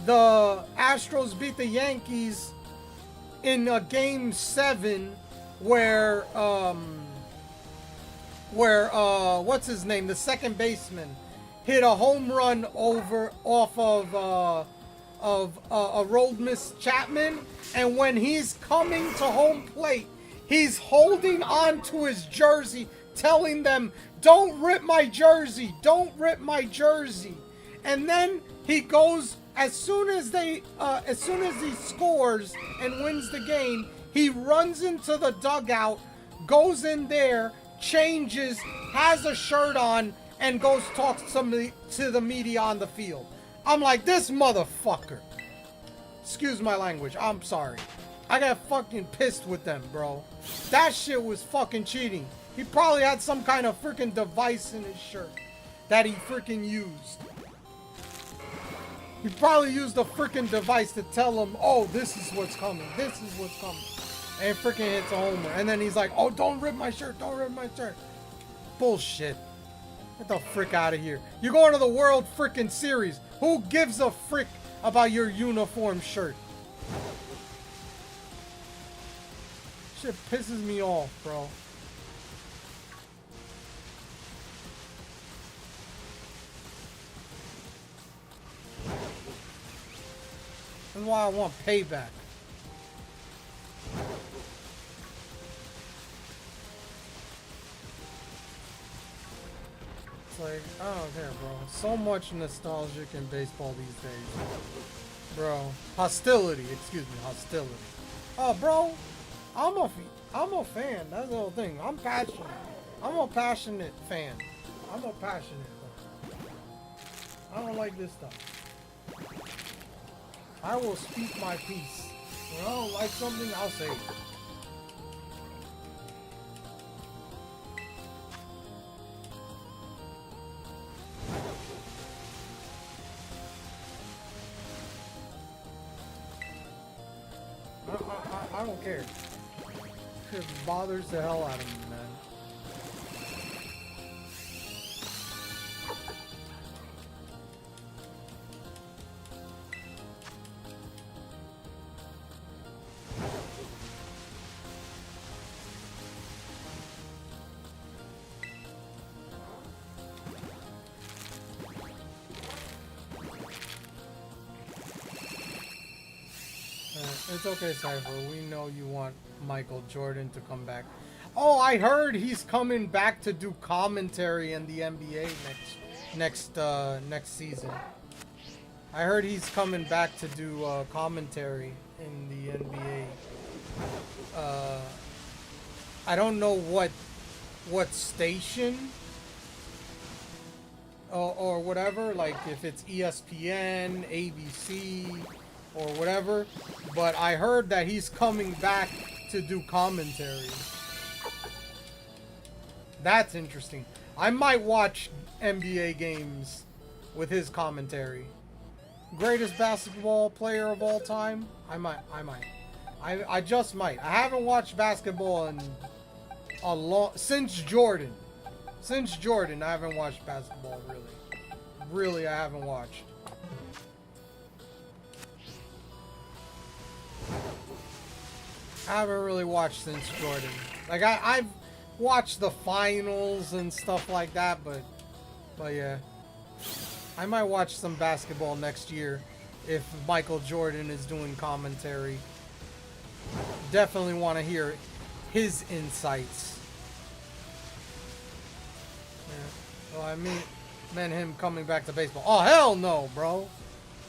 the Astros beat the Yankees in a game 7 where what's his name, the second baseman, hit a home run off of Aroldis Chapman, and when he's coming to home plate, he's holding on to his jersey, telling them, "Don't rip my jersey! Don't rip my jersey!" And then he goes, as soon as he scores and wins the game, he runs into the dugout, goes in there, changes, has a shirt on, and goes talks to the media on the field. I'm like, this motherfucker. Excuse my language. I'm sorry. I got fucking pissed with them, bro. That shit was fucking cheating. He probably had some kind of freaking device in his shirt that he freaking used. He probably used a freaking device to tell him, oh, this is what's coming. This is what's coming. And freaking hits a homer. And then he's like, oh, don't rip my shirt. Don't rip my shirt. Bullshit. Get the frick out of here. You're going to the World freaking Series. Who gives a frick about your uniform shirt? Shit pisses me off, bro. That's why I want payback. It's like, I don't care, bro. So much nostalgic in baseball these days. Bro. Hostility, excuse me, hostility. Oh, bro, I'm a fan. That's the whole thing. I'm passionate. I'm a passionate fan. I'm a passionate fan. I don't like this stuff. I will speak my piece. When I don't like something, I'll say it. I don't care. It bothers the hell out of me, man. It's okay, Cypher. We know you want Michael Jordan to come back. Oh, I heard he's coming back to do commentary in the NBA next season. I heard he's coming back to do commentary in the NBA. I don't know what station or whatever. Like if it's ESPN, ABC. Or whatever, but I heard that he's coming back to do commentary. That's interesting. I might watch NBA games with his commentary. Greatest basketball player of all time? I might. I just might. I haven't watched basketball in a long... Since Jordan, I haven't watched basketball, really. Really, I haven't watched. I haven't really watched since Jordan. Like I've watched the finals and stuff like that, but yeah. I might watch some basketball next year if Michael Jordan is doing commentary. Definitely want to hear his insights. Yeah. Well, I meant him coming back to baseball. Oh, hell no, bro.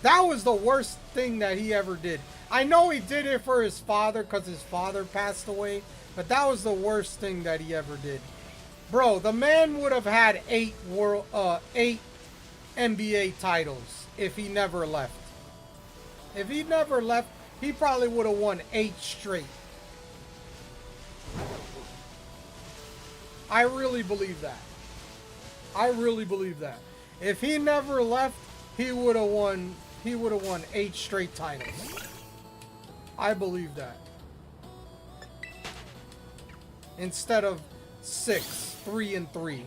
That was the worst thing that he ever did. I know he did it for his father because his father passed away, but that was the worst thing that he ever did. Bro, the man would have had 8 NBA titles if he never left. If he never left, he probably would have won 8 straight. I really believe that. I really believe that. If he never left, he would have won 8 straight titles. I believe that. Instead of 6, 3 and 3.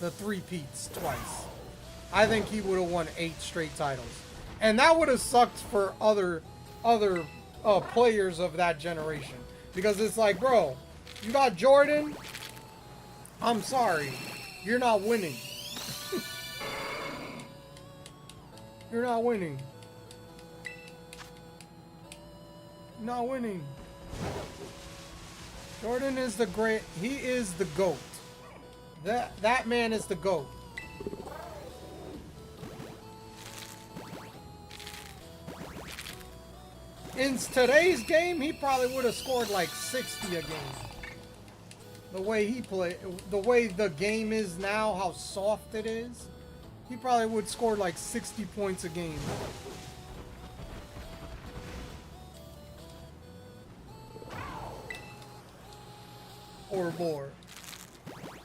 The 3-peats twice. I think he would have won 8 straight titles. And that would have sucked for other players of that generation. Because it's like, bro, you got Jordan. I'm sorry. You're not winning. You're not winning. You're not winning. Jordan is the great. He is the GOAT. That man is the GOAT. In today's game, he probably would have scored like 60 a game. The way he played, the way the game is now, how soft it is, he probably would score like 60 points a game. Or more.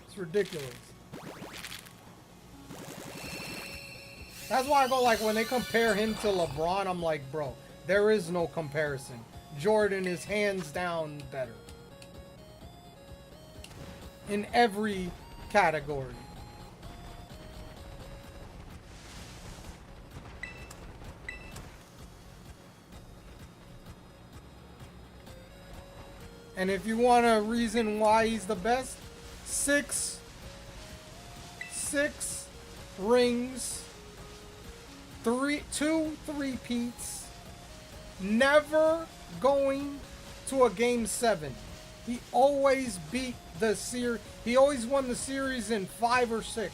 It's ridiculous. That's why I go like when they compare him to LeBron, I'm like, bro, there is no comparison. Jordan is hands down better. In every category. And if you want a reason why he's the best, 6 rings, 2 3-peats, never going to a game 7. He always beat the series. He always won the series in 5 or 6.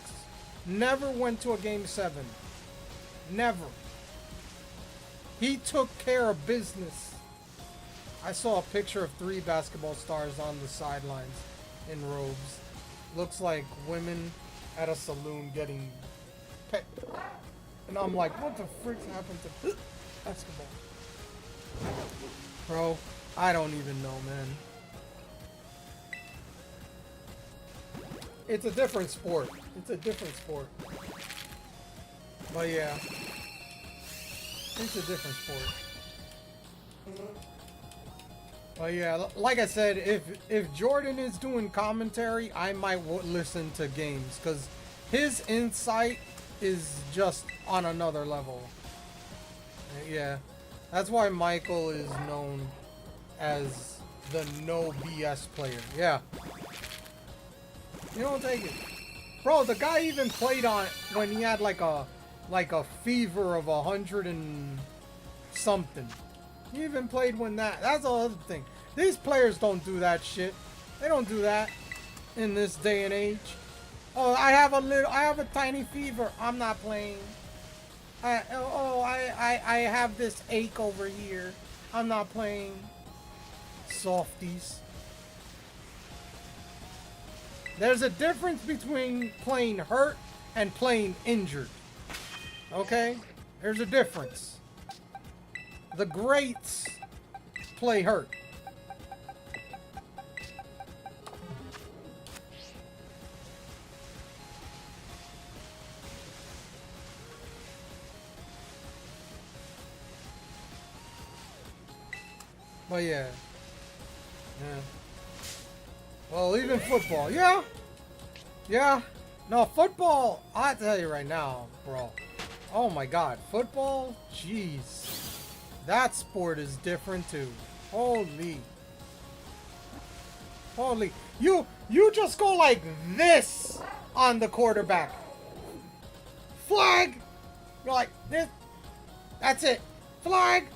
Never went to a game 7. Never. He took care of business. I saw a picture of 3 basketball stars on the sidelines in robes. Looks like women at a saloon getting pet. And I'm like, what the frick happened to basketball? Bro, I don't even know, man. It's a different sport. It's a different sport. But yeah. It's a different sport. But yeah, like I said, if Jordan is doing commentary, I might listen to games. Because his insight is just on another level. Yeah. That's why Michael is known as the no BS player. Yeah. You don't take it. Bro, the guy even played on when he had like a fever of 100 and something. He even played when that's the other thing. These players don't do that shit. They don't do that in this day and age. Oh, I have a tiny fever. I'm not playing. I have this ache over here. I'm not playing. Softies. There's a difference between playing hurt and playing injured. Okay? There's a difference. The greats play hurt. But yeah. Yeah. Well, even football. Yeah. Yeah. No, football, I tell you right now, bro. Oh my god. Football? Jeez. That sport is different too. Holy. Holy, you just go like this on the quarterback. Flag. You're like this. That's it. Flag.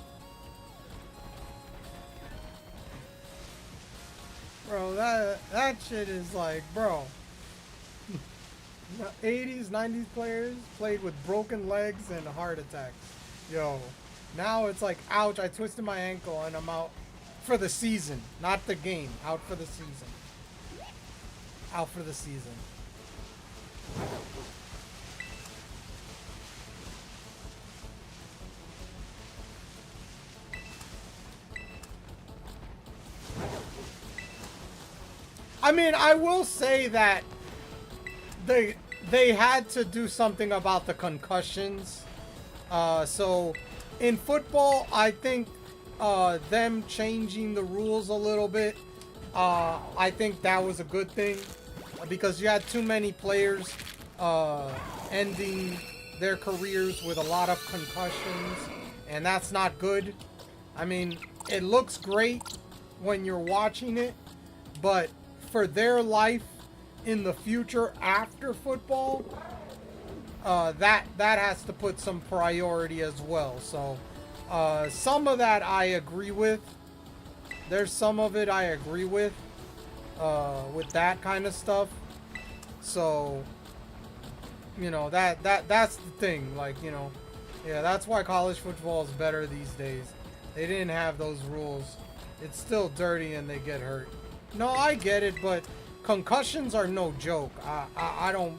Bro, that shit is like, bro. 80s, 90s players played with broken legs and heart attacks. Yo, now it's like, ouch, I twisted my ankle and I'm out for the season. Not the game. Out for the season. Out for the season. I mean, I will say that they had to do something about the concussions. So in football, I think them changing the rules a little bit, I think that was a good thing, because you had too many players ending their careers with a lot of concussions, and that's not good. I mean, it looks great when you're watching it, but for their life in the future after football, that has to put some priority as well. So some of that I agree with. There's some of it I agree with that kind of stuff. So, you know, that's the thing. Like, you know, yeah, that's why college football is better these days. They didn't have those rules. It's still dirty and they get hurt. No, I get it, but concussions are no joke. I don't,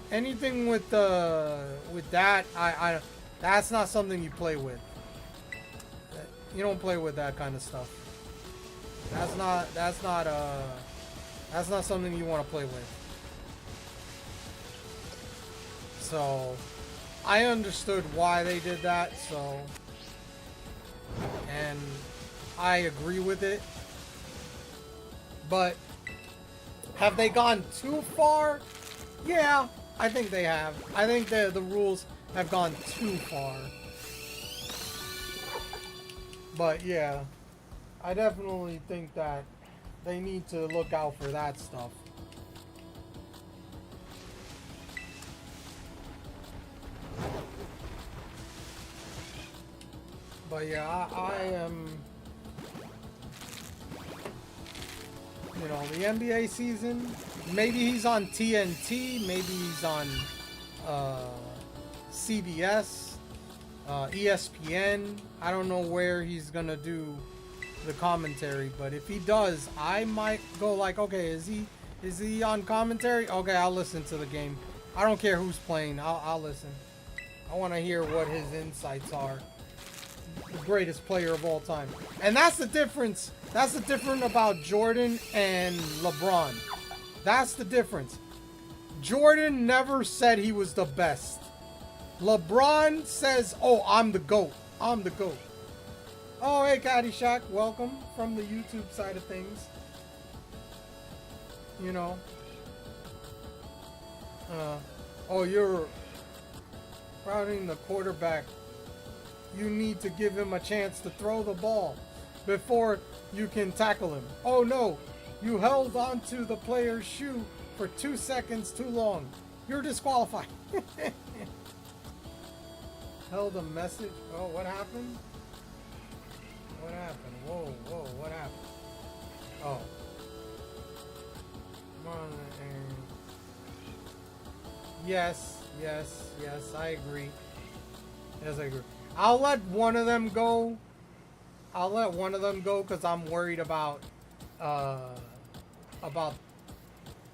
anything with that, I that's not something you play with. You don't play with that kind of stuff. That's not something you want to play with. So I understood why they did that, so, and I agree with it. But have they gone too far? Yeah, I think they have. I think the rules have gone too far. But yeah, I definitely think that they need to look out for that stuff. But yeah, I am... You know, the NBA season, maybe he's on TNT, maybe he's on CBS, ESPN. I don't know where he's gonna do the commentary, but if he does, I might go like, okay, is he on commentary? Okay, I'll listen to the game. I don't care who's playing, I'll listen. I want to hear what his insights are. The greatest player of all time. And that's the difference. That's the difference about Jordan and LeBron. That's the difference. Jordan never said he was the best. LeBron says, oh, I'm the GOAT. I'm the GOAT. Oh, hey, Caddyshack. Welcome from the YouTube side of things. You know. Oh, you're routing the quarterback. You need to give him a chance to throw the ball before you can tackle him. Oh no, you held onto the player's shoe for 2 seconds too long. You're disqualified. Held a message. Oh, what happened? What happened? Whoa, what happened? Oh. Come on, yes, I agree. Yes, I agree. I'll let one of them go. I'll let one of them go because I'm worried about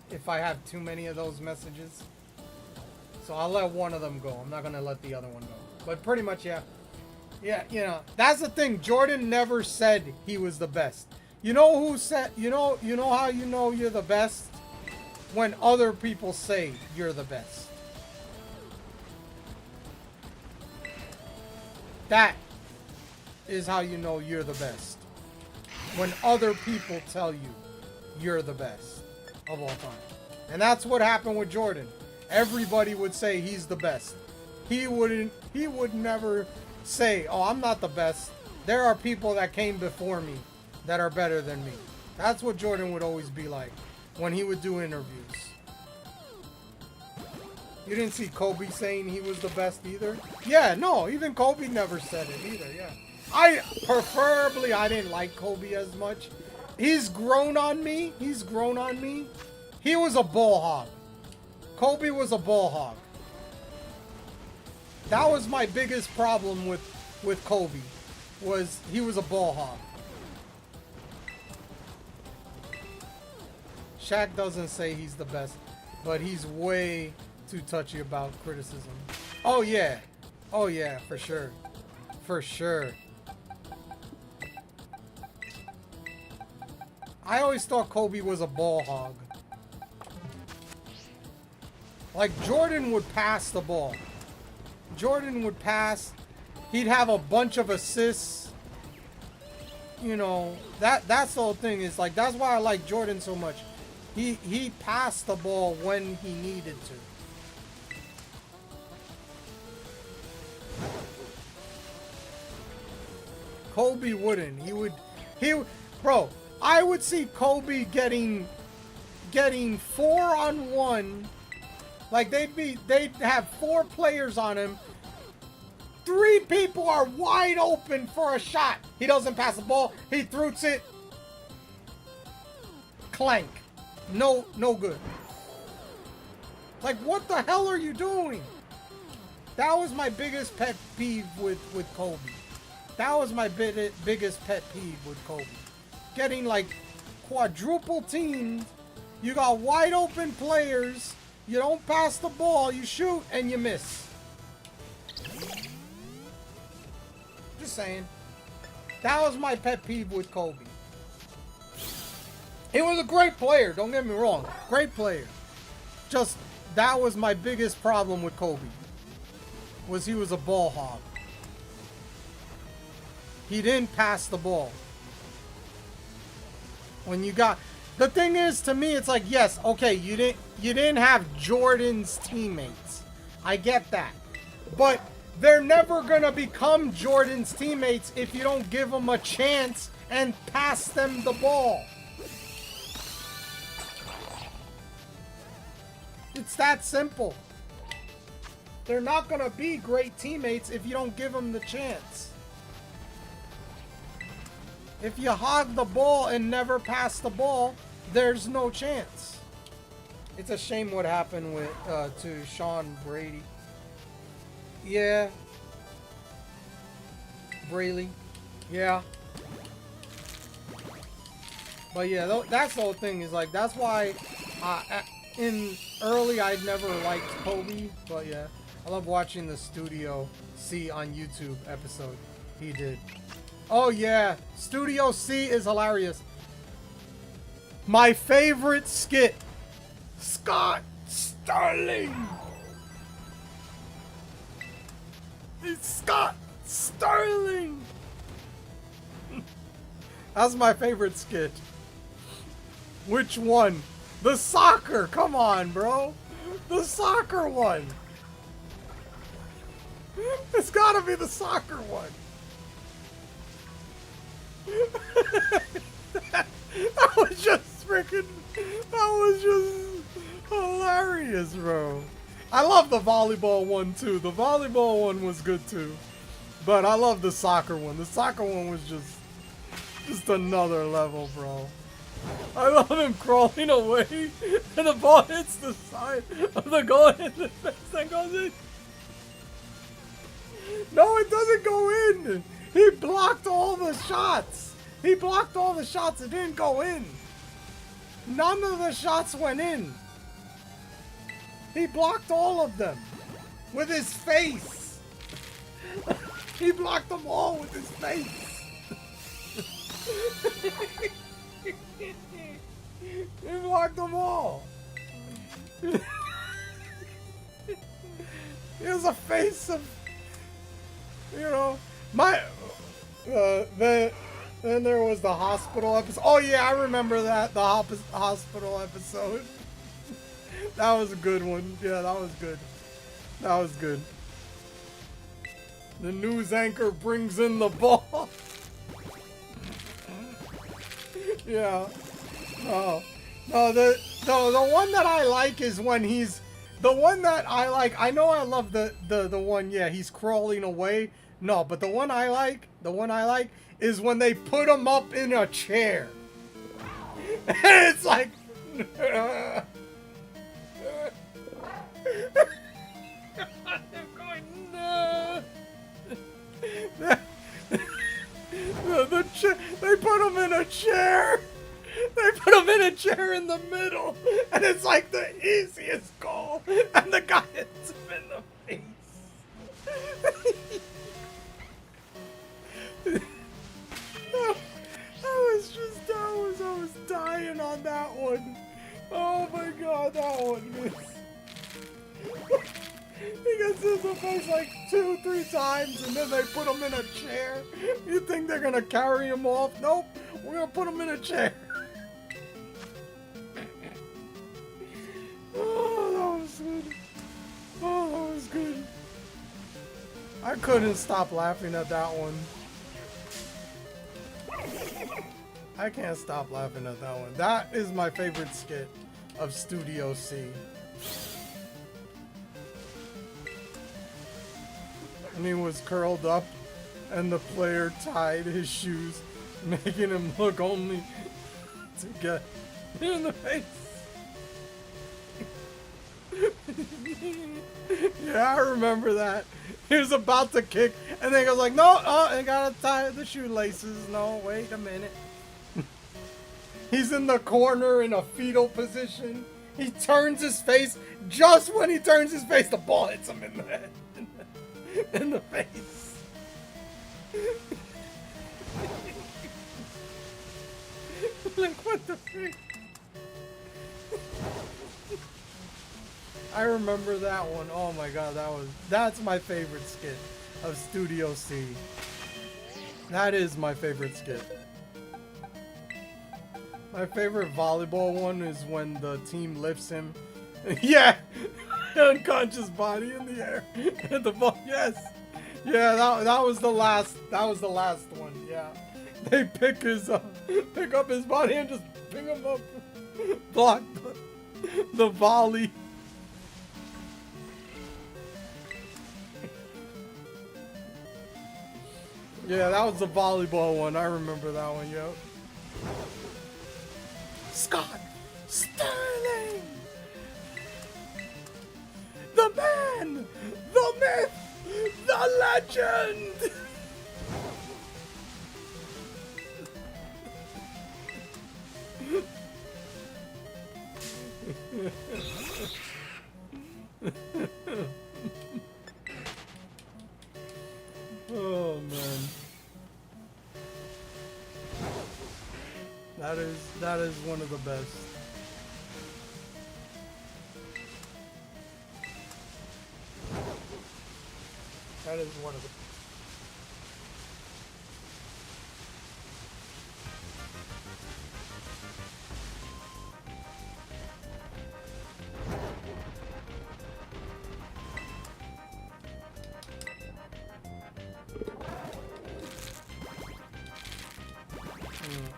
if I have too many of those messages. So I'll let one of them go. I'm not gonna let the other one go. But pretty much, yeah. Yeah, you know, that's the thing. Jordan never said he was the best. You know who said, you know how you know you're the best? When other people say you're the best. That is how you know you're the best. When other people tell you you're the best of all time. And that's what happened with Jordan. Everybody would say he's the best. He would never say, oh, I'm not the best. There are people that came before me that are better than me. That's what Jordan would always be like when he would do interviews. You didn't see Kobe saying he was the best either? Yeah, no, even Kobe never said it either, yeah. I didn't like Kobe as much. He's grown on me. He was a ball hog. Kobe was a ball hog. That was my biggest problem with Kobe, was he was a ball hog. Shaq doesn't say he's the best, but he's way too touchy about criticism. Oh yeah, for sure, for sure. I always thought Kobe was a ball hog. Like, Jordan would pass the ball. Jordan would pass. He'd have a bunch of assists. You know, that's the whole thing. Is like, that's why I like Jordan so much. He passed the ball when he needed to. Kobe wouldn't. Bro, I would see Kobe getting 4-on-1. Like, they'd have 4 players on him. 3 people are wide open for a shot. He doesn't pass the ball. He throws it. Clank. No good. Like, what the hell are you doing? That was my biggest pet peeve with Kobe. That was my biggest pet peeve with Kobe. Getting, like, quadruple teamed. You got wide open players. You don't pass the ball. You shoot and you miss. Just saying. That was my pet peeve with Kobe. He was a great player. Don't get me wrong. Great player. Just, that was my biggest problem with Kobe. Was he was a ball hog. He didn't pass the ball. When you got... The thing is, to me, it's like, yes, okay, you didn't have Jordan's teammates. I get that. But they're never going to become Jordan's teammates if you don't give them a chance and pass them the ball. It's that simple. They're not going to be great teammates if you don't give them the chance. If you hog the ball and never pass the ball, there's no chance. It's a shame what happened with to Sean Brady. Yeah. Braley. Yeah. But yeah, that's the whole thing. Is like, that's why in early I'd never liked Kobe. But yeah, I love watching the Studio C on YouTube episode he did. Oh yeah, Studio C is hilarious. My favorite skit, Scott Sterling. It's Scott Sterling. That's my favorite skit. Which one? The soccer. Come on, bro. The soccer one. It's gotta be the soccer one. That was just freaking, that was just hilarious, bro. I love the volleyball one too. The volleyball one was good too. But I love the soccer one. The soccer one was just another level, bro. I love him crawling away and the ball hits the side of the goal and the thing goes in. No, it doesn't go in. He blocked all the shots. He blocked all the shots. It didn't go in. None of the shots went in. He blocked all of them with his face. He blocked them all with his face. He blocked them all. He has a face of, you know, then there was the hospital episode. Oh yeah, I remember that, the hospital episode. That was a good one. Yeah, that was good. That was good. The news anchor brings in the ball. Yeah. No, no, the one that I like is when he's the one that I like. I know I love the one. Yeah, he's crawling away. No, but the one I like is when they put him up in a chair. And it's like. I'm going no. They put him in a chair. They put him in a chair in the middle, and it's like the easiest goal, and the guy hits him in the face. I was dying on that one. Oh my god, that one missed. He gets in the face like 2-3 times, and then they put him in a chair. You think they're gonna carry him off? Nope, we're gonna put him in a chair. Oh, that was good. Oh, that was good. I couldn't stop laughing at that one. I can't stop laughing at that one. That is my favorite skit of Studio C. And he was curled up, and the player tied his shoes, making him look only to get in the face. Yeah, I remember that. He was about to kick, and then he goes like, no, I gotta tie the shoelaces. No, wait a minute. He's in the corner in a fetal position. He turns his face. Just when he turns his face, the ball hits him in the head. In the face. Like, what the freak? I remember that one. Oh my god, that's my favorite skit of Studio C. That is my favorite skit. My favorite volleyball one is when the team lifts him. Yeah! Unconscious body in the air. And the ball, yes! Yeah, that was the last one, yeah. They pick up his body and just pick him up. Block the volley. Yeah, that was the volleyball one. I remember that one, yo. Scott Sterling! The man! The myth! The legend! Oh man. That is one of the best. That is one of the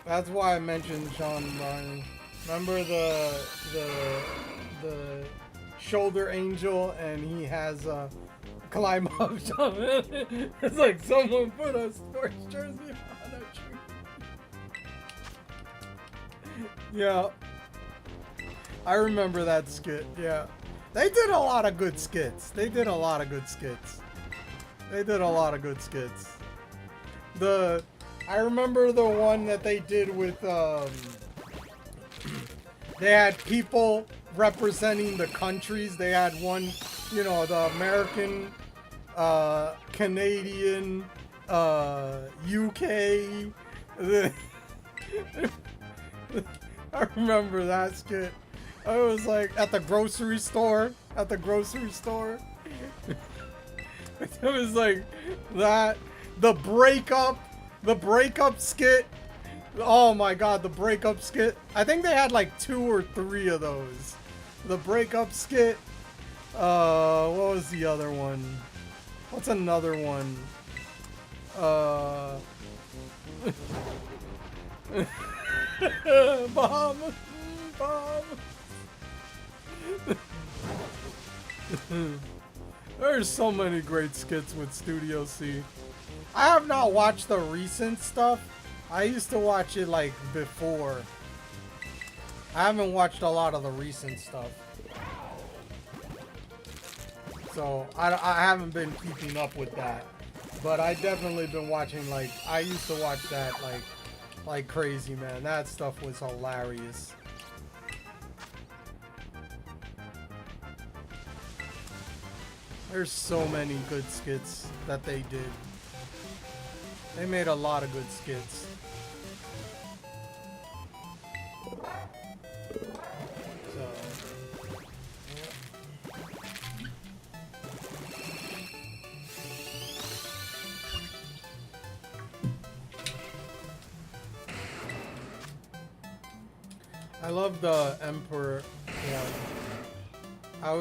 That's why I mentioned Sean Ryan. Remember the shoulder angel, and he has a climb up. It's like someone put a sports jersey on a tree. Yeah, I remember that skit. Yeah, they did a lot of good skits. I remember the one that they did with, they had people representing the countries. They had one, you know, the American, Canadian, UK. I remember that skit. I was like at the grocery store. It was like that. The breakup skit. Oh my god, the breakup skit. I think they had like 2 or 3 of those. The breakup skit. What was the other one? What's another one? Bomb! Bomb! There's so many great skits with Studio C. I have not watched the recent stuff. I used to watch it like before. I haven't watched a lot of the recent stuff. So I haven't been keeping up with that. But I definitely been watching, like, I used to watch that like crazy, man. That stuff was hilarious. There's so many good skits that they did. They made a lot of good skits. So, I love the Emperor one. I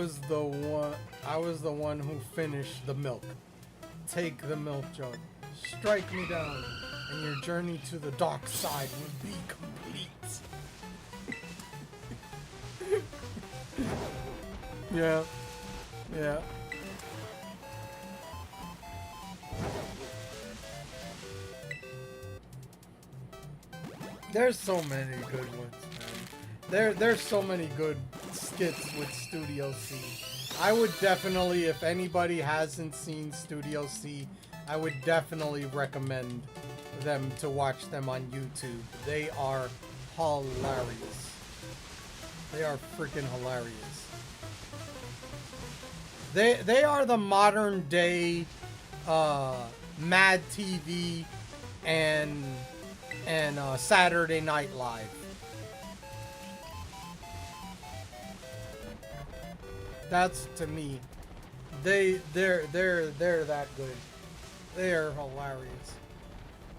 was the one who finished the milk. Take the milk jug. Strike me down, and your journey to the dark side will be complete. Yeah. Yeah. There's so many good ones, man. There's so many good skits with Studio C. I would definitely, if anybody hasn't seen Studio C, I would definitely recommend them to watch them on YouTube. They are hilarious. They are freaking hilarious. They are the modern day Mad TV and Saturday Night Live. That's, to me, they're that good. They're hilarious.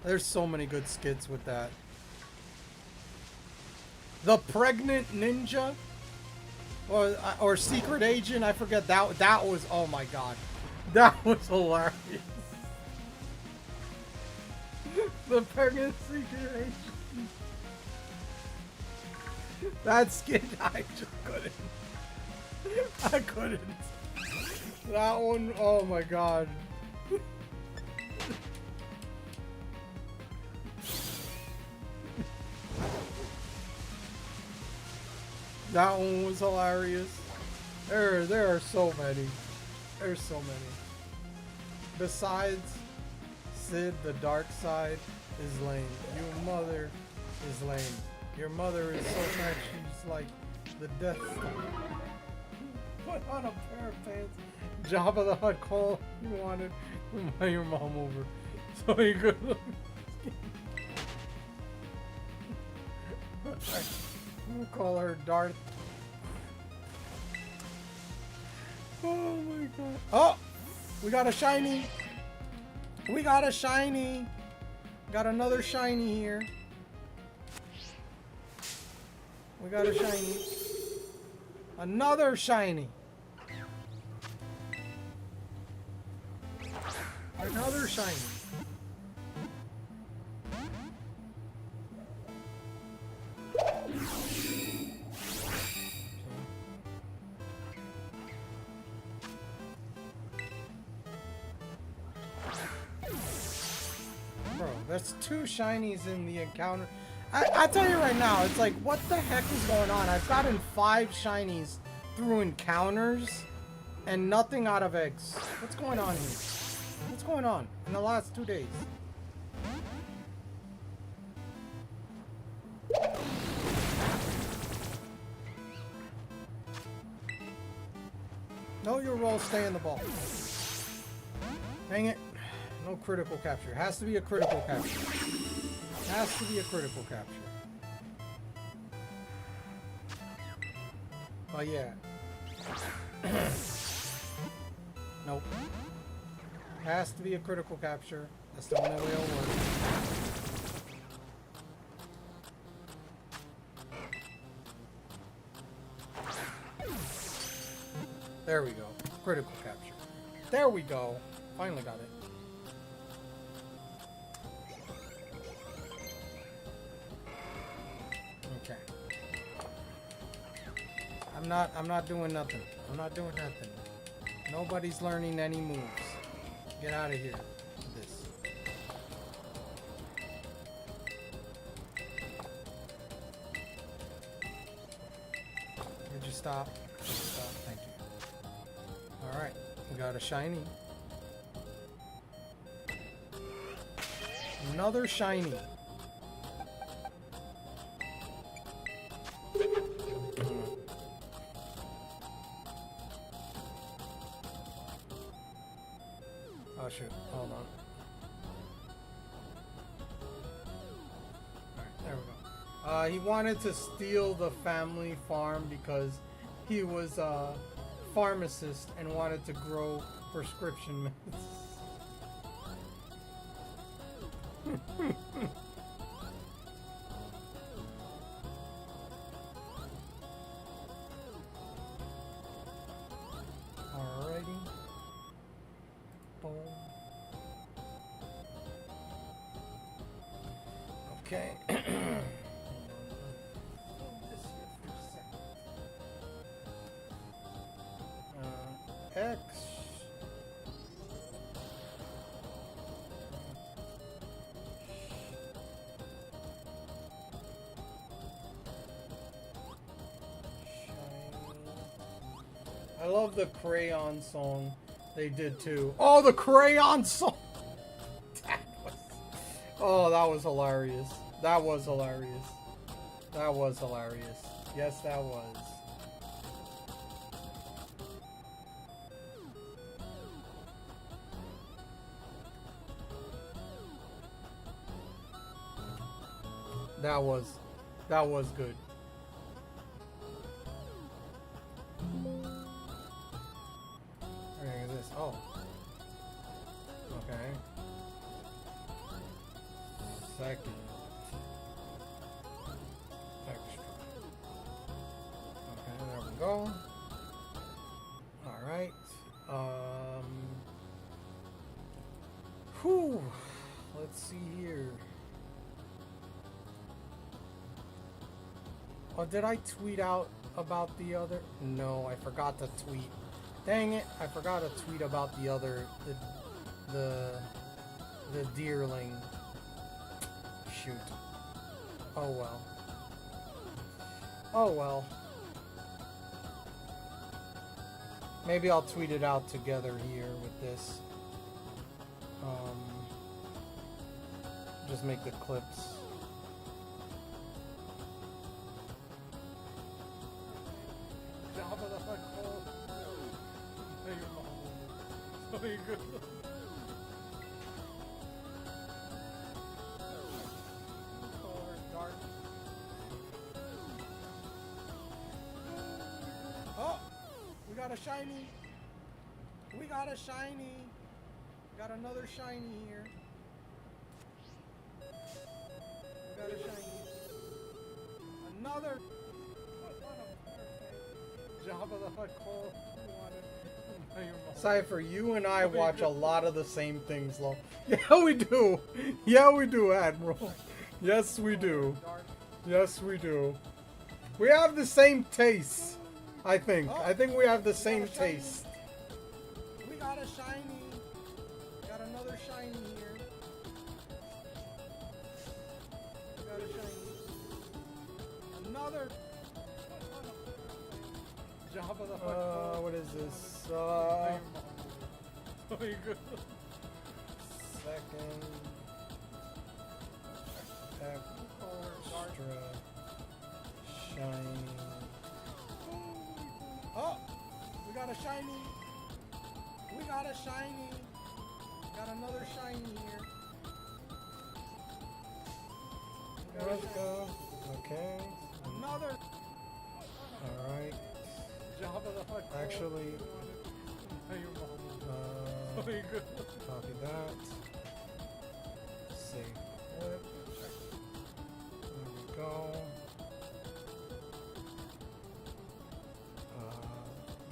There's so many good skits with that. The pregnant ninja or secret agent, I forget, that was, oh my god. That was hilarious. The pregnant secret agent. That skit, I just couldn't. I couldn't. That one, oh my god. That one was hilarious. There are so many. There's so many. Besides Sid, the dark side is lame. Your mother is lame. Your mother is so mad she's like the Death Star. Put on a pair of pants. Jabba the Hutt call you wanted. Invite your mom over. So you could look. We'll call her Darth. Oh my god. Oh! We got a shiny! We got a shiny! Got another shiny here. We got a shiny. Another shiny! Another shiny. Bro, there's 2 shinies in the encounter. I tell you right now, it's like, what the heck is going on? I've gotten 5 shinies through encounters and nothing out of eggs. What's going on here? What's going on in the last 2 days? No, your roll, stay in the ball. Dang it. No critical capture. Has to be a critical capture. Has to be a critical capture. Oh yeah. Nope. Has to be a critical capture. That's the only way it'll work. There we go. Critical capture. There we go. Finally got it. I'm not doing nothing. I'm not doing nothing. Nobody's learning any moves. Get out of here with this. Would you stop? Stop. Thank you. Alright. We got a shiny. Another shiny. Oh shoot, hold on. Alright, there we go. He wanted to steal the family farm because he was a pharmacist and wanted to grow prescription meds. Alrighty. Boom. Okay. X. I love the crayon song they did too. Oh, the crayon song! Oh, that was hilarious. That was hilarious. That was hilarious. Yes, that was. That was good. Where is this? Oh. Okay. Second. Extra. Okay, there we go. Alright. Whew. Let's see here. Oh, did I tweet out about the other? No, I forgot to tweet. Dang it, I forgot to tweet about the other, the deerling. Shoot. Oh well. Oh well. Maybe I'll tweet it out together here with this. Just make the clips. Oh, we got a shiny. We got a shiny. We got another shiny here. We got a shiny. Another. Jabba the Hutt Cole. Cypher, you and I watch a lot of the same things, lol. Yeah, we do. Yeah, we do, Admiral. Yes, we do. Yes, we do. We have the same tastes, I think. I think we have the same taste. We got a shiny. Got another shiny here. We got a shiny. Another. Jabba the Hutt. What is this? Second. Extra. Shiny. Oh! We got a shiny. We got a shiny. Got another shiny here. Let's go. Okay. Another. Alright. Actually, copy that. Save clip. There we go.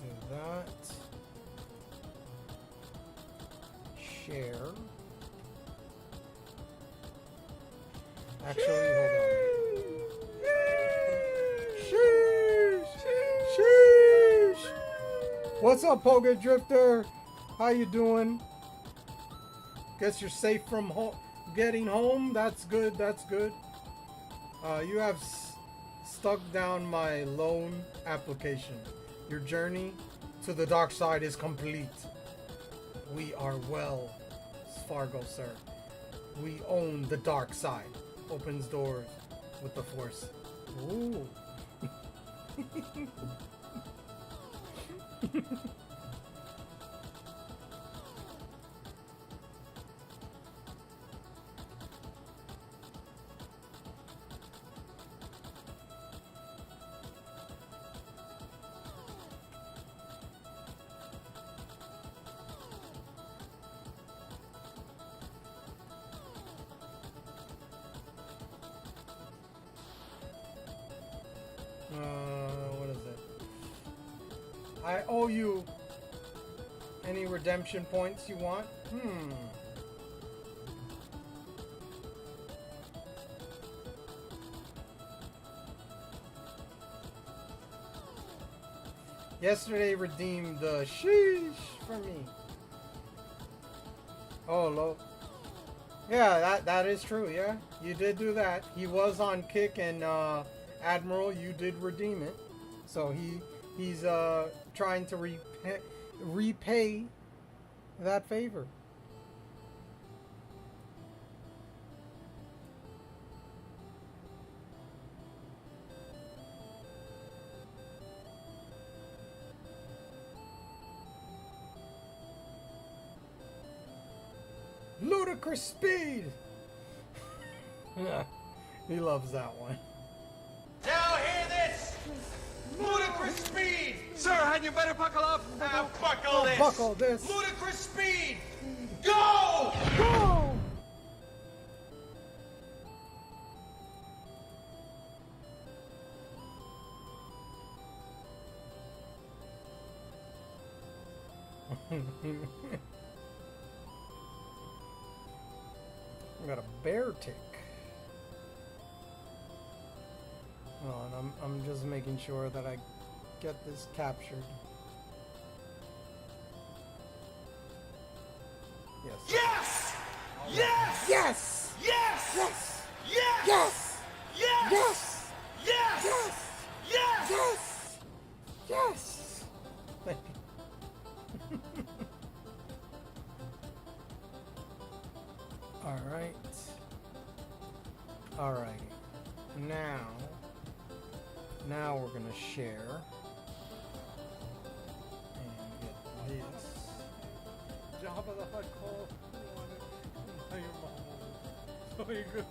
Do that. Share. Actually, hold on. Sheesh! Sheesh! What's up, Poga Drifter? How you doing? Guess you're safe from getting home. That's good. That's good. You have stuck down my loan application. Your journey to the dark side is complete. We are well, Fargo, sir. We own the dark side. Opens doors with the force. Ooh. What is it? I owe you any redemption points you want? Yesterday redeemed the sheesh for me. Oh, low. Yeah, that is true, yeah. You did do that. He was on kick and Admiral, you did redeem it. So he's trying to repay that favor. Ludicrous speed. He loves that one. Now hear this! Ludicrous speed! Sir, hadn't you better buckle up? Now buckle this! Buckle this. Ludicrous speed! Go! Go! I got a bear tick. Hold on, I'm just making sure that I get this captured. Yes. Yes! Yes! Yes! Yes! Yes! Yes! Yes! Yes! Yes! Yes! Yes! Yes! Yes! Yes! Thank you. Alright. Alrighty. Now we're gonna share. And get this. Jabba the Hutt call. Now your mom will. So you good.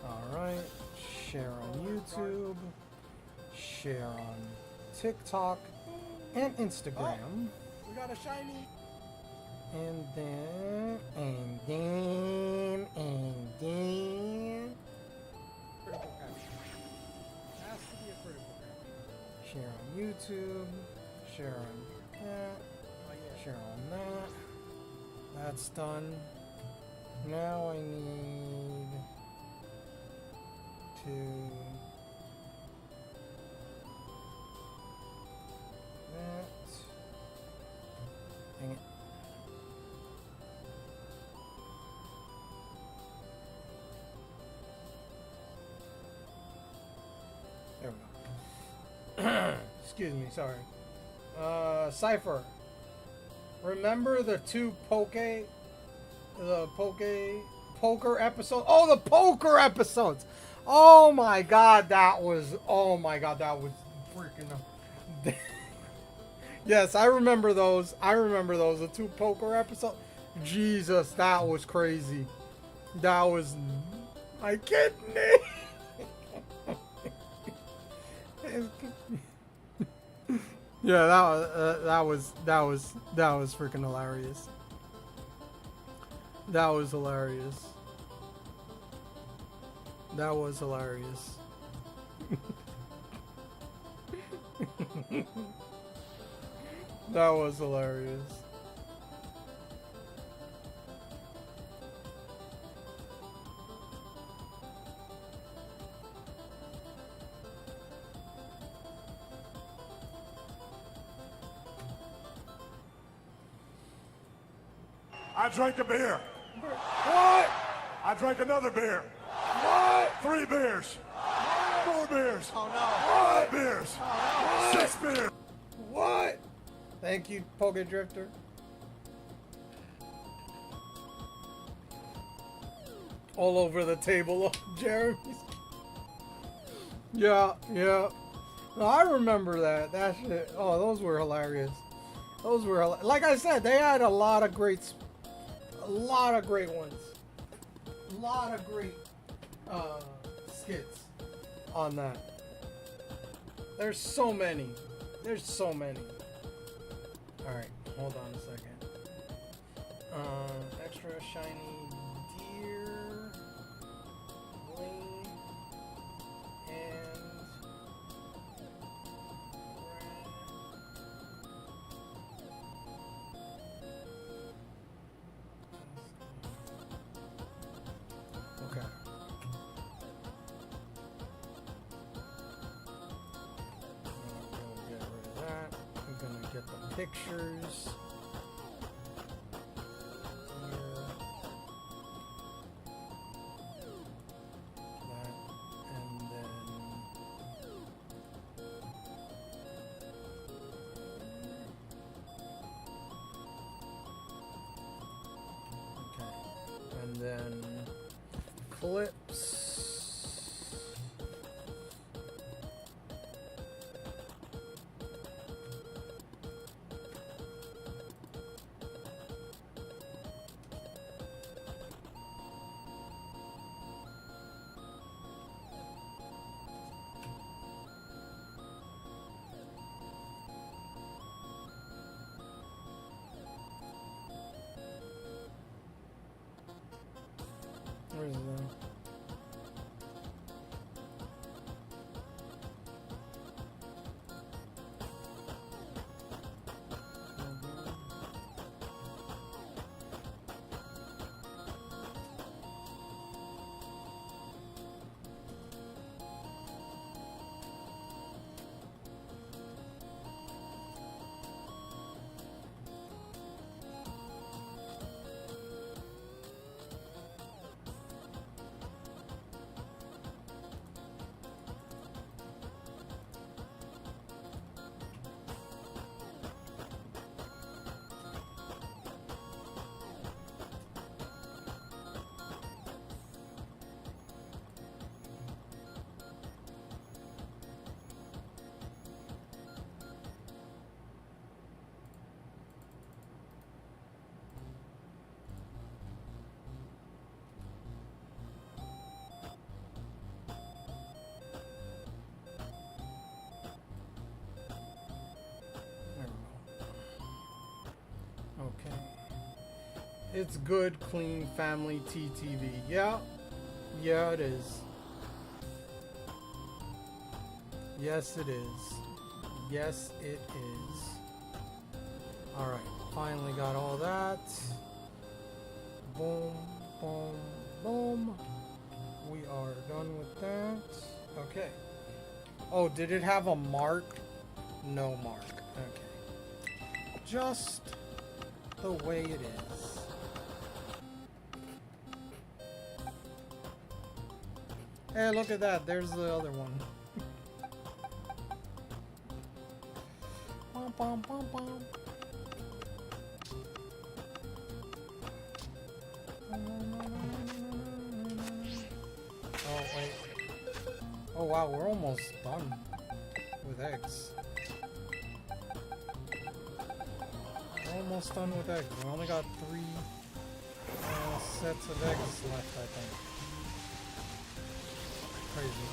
Alright. Share on YouTube. Share on TikTok and Instagram. We got a shiny. And then. Critical capture. Has to be a critical capture. Share on YouTube. Share on that. Oh yeah. Share on that. That's done. Now I need to. That. Dang it. There we go. Excuse me, sorry. Cypher. Remember the two poker episode? Oh, the poker episodes. Oh my god, that was freaking Yes, I remember those. The two poker episodes. Jesus, that was crazy. That was my kidney. Yeah, that was freaking hilarious. That was hilarious. That was hilarious. That was hilarious. I drank a beer. What? I drank another beer. What? 3 beers. 4 beers. Oh 5 beers. 6 beers. What? Thank you, Poke Drifter. All over the table of Jeremy's. Yeah, yeah. No, I remember that. That shit. Oh, those were hilarious. Those were like I said. They had a lot of great ones. A lot of great skits on that. There's so many. There's so many. All right, hold on a second. Extra shiny deer, bling, and okay. Get rid of that. I'm gonna get the pictures. And then clips. Where's that? Okay. It's good, clean family TTV. Yeah. Yeah, it is. Yes, it is. Yes, it is. Alright. Finally got all that. Boom, boom, boom. We are done with that. Okay. Oh, did it have a mark? No mark. Okay. Just the way it is. Hey, look at that. There's the other one. Bum, bum, bum, bum. Oh, wait. Oh, wow. We're almost done with eggs. Almost done with eggs. We only got 3 sets of eggs left, I think. Crazy.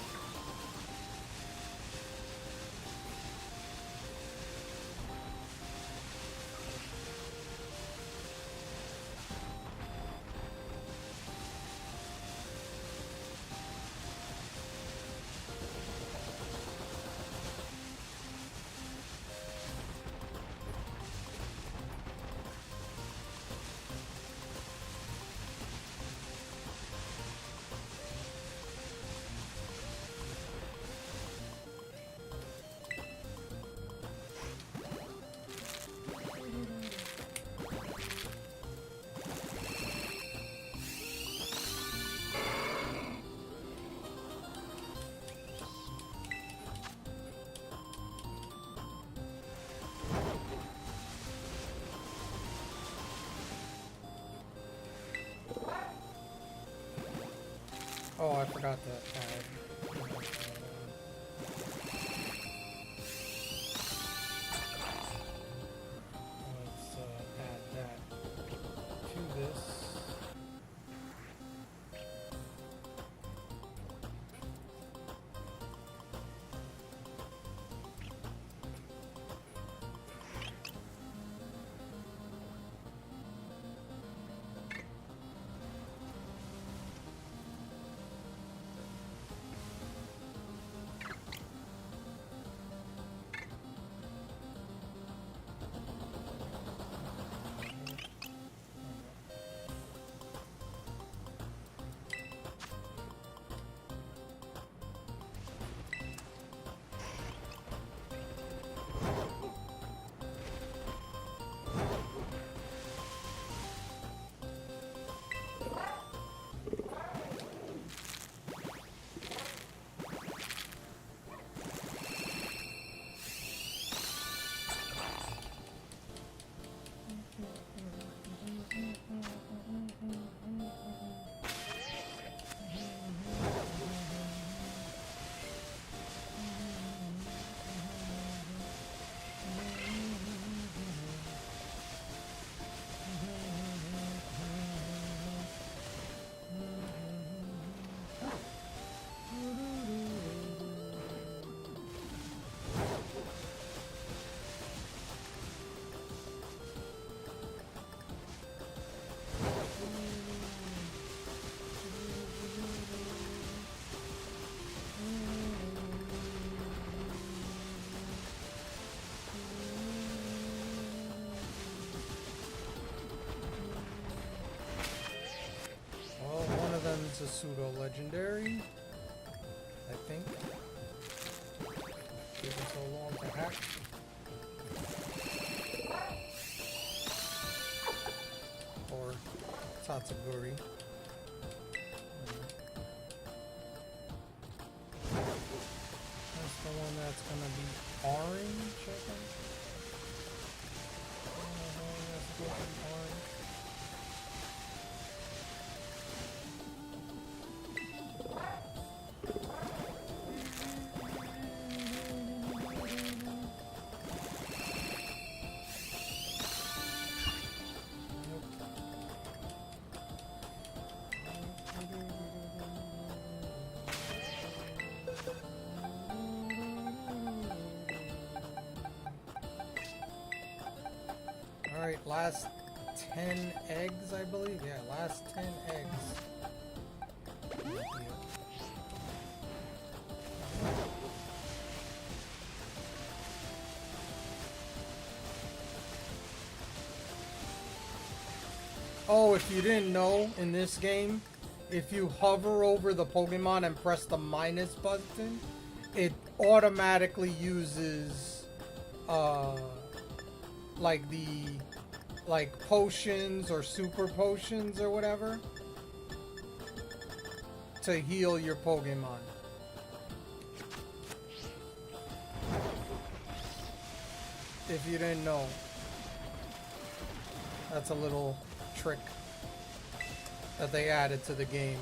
forgot to add. Let's add that to this. It's a pseudo legendary, I think. Taking so long to hack. Or Tatsuguri. That's the one that's gonna be orange, I think. That's supposed to be orange. Alright, last 10 eggs, I believe. Yeah, last 10 eggs. Oh, if you didn't know, in this game, if you hover over the Pokemon and press the minus button, it automatically uses, like potions or super potions or whatever to heal your Pokemon. If you didn't know, that's a little trick that they added to the game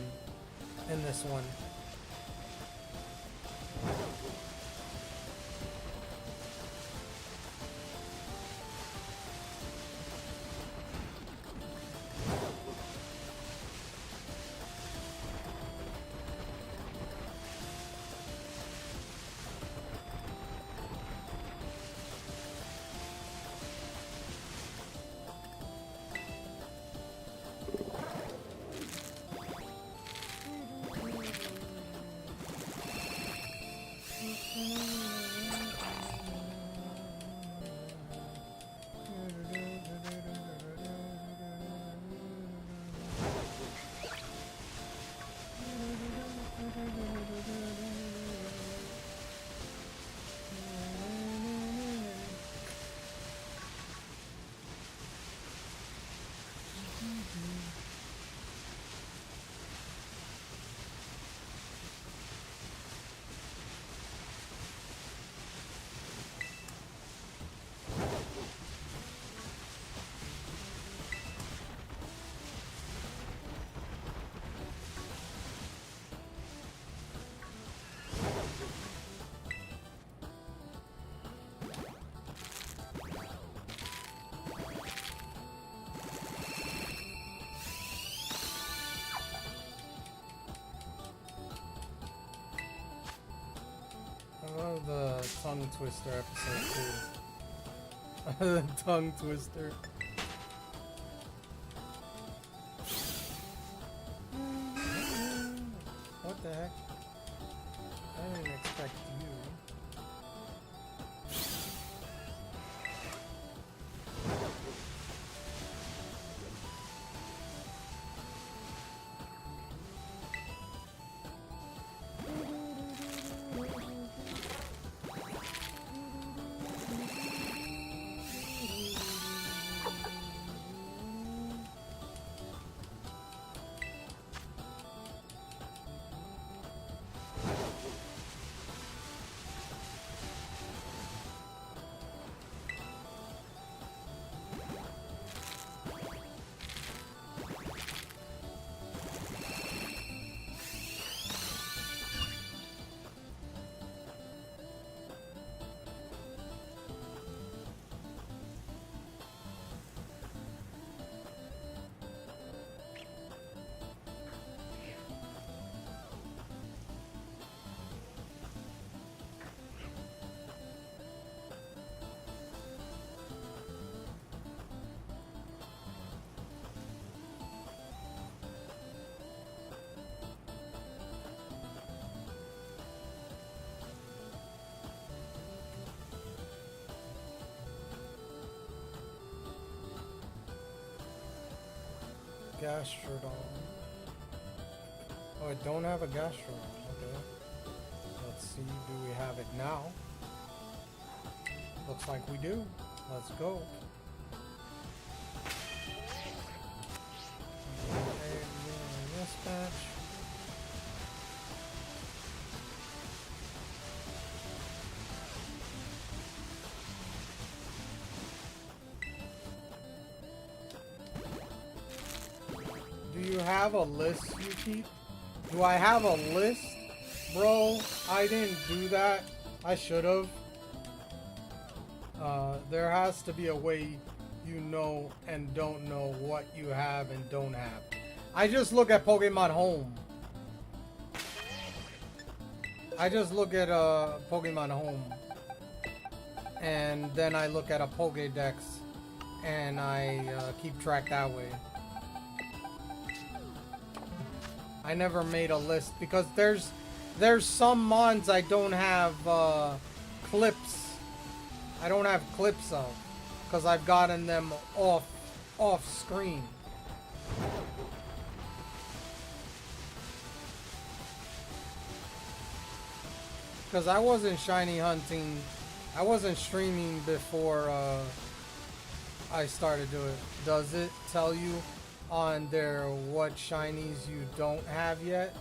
in this one. Tongue Twister episode 2. The Tongue Twister. What the heck? I didn't expect you. Gastrodon. Oh, I don't have a Gastrodon. Okay. Let's see, do we have it now? Looks like we do. Let's go. This batch. Do you have a list you keep? Do I have a list? Bro, I didn't do that. I should have. There has to be a way you know and don't know what you have and don't have. I just look at Pokemon Home. I just look at Pokemon Home. And then I look at a Pokédex and I keep track that way. I never made a list because there's some mons I don't have clips. I don't have clips of because I've gotten them off screen. Because I wasn't shiny hunting. I wasn't streaming before I started doing it. Does it tell you on there what shinies you don't have yet?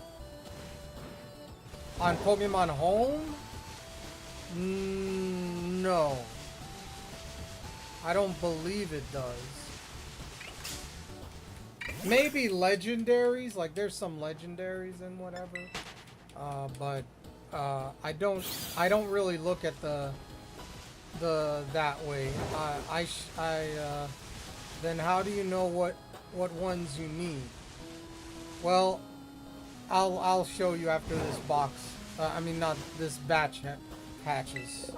On Pokemon Home? No. I don't believe it does. Maybe legendaries, like there's some legendaries and whatever. But I don't really look at the that way. Then how do you know what ones you need? Well, I'll show you after this box. I mean, not this batch hatches.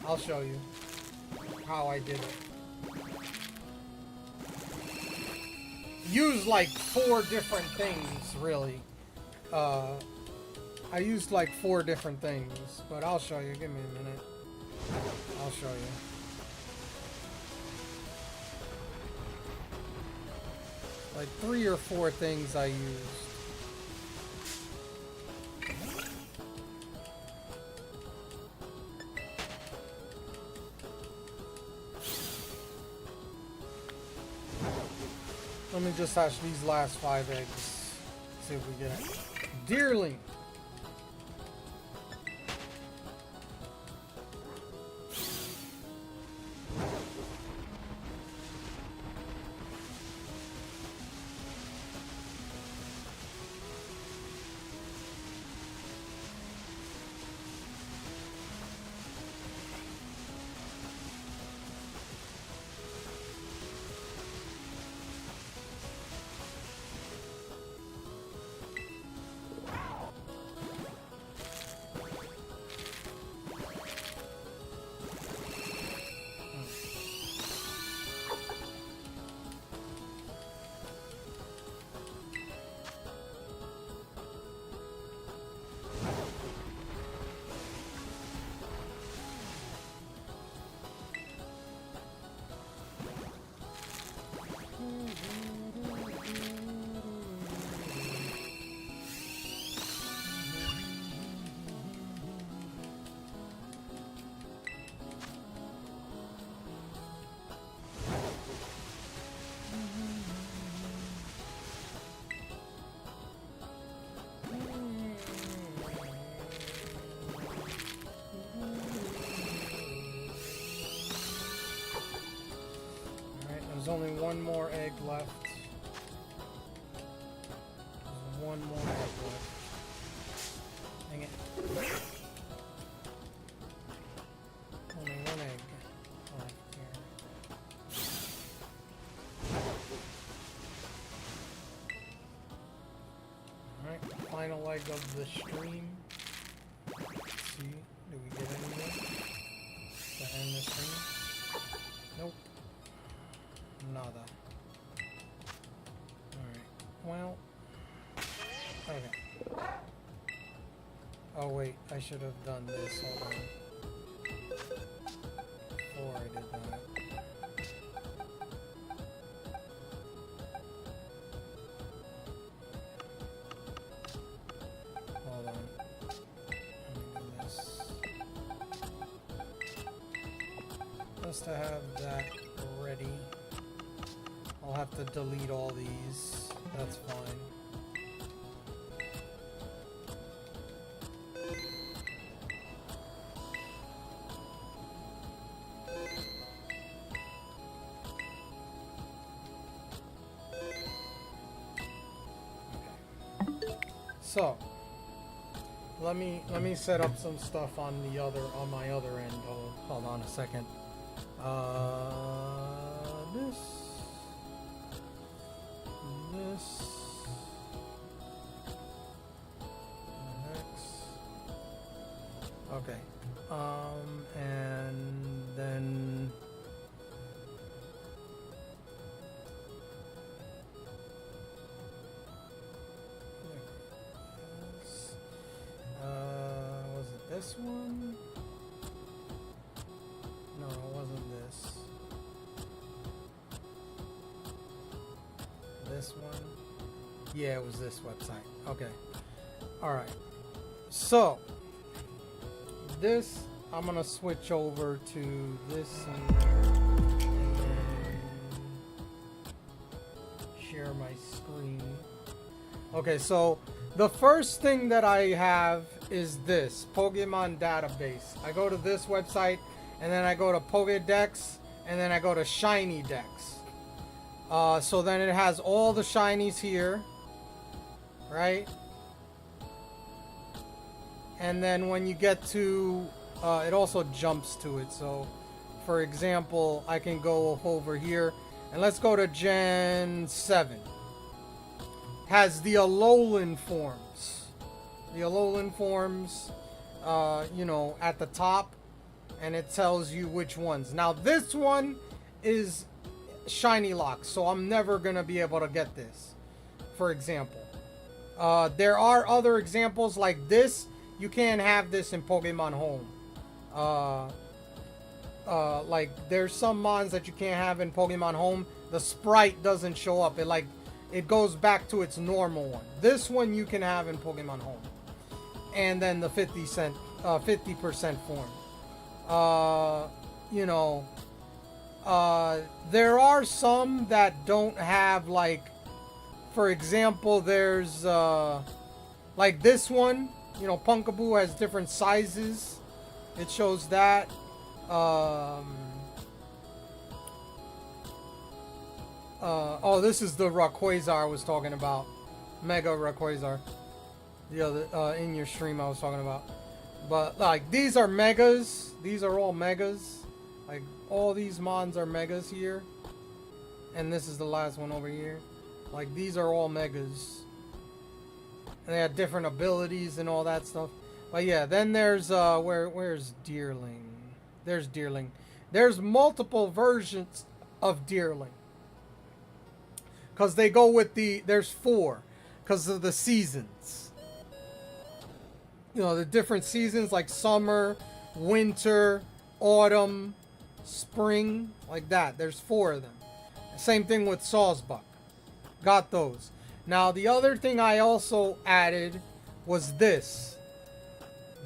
I'll show you how I did it. Use like 4 different things, really. I used like 4 different things, but I'll show you. Give me a minute. I'll show you. Like 3 or 4 things I used. Let me just hatch these last 5 eggs. See if we get it. Deerling. only one more egg left. There's one more egg left. Dang it. Only one egg left here. Alright, final leg of the stream. Let's see, do we get anything to end the stream? Nope. Nada. Alright, well. Okay. Oh wait, I should have done this, hold on. Before I did that. Hold on. Let me do this. Just to have that ready. I'll have to delete all these. That's fine. So, let me set up some stuff on my other end. Oh, hold on a second. This. Next. Okay. And then. Was it this one? No, it wasn't this. This one? Yeah, it was this website. Okay. Alright. So, this, I'm gonna switch over to this and then share my screen. Okay, so the first thing that I have is this Pokemon database. I go to this website and then I go to Pokédex and then I go to Shiny Dex. So then it has all the shinies here, right? And then when you get to, it also jumps to it. So for example, I can go over here and let's go to Gen 7. Has the Alolan forms. The Alolan forms, you know, at the top, and it tells you which ones. Now this one is shiny lock, so I'm never gonna be able to get this, for example. There are other examples like this. You can't have this in Pokemon Home. Like there's some mons that you can't have in Pokemon Home. The sprite doesn't show up. It goes back to its normal one. This one you can have in Pokemon Home. And then the 50% form. You know, there are some that don't have, like, for example, there's like this one, you know, Punkaboo has different sizes. It shows that. Oh, this is the Rayquaza I was talking about. Mega Rayquaza. The other, in your stream I was talking about. But, like, these are megas. These are all megas. Like, all these mons are megas here. And this is the last one over here. Like, these are all megas. And they have different abilities and all that stuff. But yeah, then there's, where's Deerling? There's Deerling. There's multiple versions of Deerling. Because they go with there's 4. Because of the seasons. You know, the different seasons like summer, winter, autumn, spring, like that. There's 4 of them. Same thing with Sawsbuck. Got those. Now, the other thing I also added was this.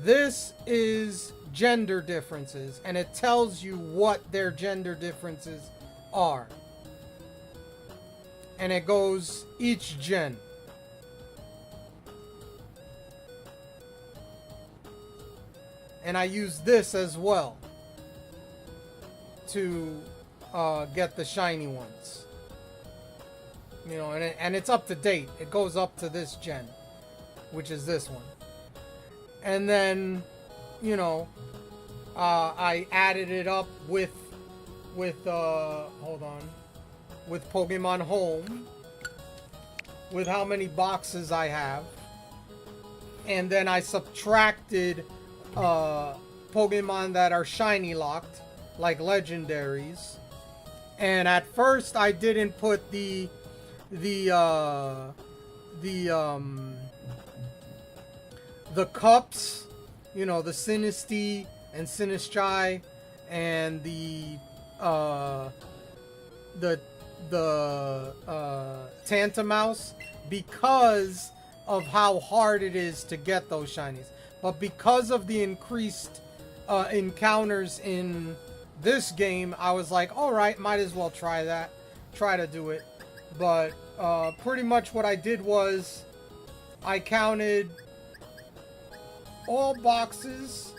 This is gender differences, and it tells you what their gender differences are. And it goes each gen. And I use this as well to get the shiny ones. You know, and it's up to date. It goes up to this gen, which is this one. And then, you know, I added it up with hold on, with Pokemon Home, with how many boxes I have, and then I subtracted Pokemon that are shiny locked, like legendaries. And at first I didn't put the cups, you know, the Sinistea and Sinistrai, and the Tantamouse, because of how hard it is to get those shinies. But because of the increased encounters in this game, I was like, alright, might as well try to do it. But pretty much what I did was I counted all boxes,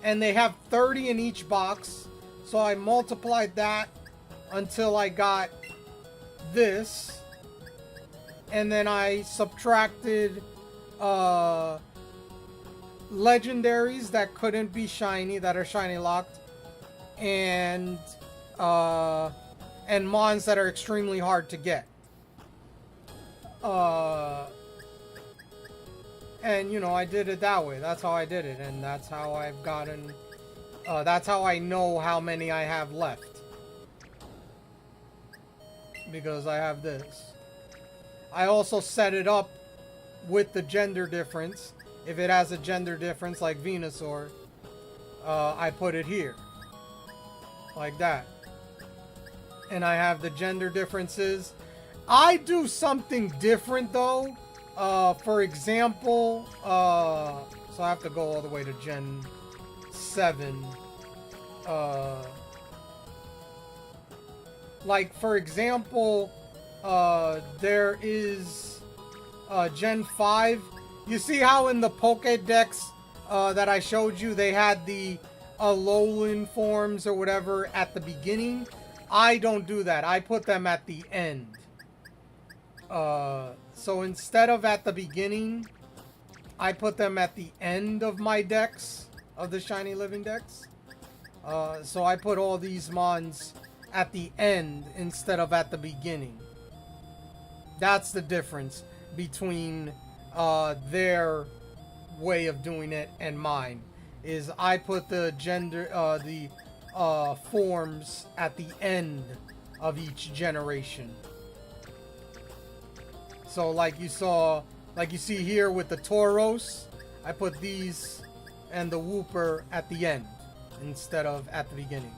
and they have 30 in each box, so I multiplied that until I got this, and then I subtracted legendaries that couldn't be shiny, that are shiny locked, and mons that are extremely hard to get. And, you know, I did it that way. That's how I did it. And that's how I've gotten... that's how I know how many I have left. Because I have this. I also set it up with the gender difference. If it has a gender difference like Venusaur, I put it here. Like that. And I have the gender differences. I do something different though. For example, so I have to go all the way to Gen 7. Like, for example, there is Gen 5. You see how in the Pokédex that I showed you, they had the Alolan forms or whatever at the beginning? I don't do that. I put them at the end. So instead of at the beginning, I put them at the end of my decks, of the Shiny Living decks. So I put all these mons at the end instead of at the beginning. That's the difference between their way of doing it and mine. Is I put the forms at the end of each generation. So like you see here with the Tauros, I put these and the Wooper at the end instead of at the beginning.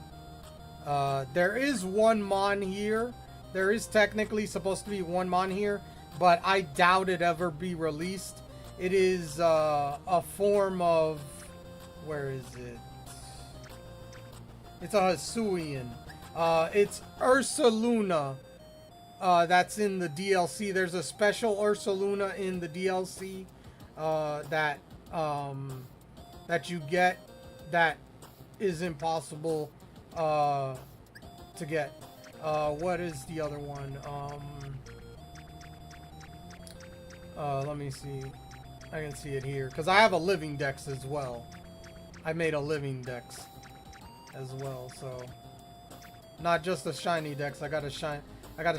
There is one mon here. There is technically supposed to be one mon here, but I doubt it ever be released. It is a form of... Where is it? It's a Hisuian. It's Ursaluna. That's in the DLC. There's a special Ursaluna in the DLC that you get that is impossible to get. What is the other one? Let me see. I can see it here because I have a living dex as well. I made a living dex as well, so not just a shiny dex. I got a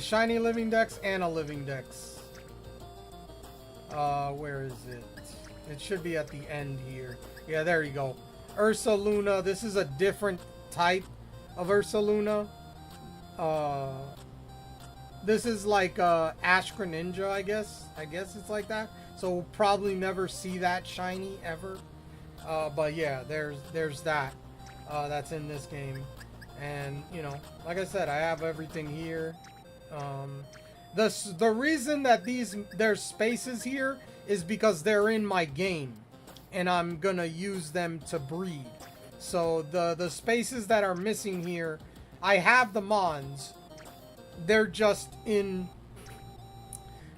shiny living dex and a living dex. Where is it? It should be at the end here. Yeah, there you go. Ursaluna. This is a different type of Ursaluna. This is like Ash Greninja, I guess. I guess it's like that. So we'll probably never see that shiny ever. But yeah, there's that. That's in this game. And, you know, like I said, I have everything here. The reason that there's spaces here is because they're in my game. And I'm gonna use them to breed. So the spaces that are missing here, I have the mons. They're just in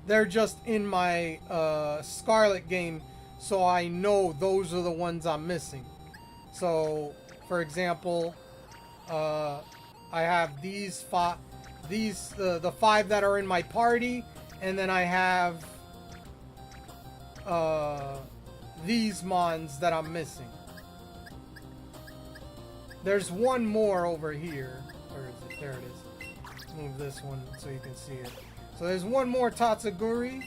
my Scarlet game, so I know those are the ones I'm missing. So, for example, I have these five, the 5 that are in my party, and then I have these mons that I'm missing. There's one more over here. Where is it? There it is. Move this one so you can see it. So there's one more Tatsuguri.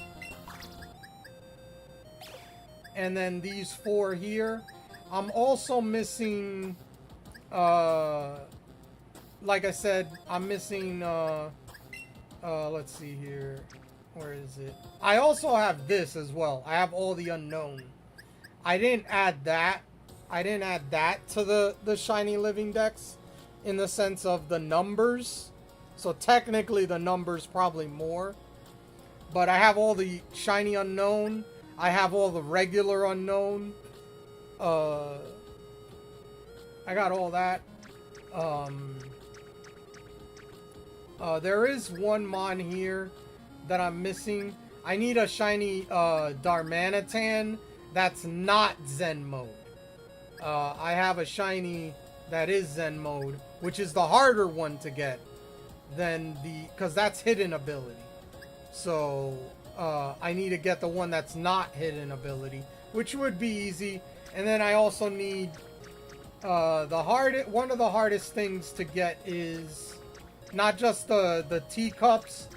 And then these 4 here. I'm also missing, like I said, I'm missing, let's see here. Where is it? I also have this as well. I have all the unknown. I didn't add that. I didn't add that to the shiny living dex in the sense of the numbers. So technically the numbers probably more. But I have all the shiny unknown. I have all the regular unknown. I got all that. There is one mon here that I'm missing. I need a shiny Darmanitan that's not Zen mode. I have a shiny that is Zen mode, which is the harder one to get than because that's hidden ability. So I need to get the one that's not hidden ability, which would be easy. And then I also need one of the hardest things to get is not just the teacups,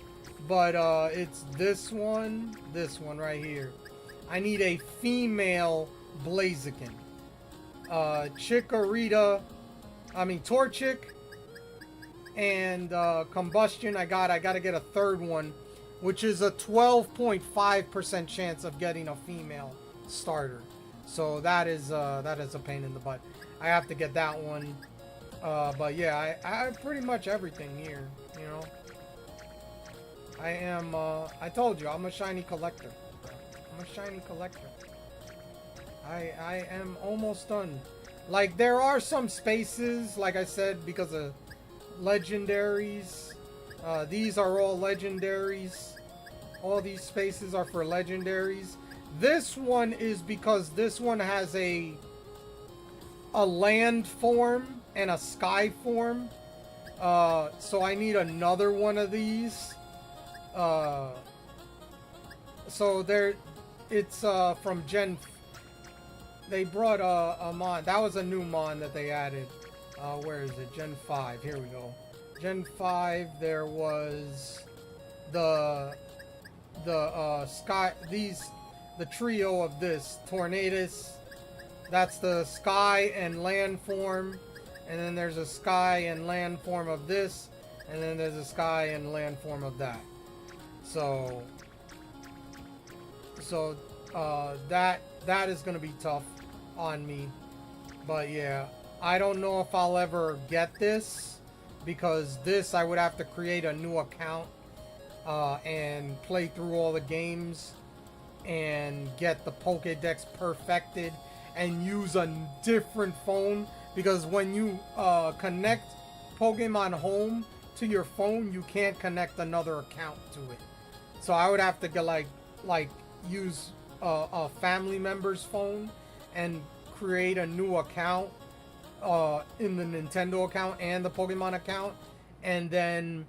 but it's this one right here. I need a female Blaziken. Torchic and Combustion. I gotta get a third one, which is a 12.5% chance of getting a female starter. So that is a pain in the butt. I have to get that one. But yeah, I have pretty much everything here, you know. I am, I told you, I'm a shiny collector. I'm a shiny collector. I am almost done. Like, there are some spaces, like I said, because of legendaries. These are all legendaries. All these spaces are for legendaries. This one is because this one has a land form and a sky form. So I need another one of these. So it's from Gen. They brought a mon. That was a new mon that they added. Where is it? Gen 5. Here we go. Gen 5. There was the sky. The trio of this Tornadus. That's the sky and land form. And then there's a sky and land form of this. And then there's a sky and land form of that. So that is going to be tough on me. But yeah, I don't know if I'll ever get this, because this I would have to create a new account and play through all the games and get the Pokédex perfected and use a different phone, because when you connect Pokemon Home to your phone, you can't connect another account to it. So I would have to get like use a family member's phone and create a new account in the Nintendo account and the Pokemon account, and then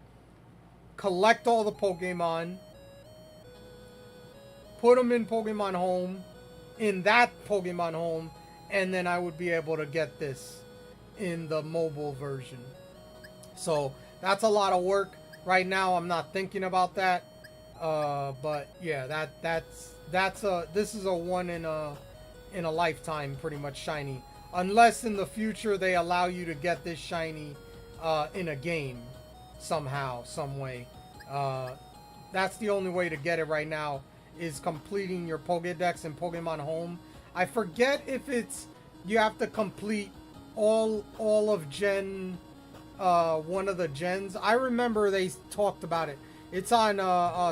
collect all the Pokemon, put them in Pokemon Home, in that Pokemon Home, and then I would be able to get this in the mobile version. So that's a lot of work. Right now I'm not thinking about that. But yeah, this is a one in a lifetime pretty much shiny. Unless in the future they allow you to get this shiny in a game somehow, some way. That's the only way to get it right now, is completing your Pokédex in Pokemon Home. I forget if it's you have to complete all of Gen one of the gens. I remember they talked about it. It's on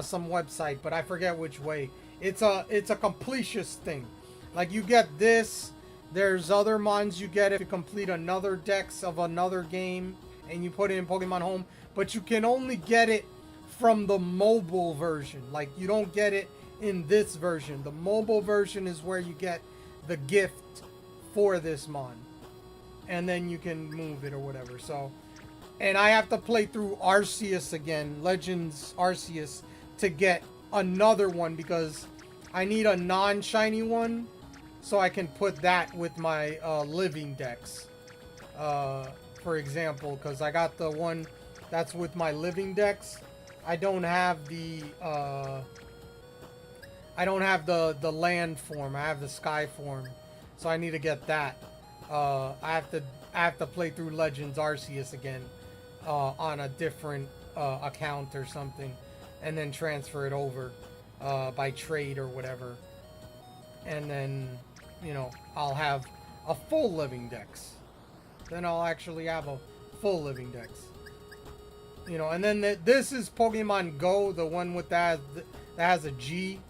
some website, but I forget which way. It's a completist thing. Like, you get this. There's other mons you get if you complete another dex of another game and you put it in Pokemon Home, but you can only get it from the mobile version. Like, you don't get it in this version. The mobile version is where you get the gift for this mon, and then you can move it or whatever. So And I have to play through Arceus again, Legends Arceus, to get another one because I need a non-shiny one so I can put that with my living dex. For example, because I got the one that's with my living dex. I don't have the land form. I have the sky form, so I need to get that. I have to play through Legends Arceus again on a different account or something, and then transfer it over by trade or whatever, and then I'll have a full living dex. Then I'll actually have a full living dex. And then this is Pokemon Go, the one with that has a G.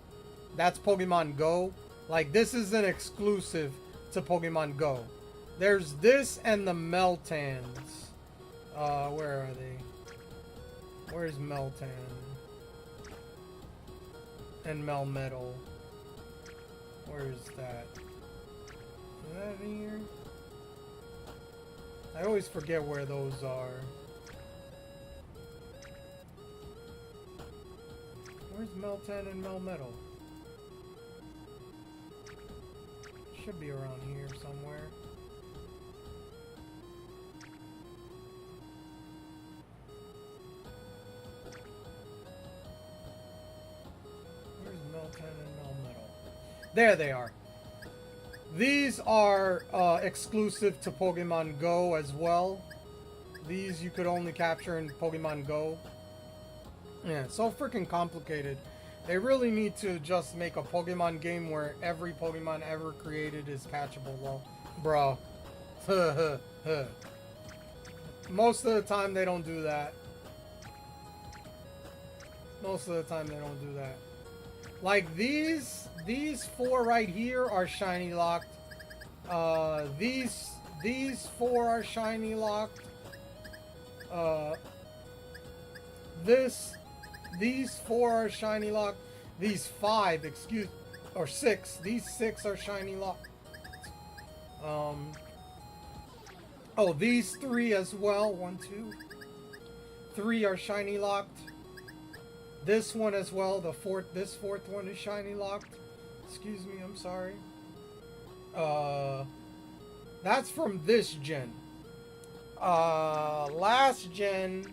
That's Pokemon Go. Like, this is an exclusive to Pokemon Go. There's this and the Meltans. Where are they? Where's Meltan? And Melmetal. Where's that? Is that in here? I always forget where those are. Where's Meltan and Melmetal? Should be around here somewhere. Where's Meltan and Melmetal? There they are. These are exclusive to Pokemon Go as well. These you could only capture in Pokemon Go. Yeah, so freaking complicated. They really need to just make a Pokemon game where every Pokemon ever created is catchable. Well, bro. Most of the time they don't do that. Most of the time they don't do that. Like these four right here are shiny locked. These four are shiny locked. These four are shiny locked. These five, six. These six are shiny locked. Oh, these three as well. 1, 2, 3 are shiny locked. This one as well. This fourth one is shiny locked. Excuse me, I'm sorry. That's from this gen. Last gen,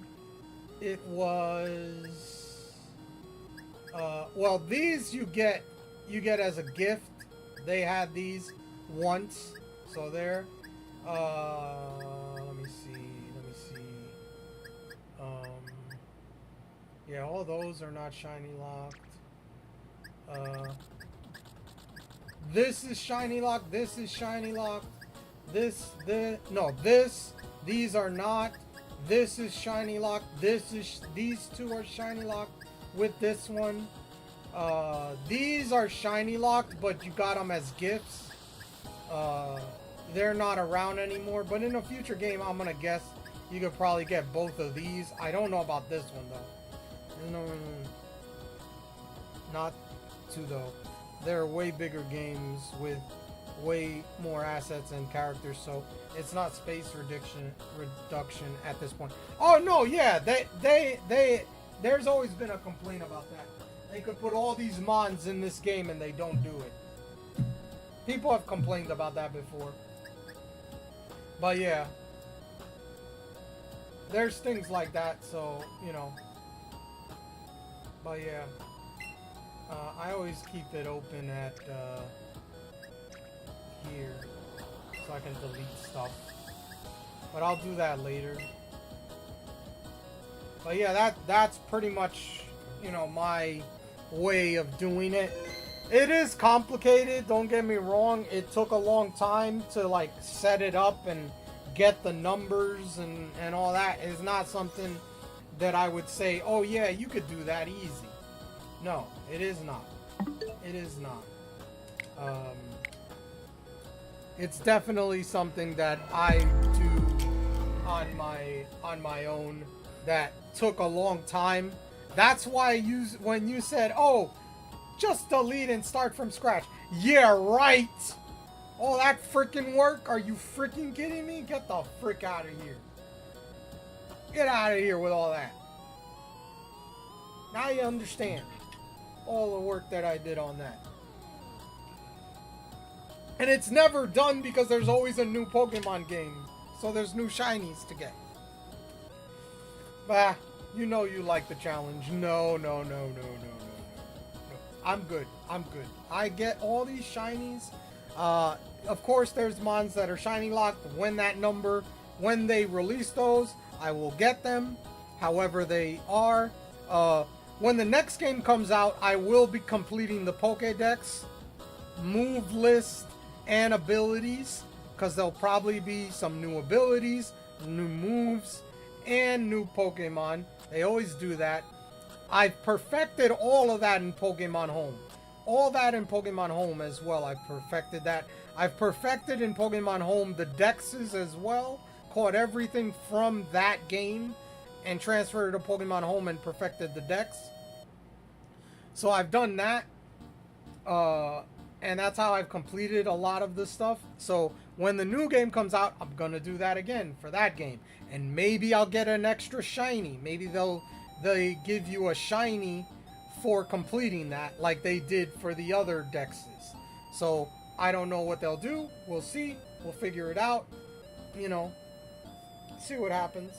it was. Well, these you get as a gift. They had these once, so there. Let me see. Yeah, all those are not shiny locked. This is shiny locked. This is shiny locked. These are not. This is shiny locked. These two are shiny locked with this one. These are shiny locked, but you got them as gifts. They're not around anymore, but in a future game, I'm gonna guess you could probably get both of these. I don't know about this one though. No, not two though. They're way bigger games with way more assets and characters, so it's not space reduction at this point. Oh no, yeah, there's always been a complaint about that. They could put all these mons in this game and they don't do it. People have complained about that before. But yeah, there's things like that, so, but yeah, I always keep it open at here so I can delete stuff, but I'll do that later. But yeah, that's pretty much, my way of doing it. It is complicated, don't get me wrong. It took a long time to like set it up and get the numbers and all that. It's not something that I would say, oh yeah, you could do that easy. No, it is not. It is not. It's definitely something that I do on my own that took a long time. That's why when you said, oh, just delete and start from scratch. Yeah, right. All that freaking work? Are you freaking kidding me? Get the frick out of here. Get out of here with all that. Now you understand all the work that I did on that. And it's never done because there's always a new Pokemon game. So there's new shinies to get. Bah, you know you like the challenge. No. I'm good. I get all these shinies. Of course, there's mons that are shiny locked. When they release those, I will get them. However they are. When the next game comes out, I will be completing the Pokédex, move list, and abilities. Because there'll probably be some new abilities, new moves, and new Pokemon. They always do that. I've perfected all of that in Pokemon Home. All that in Pokemon Home as well. I've perfected that. I've perfected in Pokemon Home the Dexes as well. Caught everything from that game and transferred it to Pokemon Home and perfected the Dex. So I've done that. And that's how I've completed a lot of this stuff. So when the new game comes out, I'm going to do that again for that game. And maybe I'll get an extra shiny. Maybe they give you a shiny for completing that like they did for the other Dexes. So I don't know what they'll do. We'll see. We'll figure it out. You know, see what happens.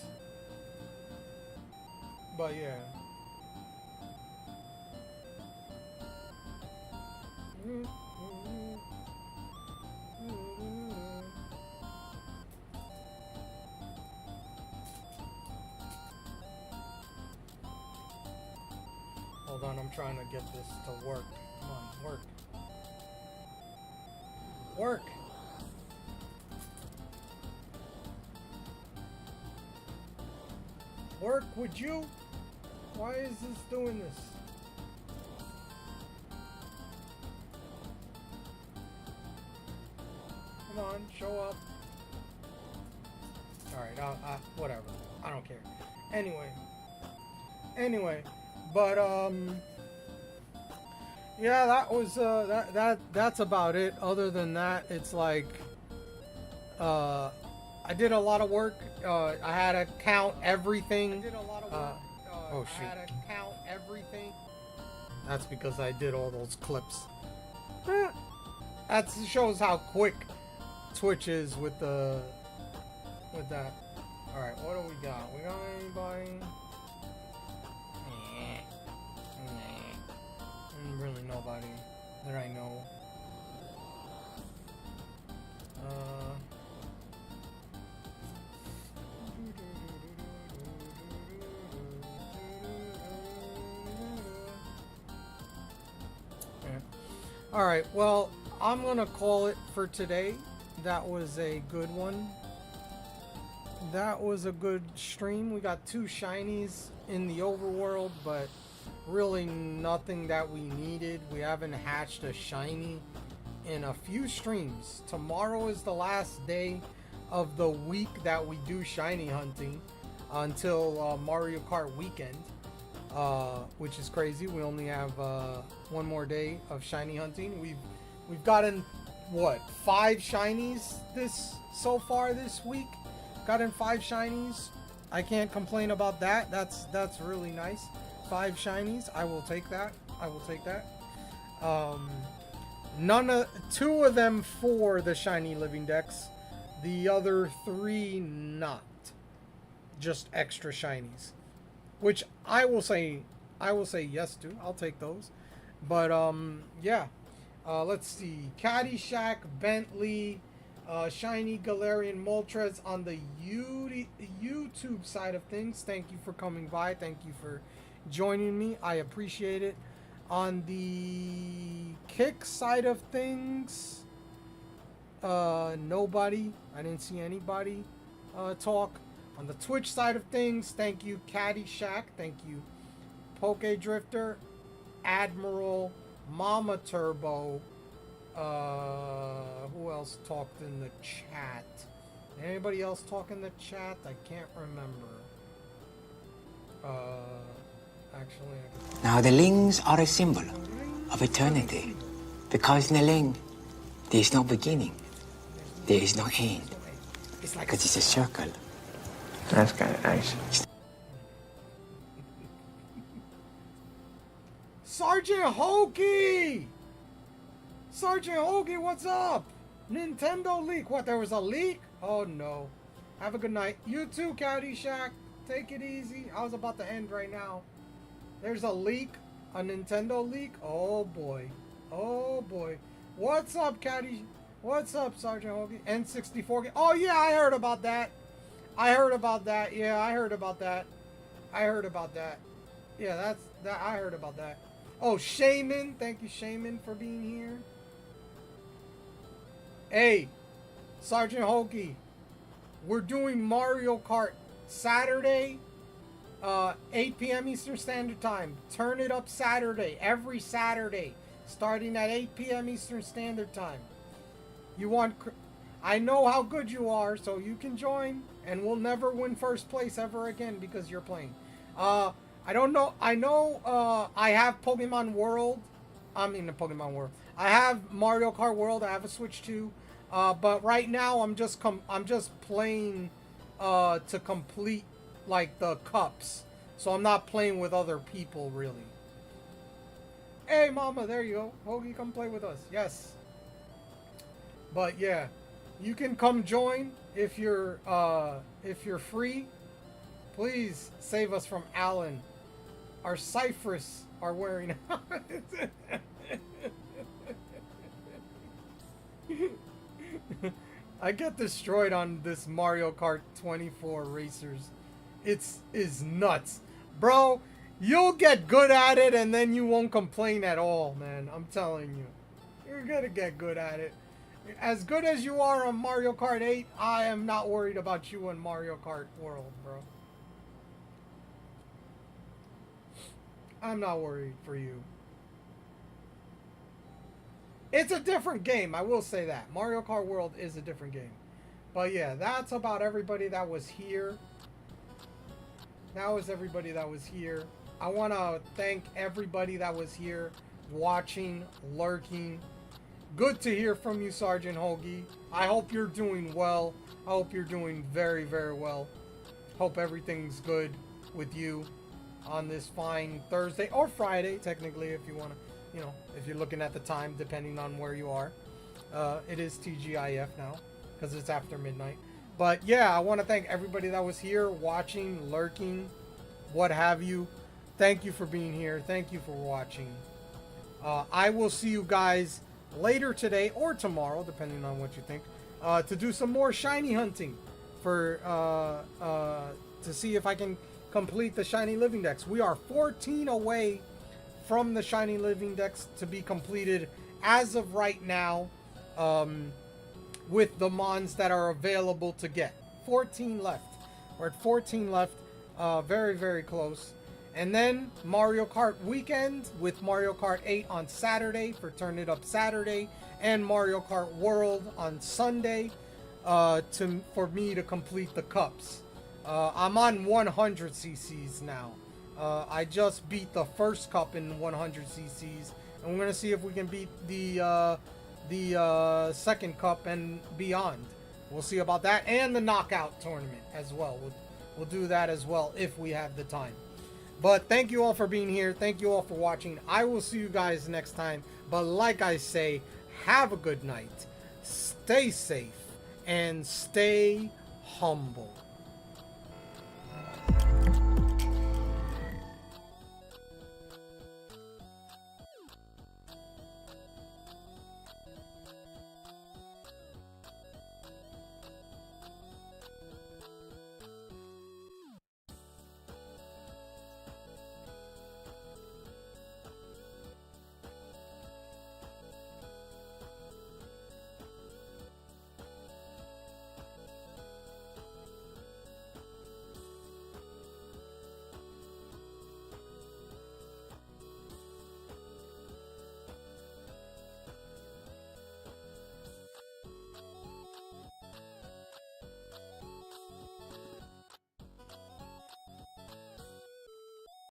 But yeah. Hold on, I'm trying to get this to work. Come on, work. Work! Work, would you? Why is this doing this? Come on, show up. Alright, whatever. I don't care. Anyway, but yeah, that was that's about it. Other than that, it's like I did a lot of work. I had to count everything. Oh shoot. I had to count everything. That's because I did all those clips. That shows how quick Twitch is with that. Alright, what do we got? We got anybody? Really nobody that I know. Alright, well, I'm gonna call it for today. That was a good one. That was a good stream. We got 2 shinies in the overworld, but really nothing that we needed. We haven't hatched a shiny in a few streams. Tomorrow is the last day of the week that we do shiny hunting until Mario Kart weekend, which is crazy. We only have one more day of shiny hunting. We've gotten what, 5 shinies so far this week. Gotten 5 shinies. I can't complain about that. That's really nice. 5 shinies. I will take that. 2 of them for the shiny living dex. The other 3 not. Just extra shinies. Which I will say yes to. I'll take those. But yeah. Let's see. Caddyshack, Bentley, Shiny Galarian Moltres on the YouTube side of things. Thank you for coming by. Thank you for joining me. I appreciate it. On the Kick side of things, nobody. I didn't see anybody talk. On the Twitch side of things, thank you Caddyshack. Thank you Poke Drifter, Admiral, Mama Turbo. Who else talked in the chat? Anybody else talk in the chat? I can't remember. Actually. Now the lings are a symbol of eternity. Because in the ling, there is no beginning. There is no end. It's like Because it's a circle. That's kind of nice. Sergeant Hokey! Sergeant Hokey, what's up? Nintendo leak. What, there was a leak? Oh no. Have a good night. You too, Caddyshack. Take it easy. I was about to end right now. There's a leak. A Nintendo leak? Oh boy. Oh boy. What's up, Caddy? What's up, Sergeant Hokey? N64. Oh yeah, I heard about that. I heard about that. Yeah, I heard about that. I heard about that. Yeah, that's that. I heard about that. Oh, Shaman. Thank you, Shaman, for being here. Hey, Sergeant Hokey. We're doing Mario Kart Saturday, 8 p.m. Eastern Standard Time. Turn it up Saturday. Every Saturday. Starting at 8 p.m. Eastern Standard Time. You want... I know how good you are, so you can join. And we'll never win first place ever again because you're playing. I don't know. I know I have Pokemon World. I mean, the Pokemon World. I have Mario Kart World. I have a Switch too. But right now, I'm just playing to complete like the cups. So I'm not playing with other people really. Hey, Mama, there you go. Hoagie, come play with us. Yes. But yeah, you can come join if you're free. Please save us from Alan. Our Cypress are wearing. I get destroyed on this Mario Kart 24 Racers. Is nuts. Bro, you'll get good at it and then you won't complain at all, man. I'm telling you. You're gonna get good at it. As good as you are on Mario Kart 8, I am not worried about you in Mario Kart World, bro. I'm not worried for you. It's a different game, I will say that. Mario Kart World is a different game. But yeah, that's about everybody that was here. That was everybody that was here. I want to thank everybody that was here, watching, lurking. Good to hear from you, Sergeant Hoagie. I hope you're doing well. I hope you're doing very, very well. Hope everything's good with you on this fine Thursday or Friday, technically, if you want to, you know, if you're looking at the time, depending on where you are. It is TGIF now, because it's after midnight. But yeah, I want to thank everybody that was here, watching, lurking, what have you. Thank you for being here. Thank you for watching. I will see you guys later today or tomorrow, depending on what you think, to do some more shiny hunting for to see if I can complete the shiny living decks. We are 14 away from the shiny living decks to be completed as of right now, with the mons that are available to get. 14 left. We're at 14 left. Very, very close. And then Mario Kart weekend with Mario Kart 8 on Saturday for Turn It Up Saturday, and Mario Kart World on Sunday for me to complete the cups. I'm on 100 cc's now. I just beat the first cup in 100 cc's, and we're gonna see if we can beat the second cup and beyond. We'll see about that, and the knockout tournament as well. We'll do that as well if we have the time. But thank you all for being here. Thank you all for watching. I will see you guys next time. But like I say, have a good night. Stay safe and stay humble.